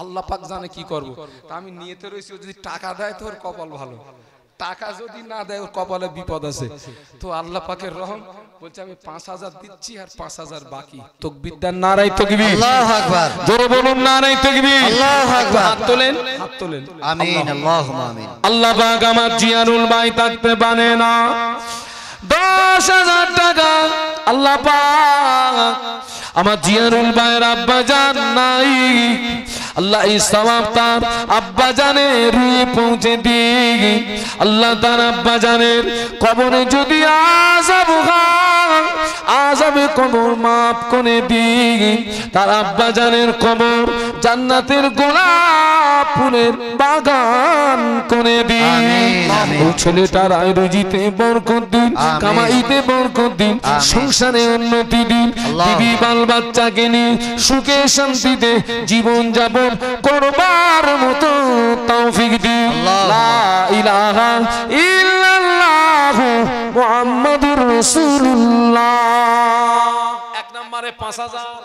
আল্লাহ পাক জানে কি করব। তা আমি নিয়েতে রয়েছি, ও যদি টাকা দেয় তো ওর কপাল ভালো, টাকা যদি না দেয় ওর কপালে বিপদ আছে। তো আল্লাহ পাকের রহম, বলছে আমি 5,000 দিচ্ছি আর 5,000 বাকি। তাকবীর দেন, নারে তাকবীর, আল্লাহু আকবার। জোরে বলুন নারে তাকবীর, আল্লাহু আকবার। হাত তোলেন, হাত তোলেন। আমিন, আল্লাহুম্মা আমিন। আল্লাহ পাক আমার জিয়ারুল ভাই থাকতে পারে না, 10,000 টাকা আল্লাহ পাক আমার জিয়ারুল ভাইয়ের আব্বা জান নাই, আল্লাহ এই সওয়াব তার আব্বা জানের পৌঁছে দিই। আল্লাহ তার আব্বা জানের কবরে যদি আযাব হয়, আযাবে কবর মাফ করে দিই। তার আব্বা জানের কবর জান্নাতের গোলাপ ফুলের বাগান করে দিই। ওই ছেলেটার আয় রুজিতে বরকত দিন, কামাইতে বরকত দিন, সংসারে উন্নতি দিন, বিবি বাল বাচ্চাকে নিয়ে সুখে শান্তিতে জীবন যাপন করবার মতো তৌফিক দিন। লা ইলাহা ইল্লাল্লাহ মুহাম্মাদুর রাসূলুল্লাহ। এক নম্বরে 5,000।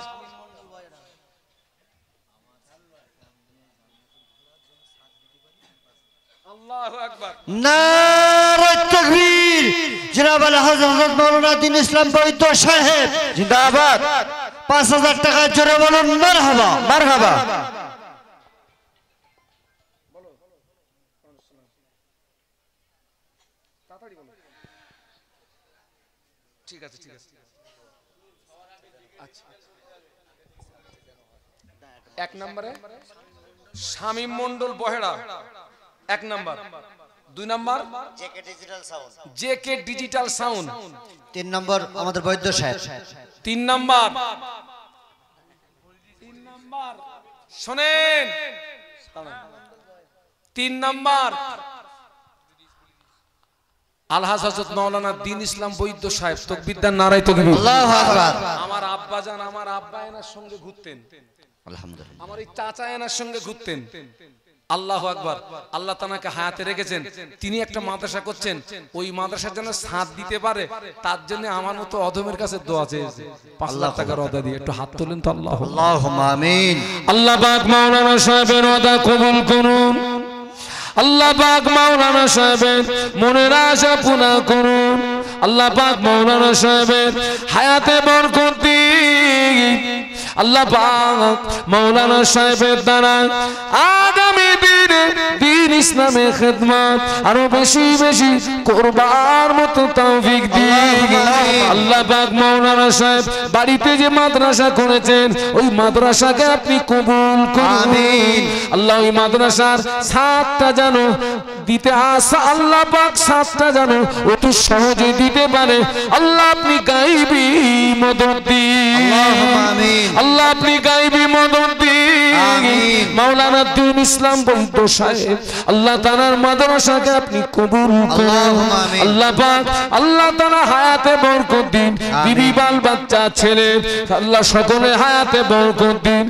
আল্লাহু আকবার। নারে তাকবীর। জনাব আল হযরত মাওলানা দ্বীন ইসলাম বৈদ্য সাহেব জিন্দাবাদ। 5,000 টাকার জোরে বলুন মারহাবা, মারহাবা। ঠিক আছে, ঠিক আছে। আচ্ছা, 1 নম্বরে শামীম মন্ডল বহেড়া, 1 নম্বর। 2 নম্বর জেকে ডিজিটাল সাউন্ড। 3 নম্বর আমাদের বৈদ্য সাহেব। 3 নম্বর শোনেন, 3 নম্বর আলহাজ হযরত মাওলানা দ্বীন ইসলাম বৈদ্য সাহেব তাকবীরদার নারায়ে তাকবীর। আল্লাহু আকবার। আমার আব্বাজান আমার আব্বা এনার সঙ্গে ঘুরতেন, আলহামদুলিল্লাহ। আমার এই চাচা এনার সঙ্গে ঘুরতেন। আল্লাহু আকবার। আল্লাহ তাআলাকে হায়াতে রেখেছেন। তিনি একটা মাদ্রাসা করছেন, ওই মাদ্রাসার জন্য সাথ দিতে পারে, তার জন্য আমার মতো অধমের কাছে দোয়া চেয়েছে 5 লাখ টাকার ওয়াদা দিয়ে। একটু হাত তোলেন তো। আল্লাহুম্মা আমিন। আল্লাহ পাক মাওলানা সাহেবের ওয়াদা কবুল করুন। আল্লাহ পাক মাওলানা সাহেবের মনের আশা পূর্ণ করুন। আল্লাহ পাক মাওলানা সাহেবের হায়াতে বরকত দিন। আল্লাহ পাক মাওলানা সাহেবের দ্বারা আগামী দিনে দ্বীন ইসলামের খিদমত আরো বেশি বেশি করবার মতো তৌফিক দিন। আল্লাহ পাক মাওলানা সাহেব বাড়িতে যে মাদ্রাসা করেছেন, ওই মাদ্রাসাকে আপনি কবুল করুন। আল্লাহ ওই মাদ্রাসার ছাদটা যেন দিতে আসা, আল্লাহ পাক ছাদটা যেন অতি সহজে দিতে পারে। আল্লাহ আপনি গাইবি মদদ দিন। আল্লাহ আপনি গাইবি মদদ দিন। মাওলানা দ্বীন ইসলাম বৈদ্য সাহেব আল্লাহ তাআলার মাদ্রাসাকে আপনি কবুল করুন। আল্লাহ পাক আল্লাহ তাআলা হায়াতে বরকত দিন। বিবি বাল বাচ্চা ছেলে আল্লাহ সকলে হায়াতে বরকত দিন।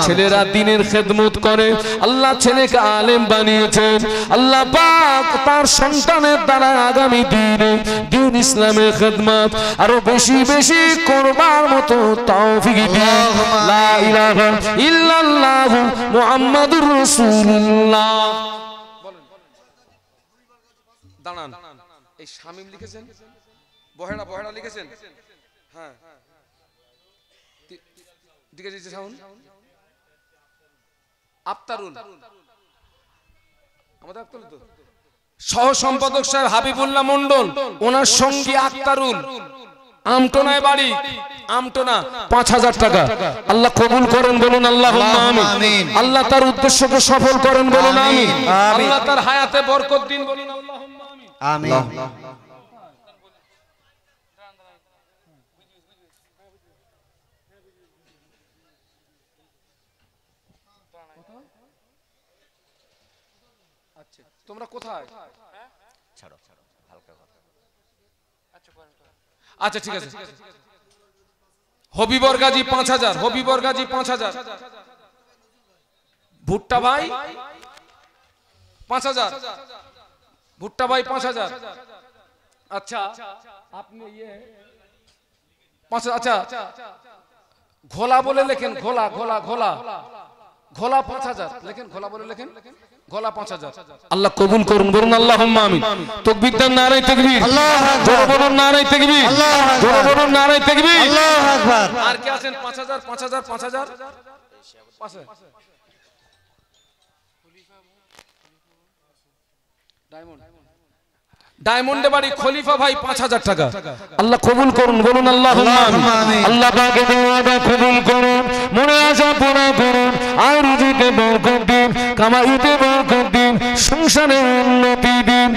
ছেলেরা দ্বীনের খেদমত করে, আল্লাহ ছেলেকে আলেম বানিয়েছেন। আল্লাহ পাক তার সন্তানের দ্বারা আগামী দিনে দ্বীন ইসলামের খেদমত আরো বেশি বেশি করবার মতো তৌফিক দিন। লা ইলাহা ইল্লাল্লাহ মুহাম্মাদুর রাসূলুল্লাহ। দাঁড়ান, এই শামিম লিখেছেন, বহেড়া বহেড়া লিখেছেন। হ্যাঁ ঠিক আছে। সাউন্ড আফতারুল আমাদের আফতারুল তো সহ সম্পাদক সাহেব হাবিবুল্লাহ মন্ডল, ওনার সঙ্গী আক্তারুল, আমটোনায় বাড়ি, আমটোনা 5000 টাকা। আল্লাহ কবুল করেন বলুন আল্লাহুম্মা আমিন। আল্লাহ তার উদ্দেশ্যকে সফল করেন বলুন আমিন। আল্লাহ তার হায়াতে বরকত দিন বলুন আল্লাহুম্মা আমিন। আমিন। তোমরা কোথায়? ছাড়ো ছাড়ো, হালকা কথা। আচ্ছা ঠিক আছে। হবিবর গাজী 5000, হবিবর গাজী 5000, ভুট্টা ভাই 5000, ভুট্টা ভাই 5000। আচ্ছা আপনি ইয়ে 5000। আচ্ছা ঘোলা বলে লেখেন, ঘোলা ঘোলা ঘোলা ঘোলা 5000 লেখেন, ঘোলা বলে লেখেন, ঘোলা 5000। আল্লাহ কবুল করুন বলুন আল্লাহুম্মা আমিন। তাকবীর দেন, নারায়ে তাকবীর। আল্লাহু আকবার। জোরে বলুন নারায়ে তাকবীর। আল্লাহু আকবার। জোরে বলুন নারায়ে তাকবীর। আল্লাহু আকবার। আর কে আছেন? 5000 5000 5000 পাশে ডায়মন্ড, ডায়মন্ডে বাড়ি খলিফা ভাই 5000 টাকা। আল্লাহ কবুল করুন বলুন আল্লাহুম্মা আমিন। আল্লাহ পাকের ওয়াদা কবুল করুন, মনে আশা পূরণ করুন, আর রুজিতে বরকত দিন, কামাইতে বরকত দিন, সংসারে উন্নতি দিন।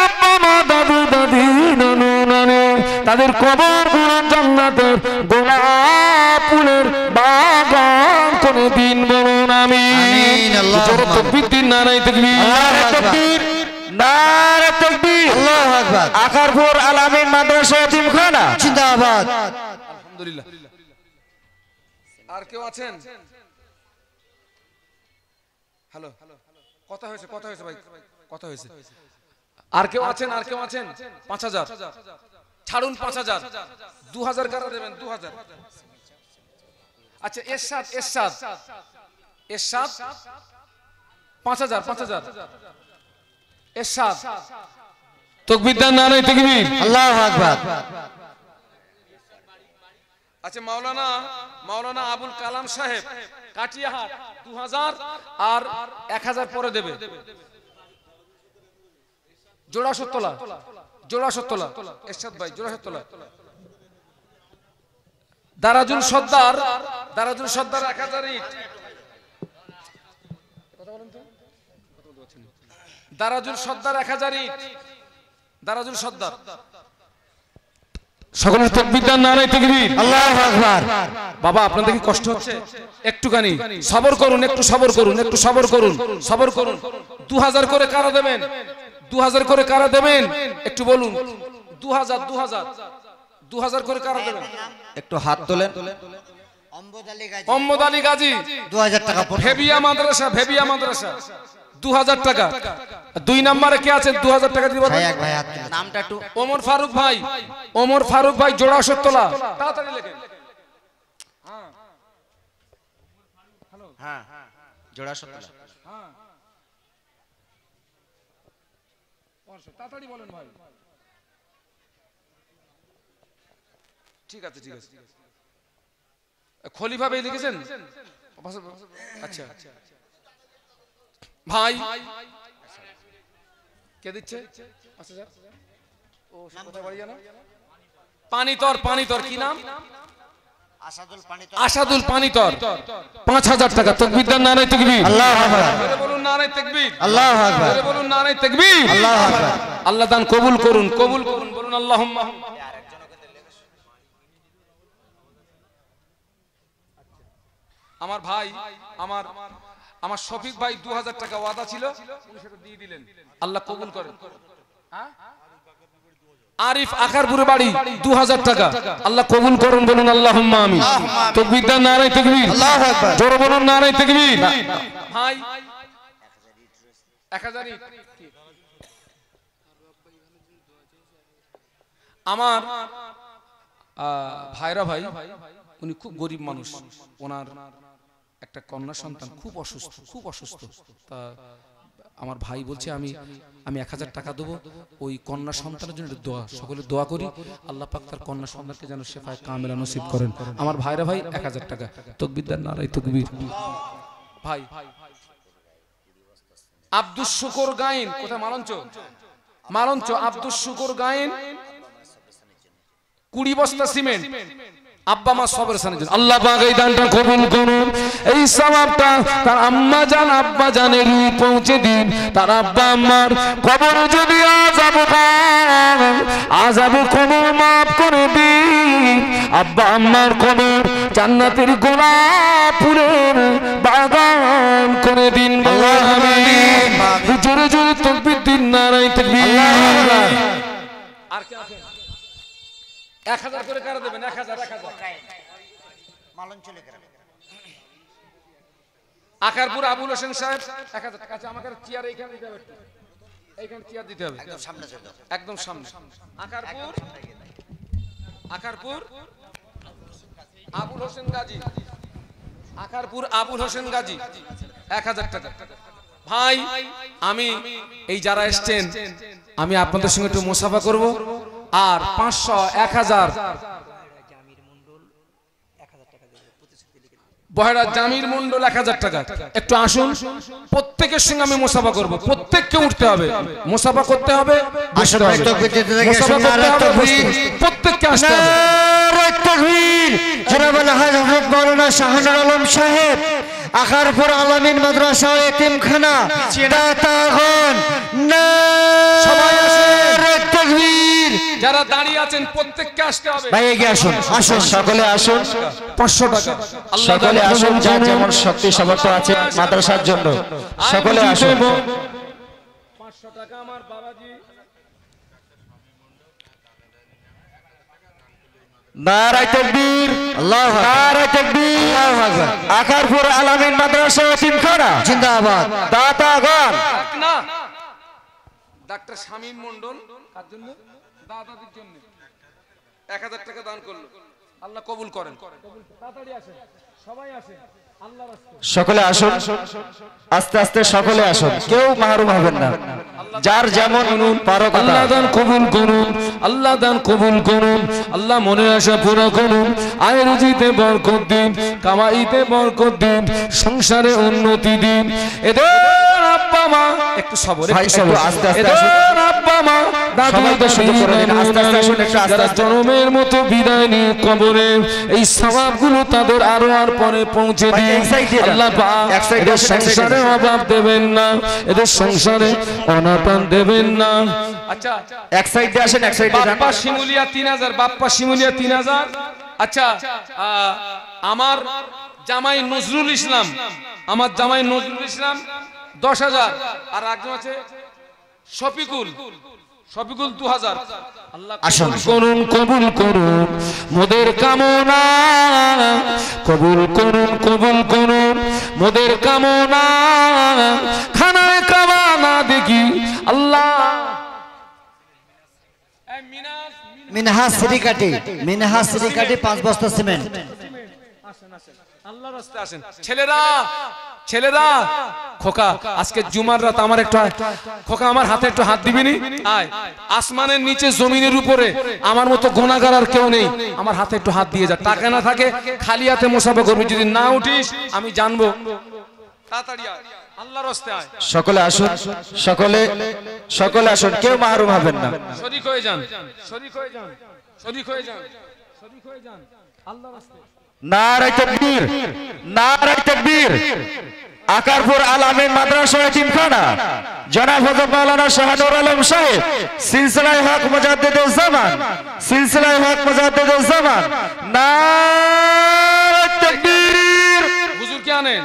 আব্বা মা দাদু দাদি নানু নানি তাদের কবরগুলো জান্নাতের গোলাপ ফুলের বাগান করে দিন বলুন আমিন। জোরে তাকবীর দিন, নারায়ে তাকবীর। আল্লাহু আকবার। নারায়ে তাকবীর। আল্লাহু আকবার। আকারপুর আল আমিন মাদ্রাসা এতিমখানা জিন্দাবাদ। আলহামদুলিল্লাহ। আর কেউ আছেন? হ্যালো, কথা হয়েছে, কথা হয়েছে ভাই, কথা হয়েছে। আর কেউ আছেন? আর কেউ আছেন? 5000 ছাড়ুন, 5000 2000 কারা দেবেন? 2000। আচ্ছা এরশাদ, এরশাদ এরশাদ 5000 5000 এরশাদ। তাকবীর দেন, নারায়ে তাকবীর। আল্লাহু আকবার। আচ্ছা মাওলানা, মাওলানা আবুল কালাম সাহেব কাটিয়াহাট 2000 আর 1000 পরে দেবে। জোড়াশতলা, জোড়াশতলা এরশাদ ভাই, জোড়াশতলা। দারাজুল সর্দার, দারাজুল সর্দার 1000 ইট। কথা বলেন তো, দারাজুল সর্দার 1000 ইট, দারাজুল সর্দার। সকলের তাকবীর দেন, নারায়ে তাকবীর। আল্লাহু আকবার। বাবা আপনাদের কি কষ্ট হচ্ছে? একটুখানি সবর করুন, একটু সবর করুন, একটু সবর করুন, সবর করুন। 2000 করে কারা দেবেন? 2000 করে কারা দেবেন একটু বলুন 2000 করে কারা দেবেন একটু হাত তোলেন। মোহাম্মদ আলী গাজী 2000 টাকা ভেবিয়া মাদ্রাসা 2000 টাকা। 2 নম্বরে কে আছেন 2000 টাকা দিবেন? এক ভাই হাত তুলে। নামটা একটু ওমর ফারুক ভাই জোড়া সত্তলা তাড়াতাড়ি লেখেন। হ্যাঁ জোড়া সত্তর। তাড়াতাড়ি বলেন ভাই। ঠিক আছে খলিফা ভাই লিখেছেন? আচ্ছা ভাই কে দিচ্ছে? পানিতর কি নাম? আসাদুল পানিতর 5000 টাকা। তাকবীর দেন, নারায়ে তাকবীর। আল্লাহু আকবার। জোরে বলুন নারায়ে তাকবীর। আল্লাহু আকবার। জোরে বলুন নারায়ে তাকবীর। আল্লাহু আকবার। আল্লাহ দান কবুল করুন বলুন আল্লাহুম্মা। আমার ভাই আমার শফিক ভাই 2000 টাকা ওয়াদা ছিল, উনি সেটা দিয়ে দিলেন, আল্লাহ কবুল করেন। আরিফ আকারপুরে বাড়ি 2000 টাকা, আল্লাহ কবুল করুন বলুন আল্লাহুম্মা আমিন। তাকবীর দেন, নারায়ে তাকবীর। আল্লাহু আকবার। জোরে বলুন নারায়ে তাকবীর। ভাই 1000 আমার ভাইরা ভাই উনি খুব গরিব মানুষ, ওনার একটা কন্যা সন্তান খুব অসুস্থ। তা আমার ভাই বলছে আমি 1000 টাকা দেবো, ওই কন্যা সন্তানের জন্য দোয়া, সকলে দোয়া করি আল্লাহ পাক তার কন্যা সন্তানকে যেন শেফায়ে কামিলা নসিব করেন। আমার ভাইরা ভাই 1000 টাকা। তাকবীর দেন, নারায়ে তাকবীর। ভাই আব্দুস শুকুর গায়েন কোথায়? মালঞ্চ আব্দুস শুকুর গায়েন 20 বস্তা সিমেন্ট আব্বা মা সবের সামনে জন্য আল্লাহ পাক এই দানটা কবুল করুন। এই সওয়াবটা তার আম্মা জান আব্বা জানের পৌঁছে দিন। তার আব্বা আম্মার কবর যদি আযাব কবর মাফ করে দিন। আব্বা আম্মার কবর জান্নাতের গোলাপ ফুলের বাগান করে দিন। আমিন। জোরে জোরে তাকবীর দিন, নারায়ে তাকবীর। আর কে আছে? 1000 করে কারা দেবেন? 1000 আকারপুর আবুল হোসেন সাহেব 1000 টাকা। আচ্ছা আমাকে চেয়ার এইখানে দিতে হবে, এইখানে চেয়ার দিতে হবে একদম সামনে। আকারপুর আবুল হোসেন গাজী, আকারপুর আবুল হোসেন গাজী 1000 টাকা। ভাই আমি এই যারা এসেছেন আমি আপনাদের সঙ্গে একটু মুসাফা করব। আর 500 1000 বহেরা জামির মন্ডল 1000 টাকা। একটু আসুন, প্রত্যেকের সঙ্গে আমি মুসাফা করব, প্রত্যেককে উঠতে হবে, মুসাফা করতে হবে, আসুন তাকবীর দিতে থেকে মুসাফা করতে নারায়ে হবে, তাকবীর। প্রত্যেককে আসতে হবে। নারায়ে তাকবীর। জনাব আলহাজ হযরত মাওলানা শাহানুর আলম সাহেব আকারপুর আলামিন মাদ্রাসা ও এতিমখানা দাতাগণ, নারায়ে তাকবীর। যারা দাঁড়িয়ে আছেন প্রত্যেককে আসতে হবে। ভাই এগিয়ে আসুন, সকলে আসুন। 500 টাকা সকলে আসুন, যার যেমন শক্তি সামর্থ্য আছে মাদ্রাসার জন্য সকলে আসুন। 500 টাকা আমার বাবাজি। নারায়ে তাকবীর। আল্লাহু আকবার। নারায়ে তাকবীর। আল্লাহু আকবার। আকারপুর আলামিন মাদ্রাসা ও এতিমখানা জিন্দাবাদ। দাতাগণ। না ডাক্তার শামীম মন্ডল কার জন্য? দাদাদের জন্য 1000 টাকা দান করলো, আল্লাহ কবুল করেন। তাড়াতাড়ি আসেন, সবাই আসেন আল্লাহর রাস্তায়। সকলে আসুন, আস্তে আস্তে সকলে আসুন, কেউ মাহরুম হবেন না, যার যেমন পারো। আল্লাহ দান কবুল করুন, আল্লাহ দান কবুল করুন, আল্লাহ মনে আশা পুরো করুন, আয় রুজিতে বরকত দিন, কামাইতে বরকত দিন, সংসারে উন্নতি দিন। এদের আব্বা মা একটু সবর, ভাই, একটু সবর, একটু আস্তে আস্তে আসুন। এদের আব্বা মা দাদু সবাইকে শুধু করে দিন, আস্তে আস্তে আসুন, একটু আস্তে যারা আস্তে। জনমের মতো বিদায় নিয়ে কবরে এই সওয়াবগুলো তাদের আরো আর পরে পৌঁছে ভাই, দিন। এক সাইড দিয়ে যান। আল্লাহ পাক এক সাইড এদের আসুন, এক সাইড সংসারে আসুন। অভাব দেবেন না, এদের সংসারে অনাটন দেবেন না। আচ্ছা এক সাইড দিয়ে আসেন, এক সাইড দিয়ে যান। বাপ্পা শিমুলিয়া 3000, বাপ্পা শিমুলিয়া 3000। আচ্ছা আমার জামাই নজরুল ইসলাম, আমার জামাই নজরুল ইসলাম 10000। আর একজন আছে শফিকুল 2000 আল্লাহ আসুন করুন কবুল করুন মোদের কামনা কবুল করুন মোদের কামনা খানায় কাবা না দেখি আল্লাহ মিনহাজ শ্রীকাটি 5 বস্তা সিমেন্ট। আল্লাহর রাস্তায় আসেন ছেলেরা খোকা আজকে জুমার রাত আমার একটু খোকা আমার হাতে একটু হাত দিবিনি আয় আসমানের নিচে জমিনের উপরে আমার মতো গুনাহগার আর কেউ নেই আমার হাতে একটু হাত দিয়ে যা টাকা না থাকে খালি হাতে মুসাফা করবি যদি না উঠিস আমি জানবো তাড়াতাড়ি আয় আল্লাহর রাস্তায় আয় সকলে আসুন কেউ মাহরুম হবেন না শরীক হয়ে যান আল্লাহর রাস্তায় নারে তাকবীর আকারপুর আল আমিন মাদ্রাসা এতিমখানা জনাব হযরত মাওলানা শাহাদুর আলম সাহেব সিলসিলায়ে হক মুজাদ্দিদুজ জামান নারে তাকবীর। হুজুর কে আনেন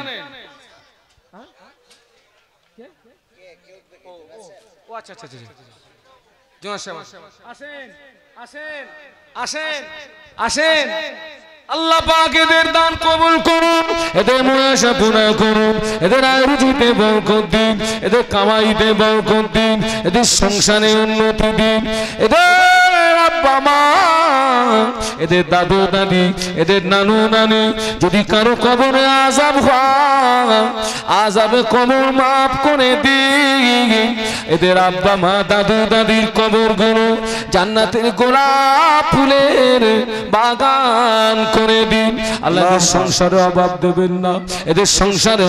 ও আচ্ছা জনাব সাহেব আসেন আল্লাহ পাক এদের দান কবুল করুন এদের মুনাশা পুরা করুন এদের আয়ুর্জিতে বরকত দিন এদের কামাইতে বরকত দিন এদের সংসারে উন্নতি দিন এদের আব্বা মা এদের দাদু দাদি এদের নানু নানি যদি কারো কবরে আযাব হয় আযাবে কবর মাফ করে দিন এদের আব্বা মা দাদু দাদির কবরগুলো জান্নাতের গোলাপ ফুলের বাগান করে দিন আল্লাহ সংসারে অভাব দেবেন না এদের সংসারে